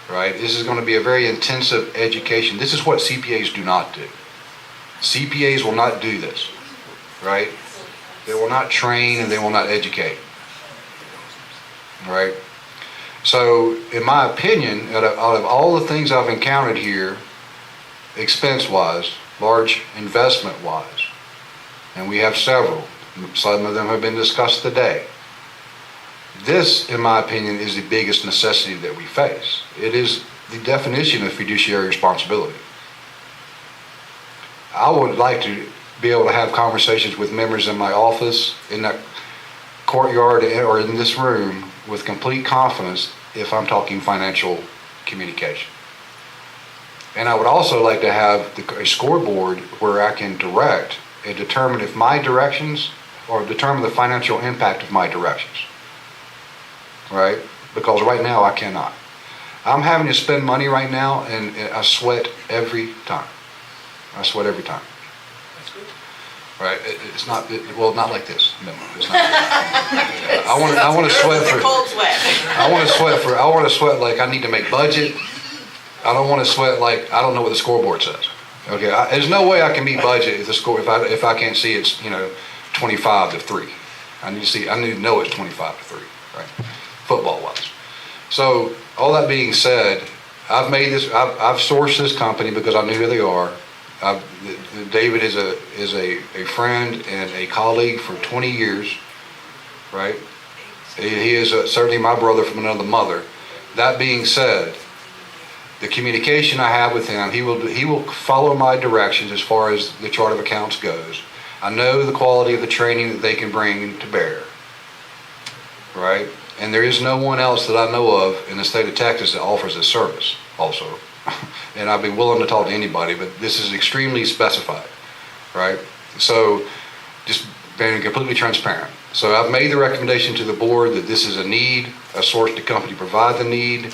right? This is going to be a very intensive education. This is what CPAs do not do. CPAs will not do this, right? They will not train and they will not educate, right? So, in my opinion, out of all the things I've encountered here, expense-wise, large investment-wise, and we have several, some of them have been discussed today. This, in my opinion, is the biggest necessity that we face. It is the definition of fiduciary responsibility. I would like to be able to have conversations with members in my office, in that courtyard, or in this room with complete confidence if I'm talking financial communication. And I would also like to have a scoreboard where I can direct and determine if my directions, or determine the financial impact of my directions, right? Because right now I cannot. I'm having to spend money right now, and I sweat every time. I sweat every time. That's good. Right? Not like this. No, it's not. I want to sweat for. Cold sweat. I want to sweat like I need to make budget. I don't want to sweat like I don't know what the scoreboard says. Okay, there's no way I can meet budget if the score if I can't see it's 25-3. I need to know it's 25-3, right? Football wise. So all that being said, I've sourced this company because I knew who they are. David is a friend and a colleague for 20 years, right? He is certainly my brother from another mother. That being said, the communication I have with him, he will follow my directions as far as the chart of accounts goes. I know the quality of the training that they can bring to bear, right? And there is no one else that I know of in the state of Texas that offers this service also. And I'd be willing to talk to anybody, but this is extremely specified, right? So just being completely transparent. So I've made the recommendation to the board that this is a need, a source the company provide the need,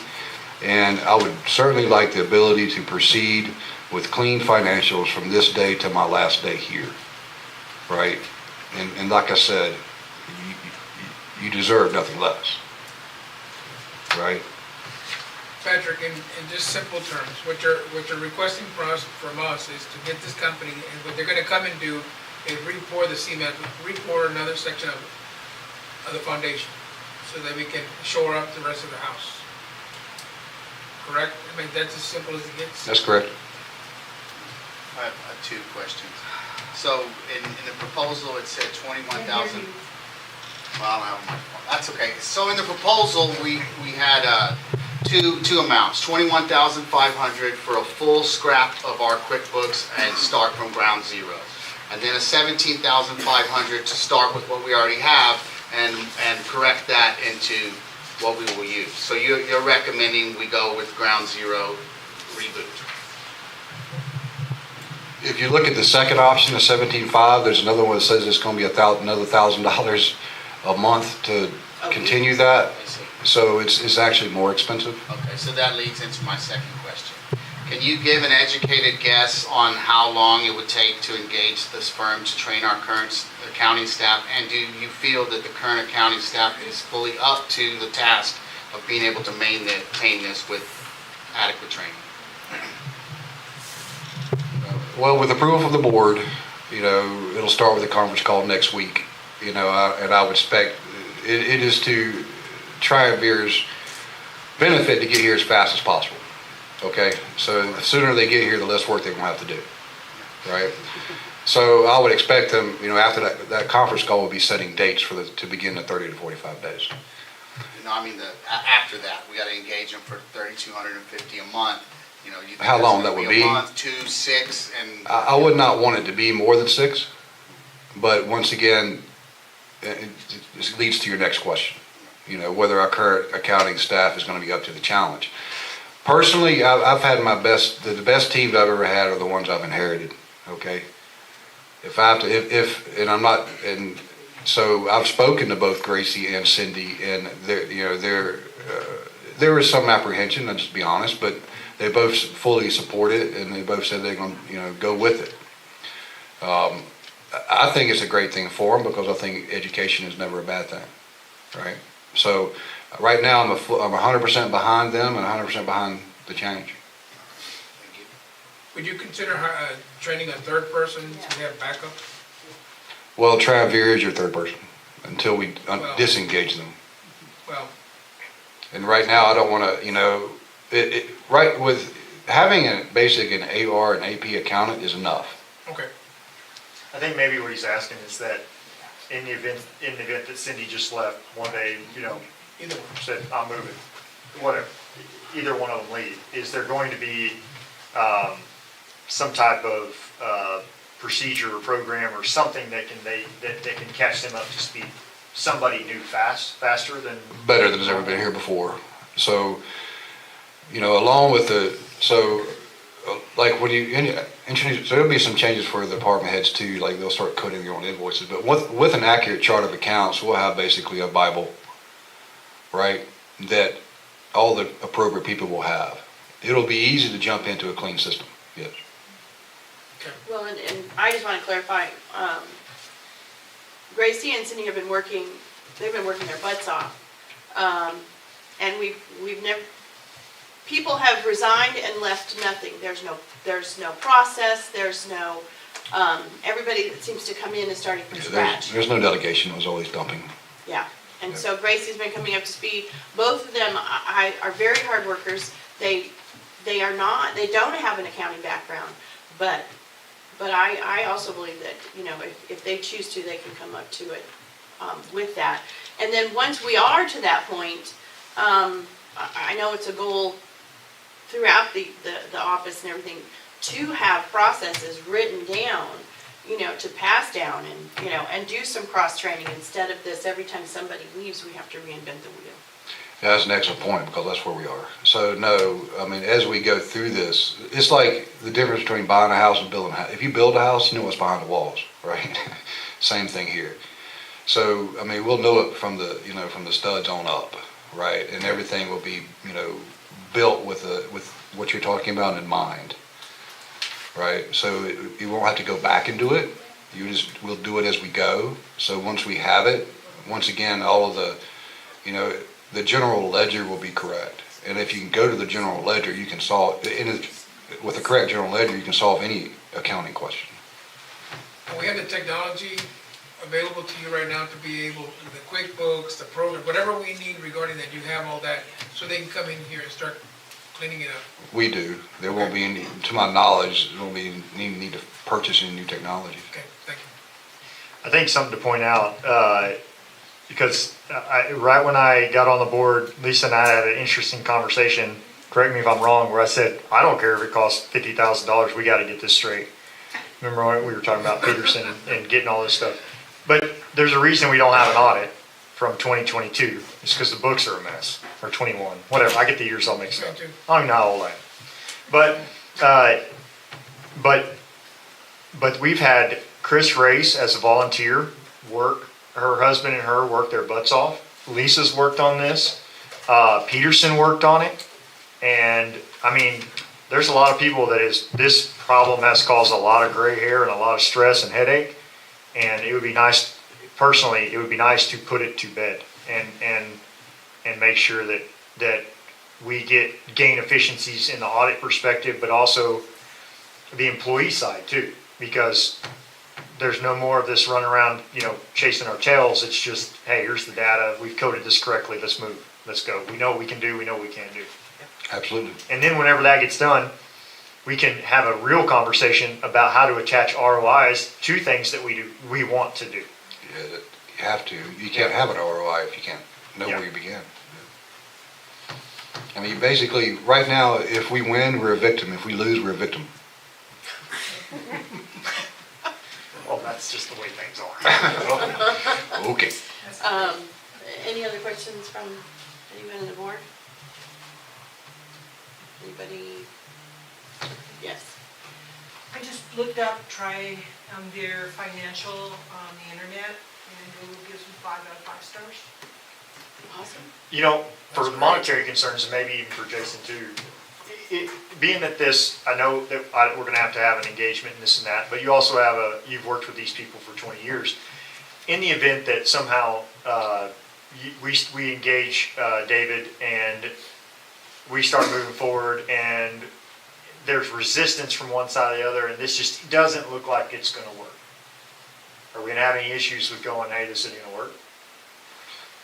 and I would certainly like the ability to proceed with clean financials from this day to my last day here, right? And like I said, you deserve nothing less, right? Patrick, in just simple terms, what you're requesting from us is to get this company, and what they're gonna come and do is re-pour the cement, re-pour another section of the foundation, so that we can shore up the rest of the house. Correct? I mean, that's as simple as it gets. That's correct. I have two questions. So in the proposal, it said 21,000. Well, I don't have my phone. That's okay. So in the proposal, we had two amounts, 21,500 for a full scrap of our QuickBooks and start from ground zero, and then a 17,500 to start with what we already have and correct that into what we will use. So you're recommending we go with ground zero reboot. If you look at the second option, the 17.5, there's another one that says it's going to be another $1,000 a month to continue that. I see. So it's actually more expensive. Okay, so that leads into my second question. Can you give an educated guess on how long it would take to engage this firm to train our current accounting staff? And do you feel that the current accounting staff is fully up to the task of being able to maintain this with adequate training? Well, with approval from the board, it'll start with a conference call next week. And I would expect it is to Triumvir's benefit to get here as fast as possible. Okay, so the sooner they get here, the less work they're going to have to do, right? So I would expect them, after that conference call, will be setting dates to begin the 30 to 45 days. No, I mean after that, we got to engage them for $3,250 a month. You think How that's long gonna that would be? A month, 2, 6, and I would not want it to be more than 6, but once again, it leads to your next question. Whether our current accounting staff is going to be up to the challenge. Personally, I've had the best teams I've ever had are the ones I've inherited. Okay, if I have to, and I'm not, and So I've spoken to both Gracie and Cindy, and there is some apprehension, I'll just be honest, but they both fully support it, and they both said they're going to go with it. I think it's a great thing for them because I think education is never a bad thing, right? So right now I'm 100% behind them and 100% behind the change. Would you consider training a third person to have backup? Well, Travere is your third person until we disengage them. Well, And right now I don't want to, right with having an AR and AP accountant is enough. okay. I think maybe what he's asking is that in the event that Cindy just left one day, Either one. said, I'm moving, whatever, either one of them leave, is there going to be some type of procedure or program or something that can catch them up to speed? Somebody new faster than? Better than has ever been here before. So, along with like when you introduce, so there'll be some changes for the department heads too, like they'll start coding their own invoices, but with an accurate chart of accounts, we'll have basically a Bible, right, that all the appropriate people will have. It'll be easy to jump into a clean system, yes. Well, and I just want to clarify, Gracie and Cindy have been working, they've been working their butts off. And we've never, people have resigned and left nothing. There's no process, there's no, everybody that seems to come in is starting from scratch. There's no delegation, it was always dumping. Yeah, and so Gracie's been coming up to speed. Both of them are very hard workers. They don't have an accounting background, but I also believe that, if they choose to, they can come up to it with that. And then once we are to that point, I know it's a goal throughout the office and everything to have processes written down, to pass down and do some cross-training instead of this, every time somebody leaves, we have to reinvent the wheel. Yeah, that's an excellent point because that's where we are. So no, I mean, as we go through this, it's like the difference between buying a house and building a house. If you build a house, you know what's behind the walls, right? Same thing here. So, I mean, we'll know it from the studs on up, right? And everything will be, built with what you're talking about in mind, right? So you won't have to go back and do it. We'll do it as we go. So once we have it, once again, all of the, the general ledger will be correct. And if you can go to the general ledger, you can solve, with the correct general ledger, you can solve any accounting question. And we have the technology available to you right now to be able, the QuickBooks, the program, whatever we need regarding that, you have all that, so they can come in here and start cleaning it up. We do. There won't be any, to my knowledge, there won't be any need to purchase any new technology. Okay, thank you. I think something to point out, because right when I got on the board, Lisa and I had an interesting conversation, correct me if I'm wrong, where I said, I don't care if it costs $50,000, we got to get this straight. Remember when we were talking about Peterson and getting all this stuff? But there's a reason we don't have an audit from 2022. It's because the books are a mess, or 21, whatever. I get the years all mixed up. I don't even know how old I am. But we've had Chris Race as a volunteer work. Her husband and her worked their butts off. Lisa's worked on this. Peterson worked on it. And I mean, there's a lot of people this problem has caused a lot of gray hair and a lot of stress and headache. And it would be nice, personally, it would be nice to put it to bed and make sure that we gain efficiencies in the audit perspective, but also the employee side too, because there's no more of this run around, chasing our tails. It's just, hey, here's the data. We've coded this correctly. Let's move. Let's go. We know what we can do. We know what we can't do. Absolutely. And then whenever that gets done, we can have a real conversation about how to attach ROIs to things that we want to do. Yeah, you have to. You can't have an ROI if you can't know where you began. I mean, basically, right now, if we win, we're a victim. If we lose, we're a victim. Well, that's just the way things are. Okay. Any other questions from anyone on the board? Anybody? Yes. I just looked up, their financial on the internet, and and we'll give them 5 out of 5 stars. Awesome. You know, for the monetary concerns, and maybe even for Jason too, being that this, I know that we're gonna have to have an engagement and this and that, but you also have you've worked with these people for 20 years. In the event that somehow we engage David and we start moving forward and there's resistance from one side or the other and this just doesn't look like it's gonna work, are we gonna have any issues with going, hey, this isn't gonna work?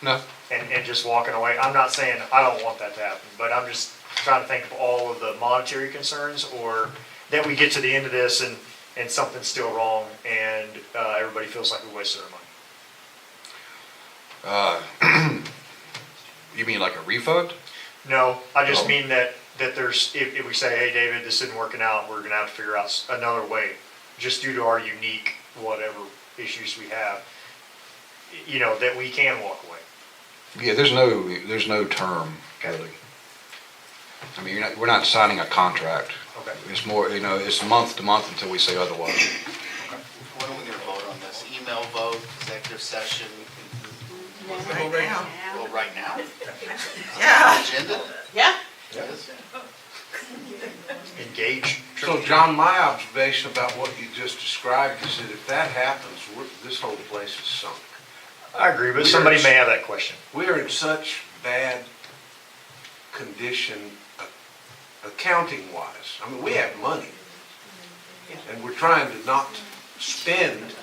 No. And just walking away? I'm not saying I don't want that to happen, but I'm just trying to think of all of the monetary concerns, or that we get to the end of this and something's still wrong and everybody feels like we wasted our money. You mean like a refund? No, I just No. mean that there's, if we say, hey, David, this isn't working out, we're gonna have to figure out another way, just due to our unique whatever issues we have, you know, that we can walk away. Yeah, there's no term, really. I mean, we're not signing a contract. Okay. It's more, it's month to month until we say otherwise. When are we gonna vote on this? Email vote, executive session? Right now. Well, right now? Yeah. Agenda? Yeah. Yes. Engage. So John, my observation about what you just described is that if that happens, this whole place is sunk. I agree, but somebody may have that question. We are in such bad condition accounting wise. I mean, we have money. And we're trying to not spend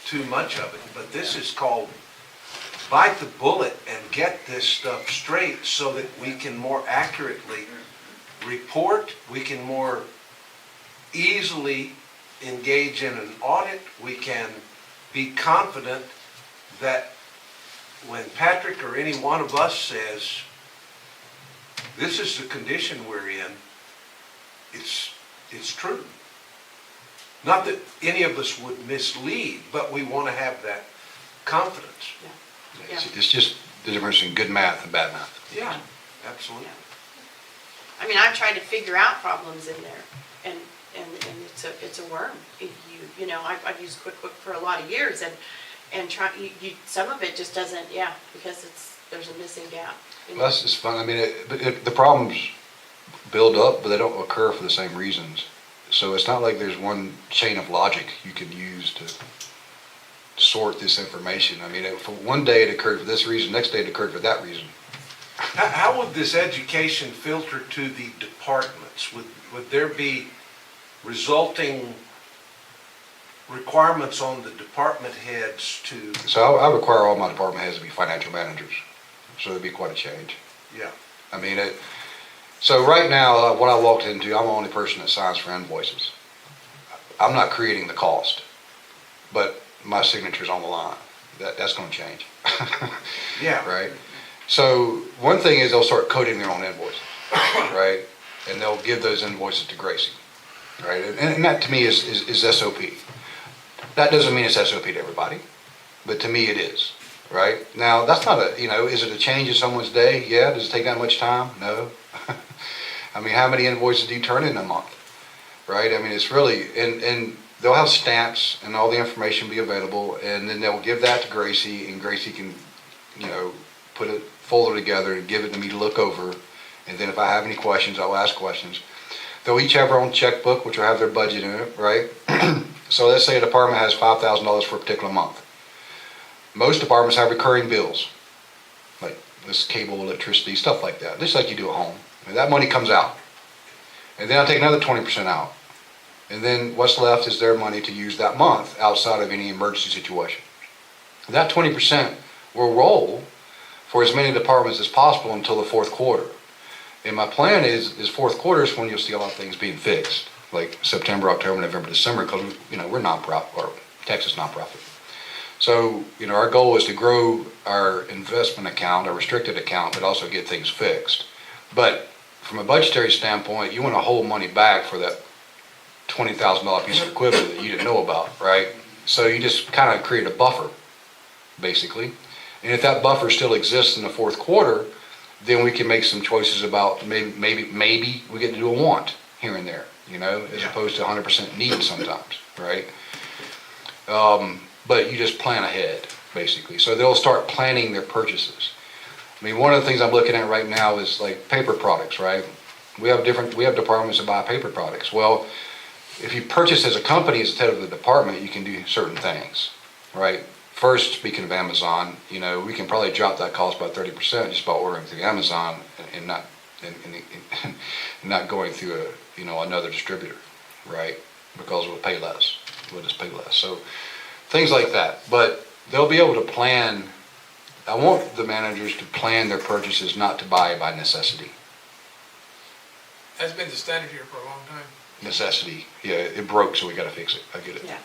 too much of it, but this is called bite the bullet and get this stuff straight so that we can more accurately report, we can more easily engage in an audit, we can be confident that when Patrick or any one of us says, this is the condition we're in, it's true. Not that any of us would mislead, but we want to have that confidence. It's just the difference in good math and bad math. Yeah, absolutely. I mean, I've tried to figure out problems in there, and it's a worm. If you know, I've used QuickBooks for a lot of years, and try some of it just doesn't, because there's a missing gap. Well, that's just fun. I mean, the problems build up, but they don't occur for the same reasons. So it's not like there's one chain of logic you can use to sort this information. I mean, for one day it occurred for this reason, next day it occurred for that reason. How would this education filter to the departments? Would there be resulting requirements on the department heads to? So I require all my department heads to be financial managers. So it'd be quite a change. Yeah. I mean, so right now, what I walked into, I'm the only person that signs for invoices. I'm not creating the cost, but my signature's on the line. That's going to change. Yeah. Right? So one thing is they'll start coding their own invoices, right? And they'll give those invoices to Gracie, right? And that to me is SOP. That doesn't mean it's SOP to everybody, but to me it is, right? Now, that's not is it a change in someone's day? Yeah. Does it take that much time? No. I mean, how many invoices do you turn in a month, right? I mean, it's really, and they'll have stamps and all the information be available, and then they'll give that to Gracie, and Gracie can, put a folder together and give it to me to look over, and then if I have any questions, I'll ask questions. They'll each have their own checkbook, which will have their budget in it, right? So let's say a department has $5,000 for a particular month. Most departments have recurring bills, like this cable, electricity, stuff like that, just like you do at home. And that money comes out. And then I take another 20% out. And then what's left is their money to use that month outside of any emergency situation. That 20% will roll for as many departments as possible until the fourth quarter. And my plan is fourth quarter is when you'll see a lot of things being fixed, like September, October, November, December, because we're nonprofit, or Texas nonprofit. So, our goal is to grow our investment account, our restricted account, but also get things fixed. But from a budgetary standpoint, you want to hold money back for that $20,000 piece of equipment that you didn't know about, right? So you just kind of create a buffer, basically. And if that buffer still exists in the fourth quarter, then we can make some choices about maybe we get to do a want here and there, as opposed to 100% need sometimes, right? But you just plan ahead. basically. So they'll start planning their purchases. I mean, one of the things I'm looking at right now is like paper products, right? We have departments that buy paper products. Well, if you purchase as a company instead of the department, you can do certain things, right? First, speaking of Amazon, we can probably drop that cost by 30% just by ordering through Amazon and not not going through another distributor, right? Because we'll pay less. We'll just pay less. So things like that. But they'll be able to plan. I want the managers to plan their purchases, not to buy by necessity. That's been the standard here for a long time. Necessity. Yeah, it broke, so we got to fix it. I get it. Yeah.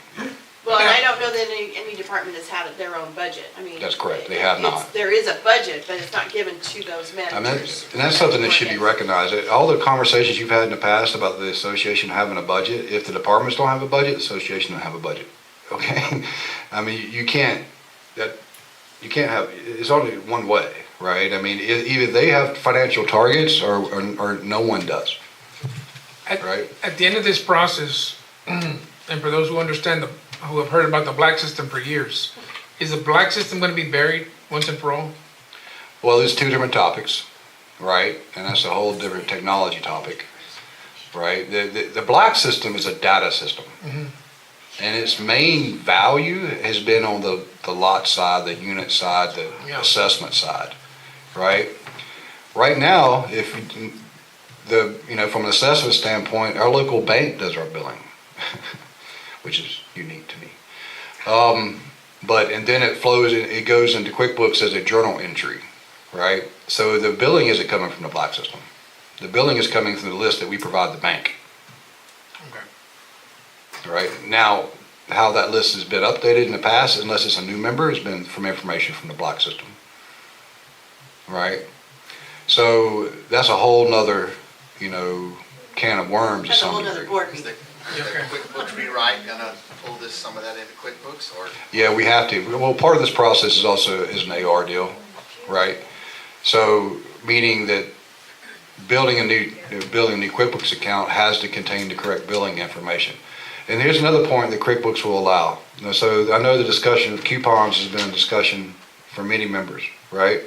Well, and I don't know that any department has had their own budget. I mean. That's correct. They have not. There is a budget, but it's not given to those And managers. that's something that should be recognized. All the conversations you've had in the past about the association having a budget, if the departments don't have a budget, the association don't have a budget. Okay? I mean, you can't have, it's only one way, right? I mean, either they have financial targets or no one does. Right? At the end of this process, and for those who who have heard about the black system for years, is the black system going to be buried once and for all? Well, there's two different topics, right? And that's a whole different technology topic, right? The black system is a data system. Mm-hmm. And its main value has been on the lot side, the unit side, the assessment side, right? Right now, from an assessment standpoint, our local bank does our billing, which is unique to me. And then it goes into QuickBooks as a journal entry, right? So the billing isn't coming from the black system. The billing is coming from the list that we provide the bank. Right? Now, how that list has been updated in the past, unless it's a new member, has been from information from the block system. Right? So that's a whole nother, can of worms to That's a some whole degree. nother board Is meeting. the QuickBooks rewrite gonna pull some of that into QuickBooks, or? Yeah, we have to. Well, part of this process is an AR deal, right? So, meaning that building a new QuickBooks account has to contain the correct billing information. And here's another point that QuickBooks will allow. So I know the discussion of coupons has been a discussion for many members, right?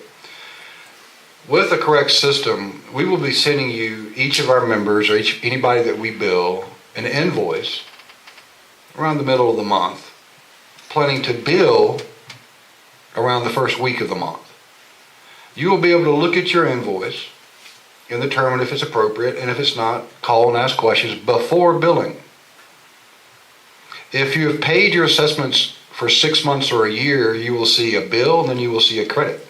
With the correct system, we will be sending you, each of our members, or anybody that we bill, an invoice around the middle of the month, planning to bill around the first week of the month. You will be able to look at your invoice and determine if it's appropriate, and if it's not, call and ask questions before billing. If you have paid your assessments for 6 months or a year, you will see a bill and then you will see a credit.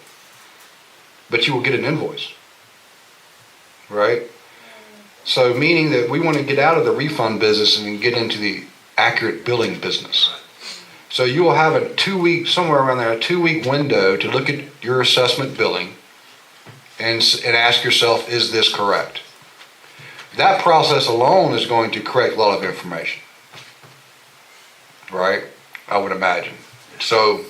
But you will get an invoice. Right? So meaning that we want to get out of the refund business and get into the accurate billing business. So you will have a 2-week, somewhere around there, a 2-week window to look at your assessment billing and ask yourself, is this correct? That process alone is going to correct a lot of information. Right? I would imagine. So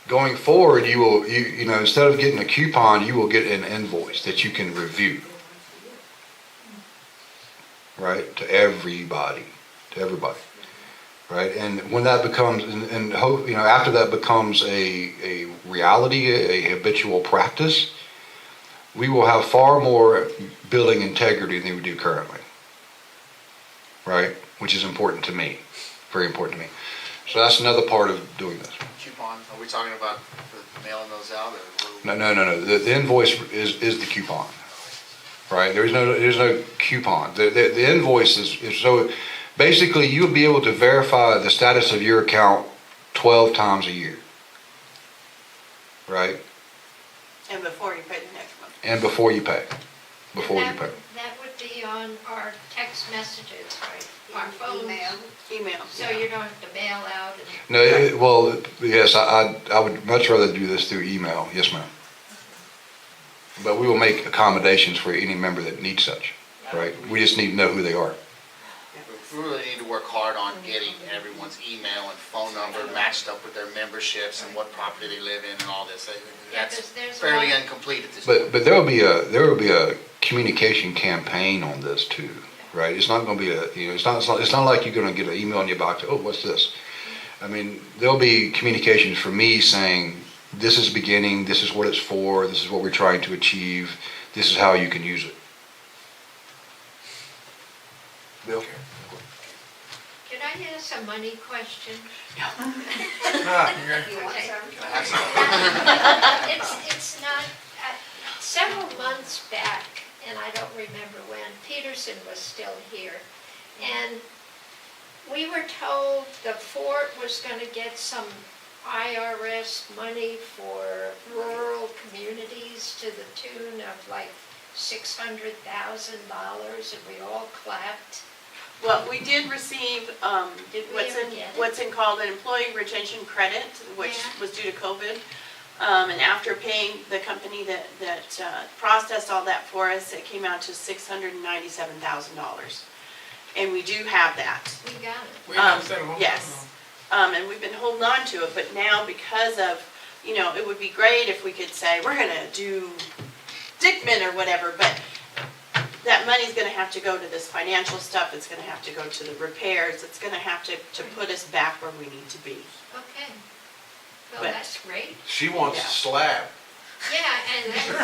going forward, you will, instead of getting a coupon, you will get an invoice that you can review. Right? To everybody. Right? And when that becomes, after that becomes a reality, a habitual practice, we will have far more billing integrity than we do currently. Right? Which is important to me. Very important to me. So that's another part of doing this. Coupon, are we talking about mailing those out, or? No. The invoice is the coupon. Right? There's no coupon. The invoice is so, basically you'll be able to verify the status of your account 12 times a year. Right? And before you pay the next month. And before you pay. That would be on our text messages, right? Our phones. Email. So you don't have to mail out and. No, yes, I would much rather do this through email. Yes, ma'am. But we will make accommodations for any member that needs such, right? We just need to know who they are. We really need to work hard on getting everyone's email and phone number matched up with their memberships and what property they live in and all this. That's fairly incomplete at this point. But there will be a communication campaign on this too, right? It's not going to be it's not like you're going to get an email in your box. Oh, what's this? I mean, there'll be communications from me saying, this is beginning, this is what it's for, this is what we're trying to achieve, this is how you can use it. Bill? Can I ask a money question? It's not, several months back, and I don't remember when, Peterson was still here, and we were told the fort was gonna get some IRS money for rural communities to the tune of like $600,000, and we all clapped. Well, we did receive, Did we ever get it? what's in called an employee retention credit, which Yeah. was due to COVID. And after paying the company that processed all that for us, it came out to $697,000. And we do have that. We got it. We announced that a long time Yes. ago. And we've been holding on to it, but now because of, it would be great if we could say, we're gonna do Dickman or whatever, but that money's gonna have to go to this financial stuff, it's gonna have to go to the repairs, it's gonna have to put us back where we need to be. Okay. Well, But- that's great. She wants Yeah. a slab. Yeah, and then, I'll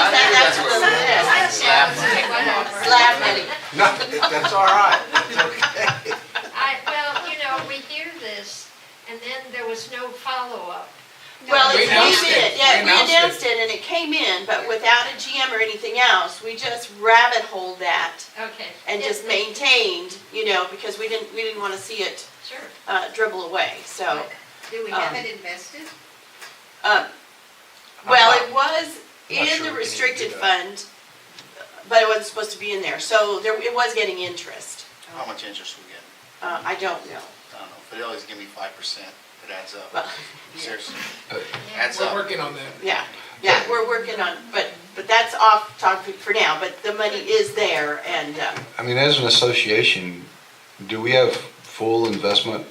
add that to the list. Slab money. Whatever. Slab money. No, that's all right. That's okay. Well, we hear this, and then there was no follow-up. Well, We it announced came it. in, yeah, We we announced announced it and it came in, but without a GM or anything else, we just rabbit holed that Okay. and just maintained, because we didn't want to see it Sure. dribble away, so. Do we have it invested? Well, it was I'm not in sure the we can restricted do that. fund, but it wasn't supposed to be in there, so it was getting interest. How much interest we get? I don't know. I don't know, but they always give me 5%, it adds up. Well, Seriously, Yeah. adds We're up. working on that. yeah, we're working on, but that's off topic for now, but the money is there and, I mean, as an association, do we have full investment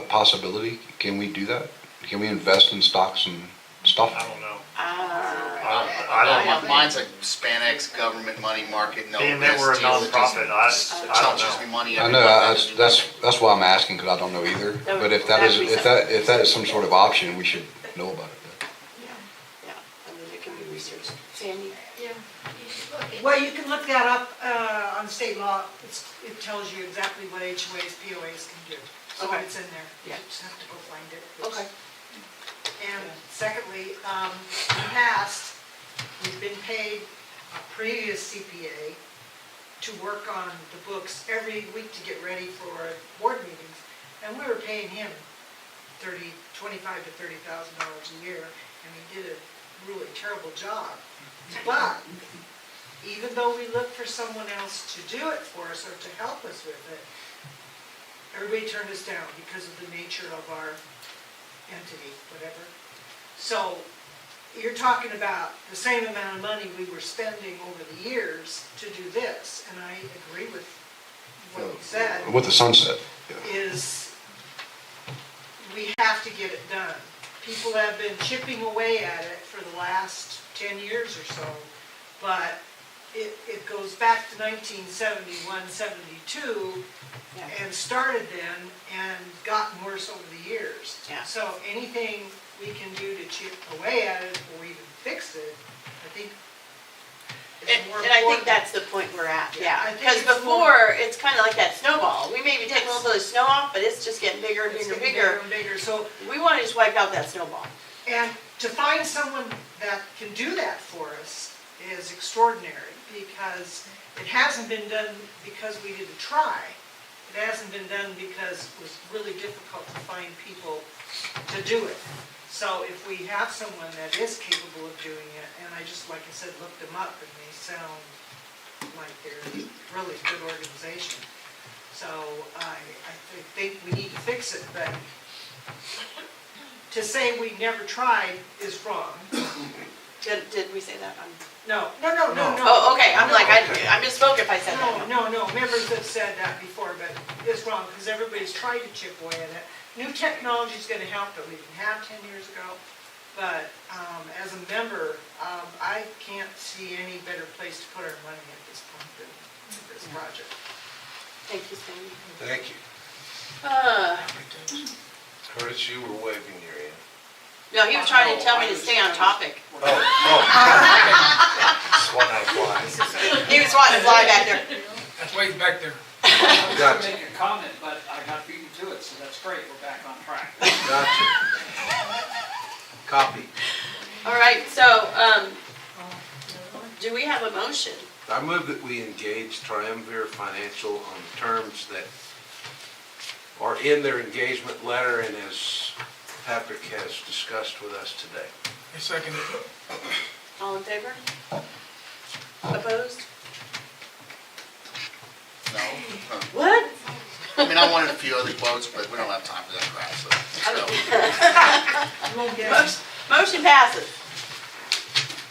possibility? Can we do that? Can we invest in stocks and stuff? I don't know. I don't know, mine's a Spanx government money market, no Being that we're a risk deal, it just nonprofit, I don't charges me know. money I every know, month. that's why I'm asking, because I don't know either. But if that is some sort of option, we should know about it. yeah, I mean, it can be researched. Sandy? Yeah. You should look into Well, you can look that up on state law. It tells you exactly what HOAs, POAs can do. So Okay. it's in there. Yeah. You just have to go find it. Okay. And secondly, in the past, we've been paid a previous CPA to work on the books every week to get ready for board meetings. And we were paying him $25,000 to $30,000 a year, and he did a really terrible job. But even though we looked for someone else to do it for us or to help us with it, everybody turned us down because of the nature of our entity, whatever. So you're talking about the same amount of money we were spending over the years to do this, and I agree with what you said, With the sunset, yeah. is we have to get it done. People have been chipping away at it for the last 10 years or so, but it goes back to 1971, 72, and started then and gotten worse over the years. Yeah. So anything we can do to chip away at it or even fix it, I think is more important. And I think that's the point we're at, Yeah, I yeah. think Because it's before, it's kind of like that snowball. We maybe take a little bit of snow off, but it's just getting bigger and It's bigger and getting bigger. and bigger. So, We want to just wipe out that snowball. and to find someone that can do that for us is extraordinary, because it hasn't been done because we didn't try. It hasn't been done because it was really difficult to find people to do it. So if we have someone that is capable of doing it, and I just, like I said, looked them up, and they sound like they're a really good organization. So I think we need to fix it, but to say we never tried is wrong. Did we say that? No. Oh, okay, I'm like, I misspoke if I said that. No, members have said that before, but it's wrong, because everybody's tried to chip away at it. New technology's gonna help that we didn't have 10 years ago, but as a member, I can't see any better place to put our money at this point than this project. Thank you, Sandy. Thank you. Curtis, you were waving your hand. No, he was trying to tell me to stay on topic. Oh. Swatting out a fly. He was wanting to fly back there. That's why he's back there. Gotcha, Make a comment, but I got beaten to it, so that's great, we're back on track. gotcha. Copy. All right, so, do we have a motion? I move that we engage Triumvir Financial on terms that are in their engagement letter and as Patrick has discussed with us today. I second it. All in favor? Opposed? No. What? I mean, I wanted a few other quotes, but we don't have time for that crap, so. Motion passes.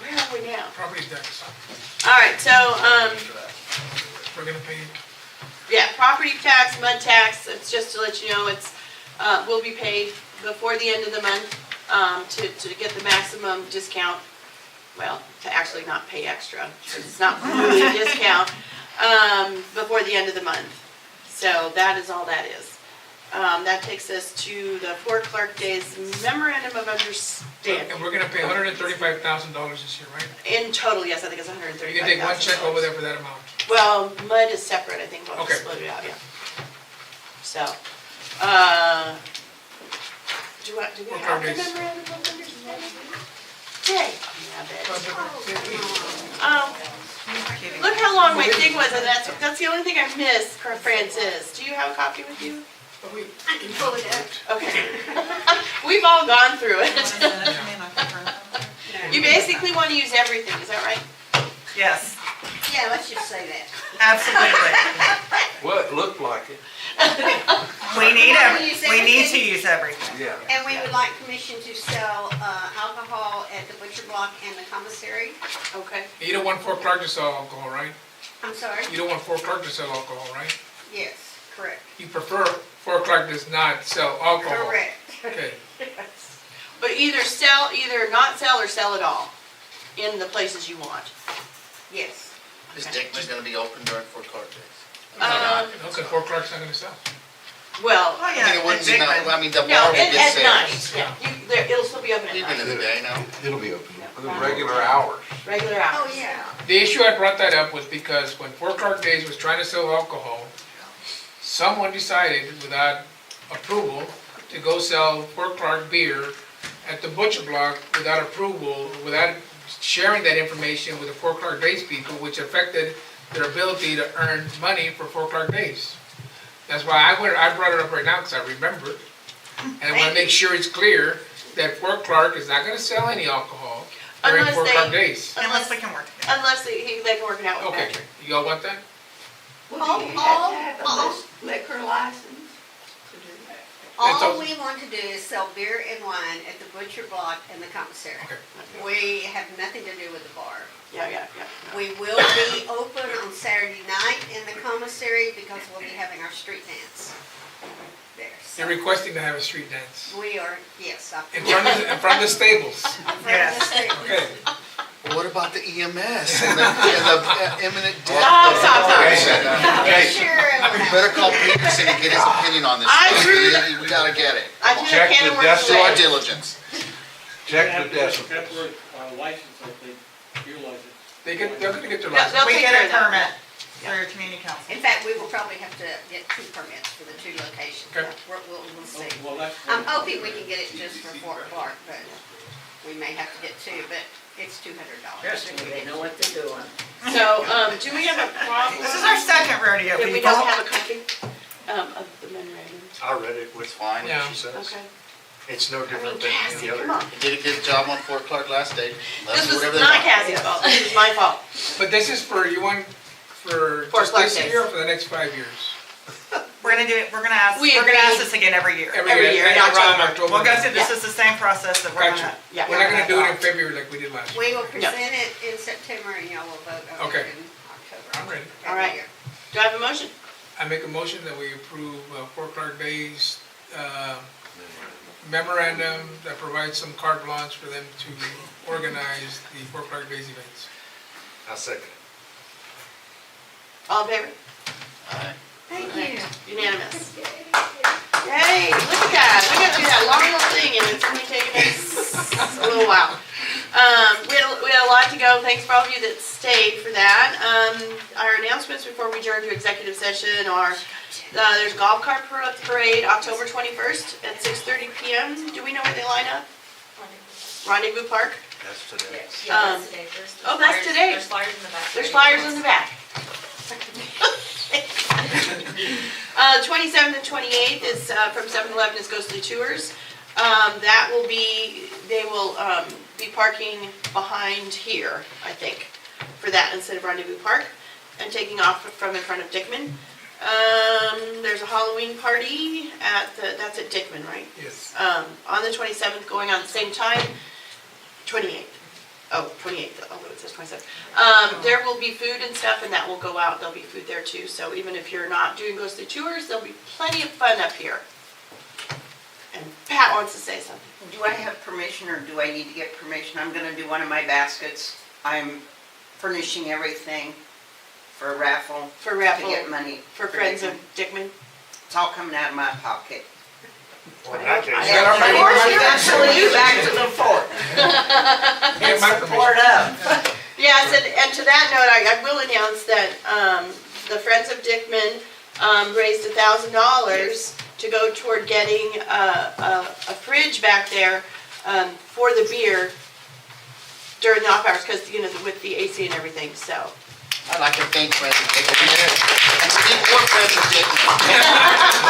Where are we now? Property tax. All right, so, We're gonna pay, yeah, property tax, mud tax, it's just to let you know, it's, will be paid before the end of the month, to get the maximum discount. Well, to actually not pay extra, it's not really a discount, before the end of the month. So that is all that is. That takes us to the Fort Clark Days Memorandum of Understanding. and we're gonna pay $135,000 this year, right? In total, yes, I think it's You $135,000. can take one check over there for that amount. Well, mud is separate, I think, we'll Okay. split it out, yeah. So, do we Fort have Clark the Days. memorandum of understanding? Yay. Look how long my thing was, and that's the only thing I missed, Francis. Do you have a copy with you? I can pull it up. Okay. We've all gone through it. You basically want to use everything, is that right? Yes. Yeah, let's just say that. Absolutely. Well, it looked like it, We need We need to use everything. yeah. And we would like permission to sell alcohol at the butcher block and the commissary. Okay. You don't want Fort Clark to sell alcohol, right? I'm sorry? You don't want Fort Clark to sell alcohol, right? Yes, correct. You prefer Fort Clark does not sell alcohol? Correct. Okay. But either not sell or sell it all in the places you want. Yes. Is Dickman's gonna be open during Fort Clark Days? No, because Fort Clark's not gonna sell. Well, Oh, I yeah. mean, it wouldn't be, Dickman. I mean, the no, bar will get at night, sales. yeah. It'll still be open at Even in night, the day, no? It'll be open. For the regular hours. regular hours. Oh, yeah. The issue I brought that up was because when Fort Clark Days was trying to sell alcohol, someone decided without approval to go sell Fort Clark beer at the butcher block without approval, without sharing that information with the Fort Clark Days people, which affected their ability to earn money for Fort Clark Days. That's why I brought it up right now, because I remember it. And I want to make sure it's clear that Fort Clark is not going to sell any alcohol during Unless Fort they- Clark Days. Unless we can work together. Unless they can work it out with Okay, Patrick. y'all want that? All Liquor license? That's all- All we want to do is sell beer and wine at the butcher block and the commissary. Okay. We have nothing to do with the bar. Yeah. We will be open on Saturday night in the commissary because we'll be having our street dance there. So You're requesting to have a street dance we are, yes. in front of the stables. Yes. Okay. Well, what about the EMS and the imminent death? Stop. Sure. You better call Peterson and get his opinion on this. I agree. We gotta get it. I Come on. threw a can of worms Check the Do our away. diligence. Check the Pepper- decibels. Pepper, license, like they utilize it. They're gonna get their They'll license. We take get care a of that. permit through community council. In fact, we will probably have to get 2 permits for the 2 locations. Okay. We'll see. Well, that's. I'm hoping we can get it just for Fort Clark, but we may have to get 2, but it's $200. They know what they're doing. So, do we have a problem? This is our second rodeo, If we people. don't have a copy, of the memorandum? I read it, it's fine, Yeah. what she says. Okay. It's no I mean, different than Cassie, any come other. on. They did a good job on Fort Clark last day. Let This them do was whatever they not want. Cassie's fault, this was my fault. But this is for, you want, for For just Clark this Days. year or for the next 5 years? We're gonna do it, we're gonna ask We this agreed. again every year. Every year in around October. We'll go through, this Yeah. is the same process that we're Gotcha. gonna. Yeah. We're not gonna do it in February like we did last year. We will present it in September and y'all will vote on Okay. it in October. I'm ready. All right. Every year. Do I have a motion? I make a motion that we approve Fort Clark Days memorandum that provides some carte blanche for them to organize the Fort Clark Days events. I second it. All in favor? All right. Thank you. Unanimous. Hey, look at that, we got through that long little thing and it's only taken us a little while. We had a lot to go, thanks for all of you that stayed for that. Our announcements before we adjourn to executive session are, there's golf cart parade, October 21st at 6:30 PM. Do we know where they line up? Rendezvous Park? That's today. Yeah, that's today. Oh, that's today. There's flyers in the back. There's flyers in the back. 27th and 28th is from 7-Eleven is Ghostly Tours. That will be, they will be parking behind here, I think, for that instead of Rendezvous Park, and taking off from in front of Dickman. There's a Halloween party that's at Dickman, right? Yes. On the 27th, going on at the same time, 28th. Oh, 28th, although it says 27th. There will be food and stuff, and that will go out. There'll be food there too. So even if you're not doing ghostly tours, there'll be plenty of fun up here. And Pat wants to say something. Do I have permission or do I need to get permission? I'm gonna do one of my baskets. I'm furnishing everything for a raffle. For To raffle, get money. for Friends of Dickman. It's all coming out of my pocket. Well, in that case, Yeah, Of course, eventually, back to the fort. Yeah, my permission. Support up. Yes, and to that note, I will announce that the Friends of Dickman raised $1,000 to go toward getting a fridge back there for the beer during the off hours, because, you know, with the AC and everything, so. I'd like to thank Friends of Dickman. And to keep more Friends of Dickman.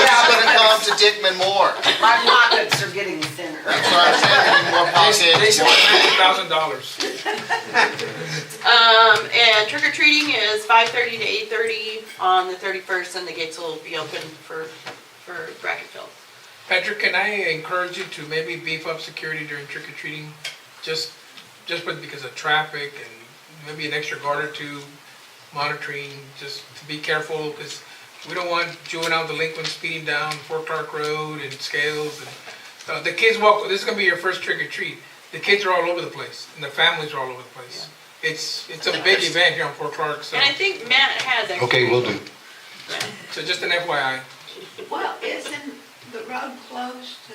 It's gonna come to Dickman more. My pockets are getting thinner. That's what I'm saying, we need more They pockets. said $50,000. And trick or treating is 5:30 to 8:30 on the 31st, and the gates will be open for bracket fill. Patrick, can I encourage you to maybe beef up security during trick or treating? Just because of traffic and maybe an extra guard or two monitoring, just to be careful, because we don't want juvenile delinquents speeding down Fort Clark Road and Scales. And the kids walk, this is gonna be your first trick or treat. The kids are all over the place and the families are all over the place. It's a big event here on Fort Clark, so, And I think Matt has extra. Okay, will do. so just an FYI. Well, isn't the road closed to?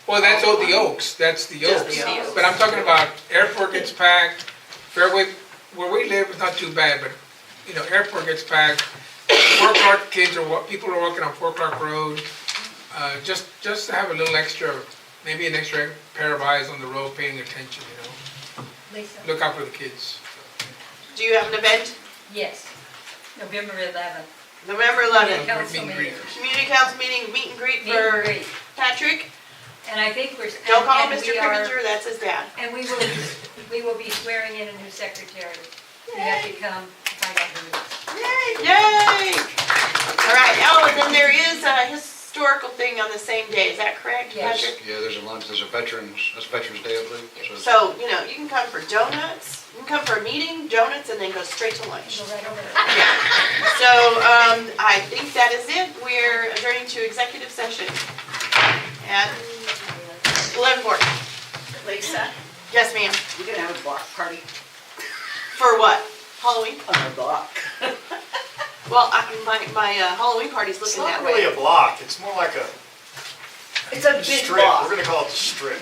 Well, that's all the Oaks, that's the Just Oaks. the Oaks. But I'm talking about airport gets packed, Fairway, where we live is not too bad, but, you know, airport gets packed. Fort Clark kids people are walking on Fort Clark Road. Just to have a little extra, maybe an extra pair of eyes on the road paying attention, you know. Lisa? Look out for the kids. Do you have an event? Yes, November 11th. November 11th, Council Meet and meeting. greet. community council meeting, meet and greet Meet and for greet. Patrick. And I think we're. Don't call him and Mr. we are- Crivinger, that's his dad. And we will be swearing in a new secretary. You have to come to find out who it is. Yay! All right, oh, and then there is a historical thing on the same day, is that correct, Yes. Patrick? Yeah, there's a lunch, there's a Veterans Day, I believe. So, you know, you can come for donuts, you can come for a meeting, donuts, and then go straight to lunch. Go right over there. Yeah. So, I think that is it. We're adjourning to executive session at 11:40. Lisa, Yes, ma'am. you gonna have a block party For what? Halloween? on the block? Well, my Halloween party's looking that way. a block, it's more like a It's a big strip, block. we're gonna call it the strip.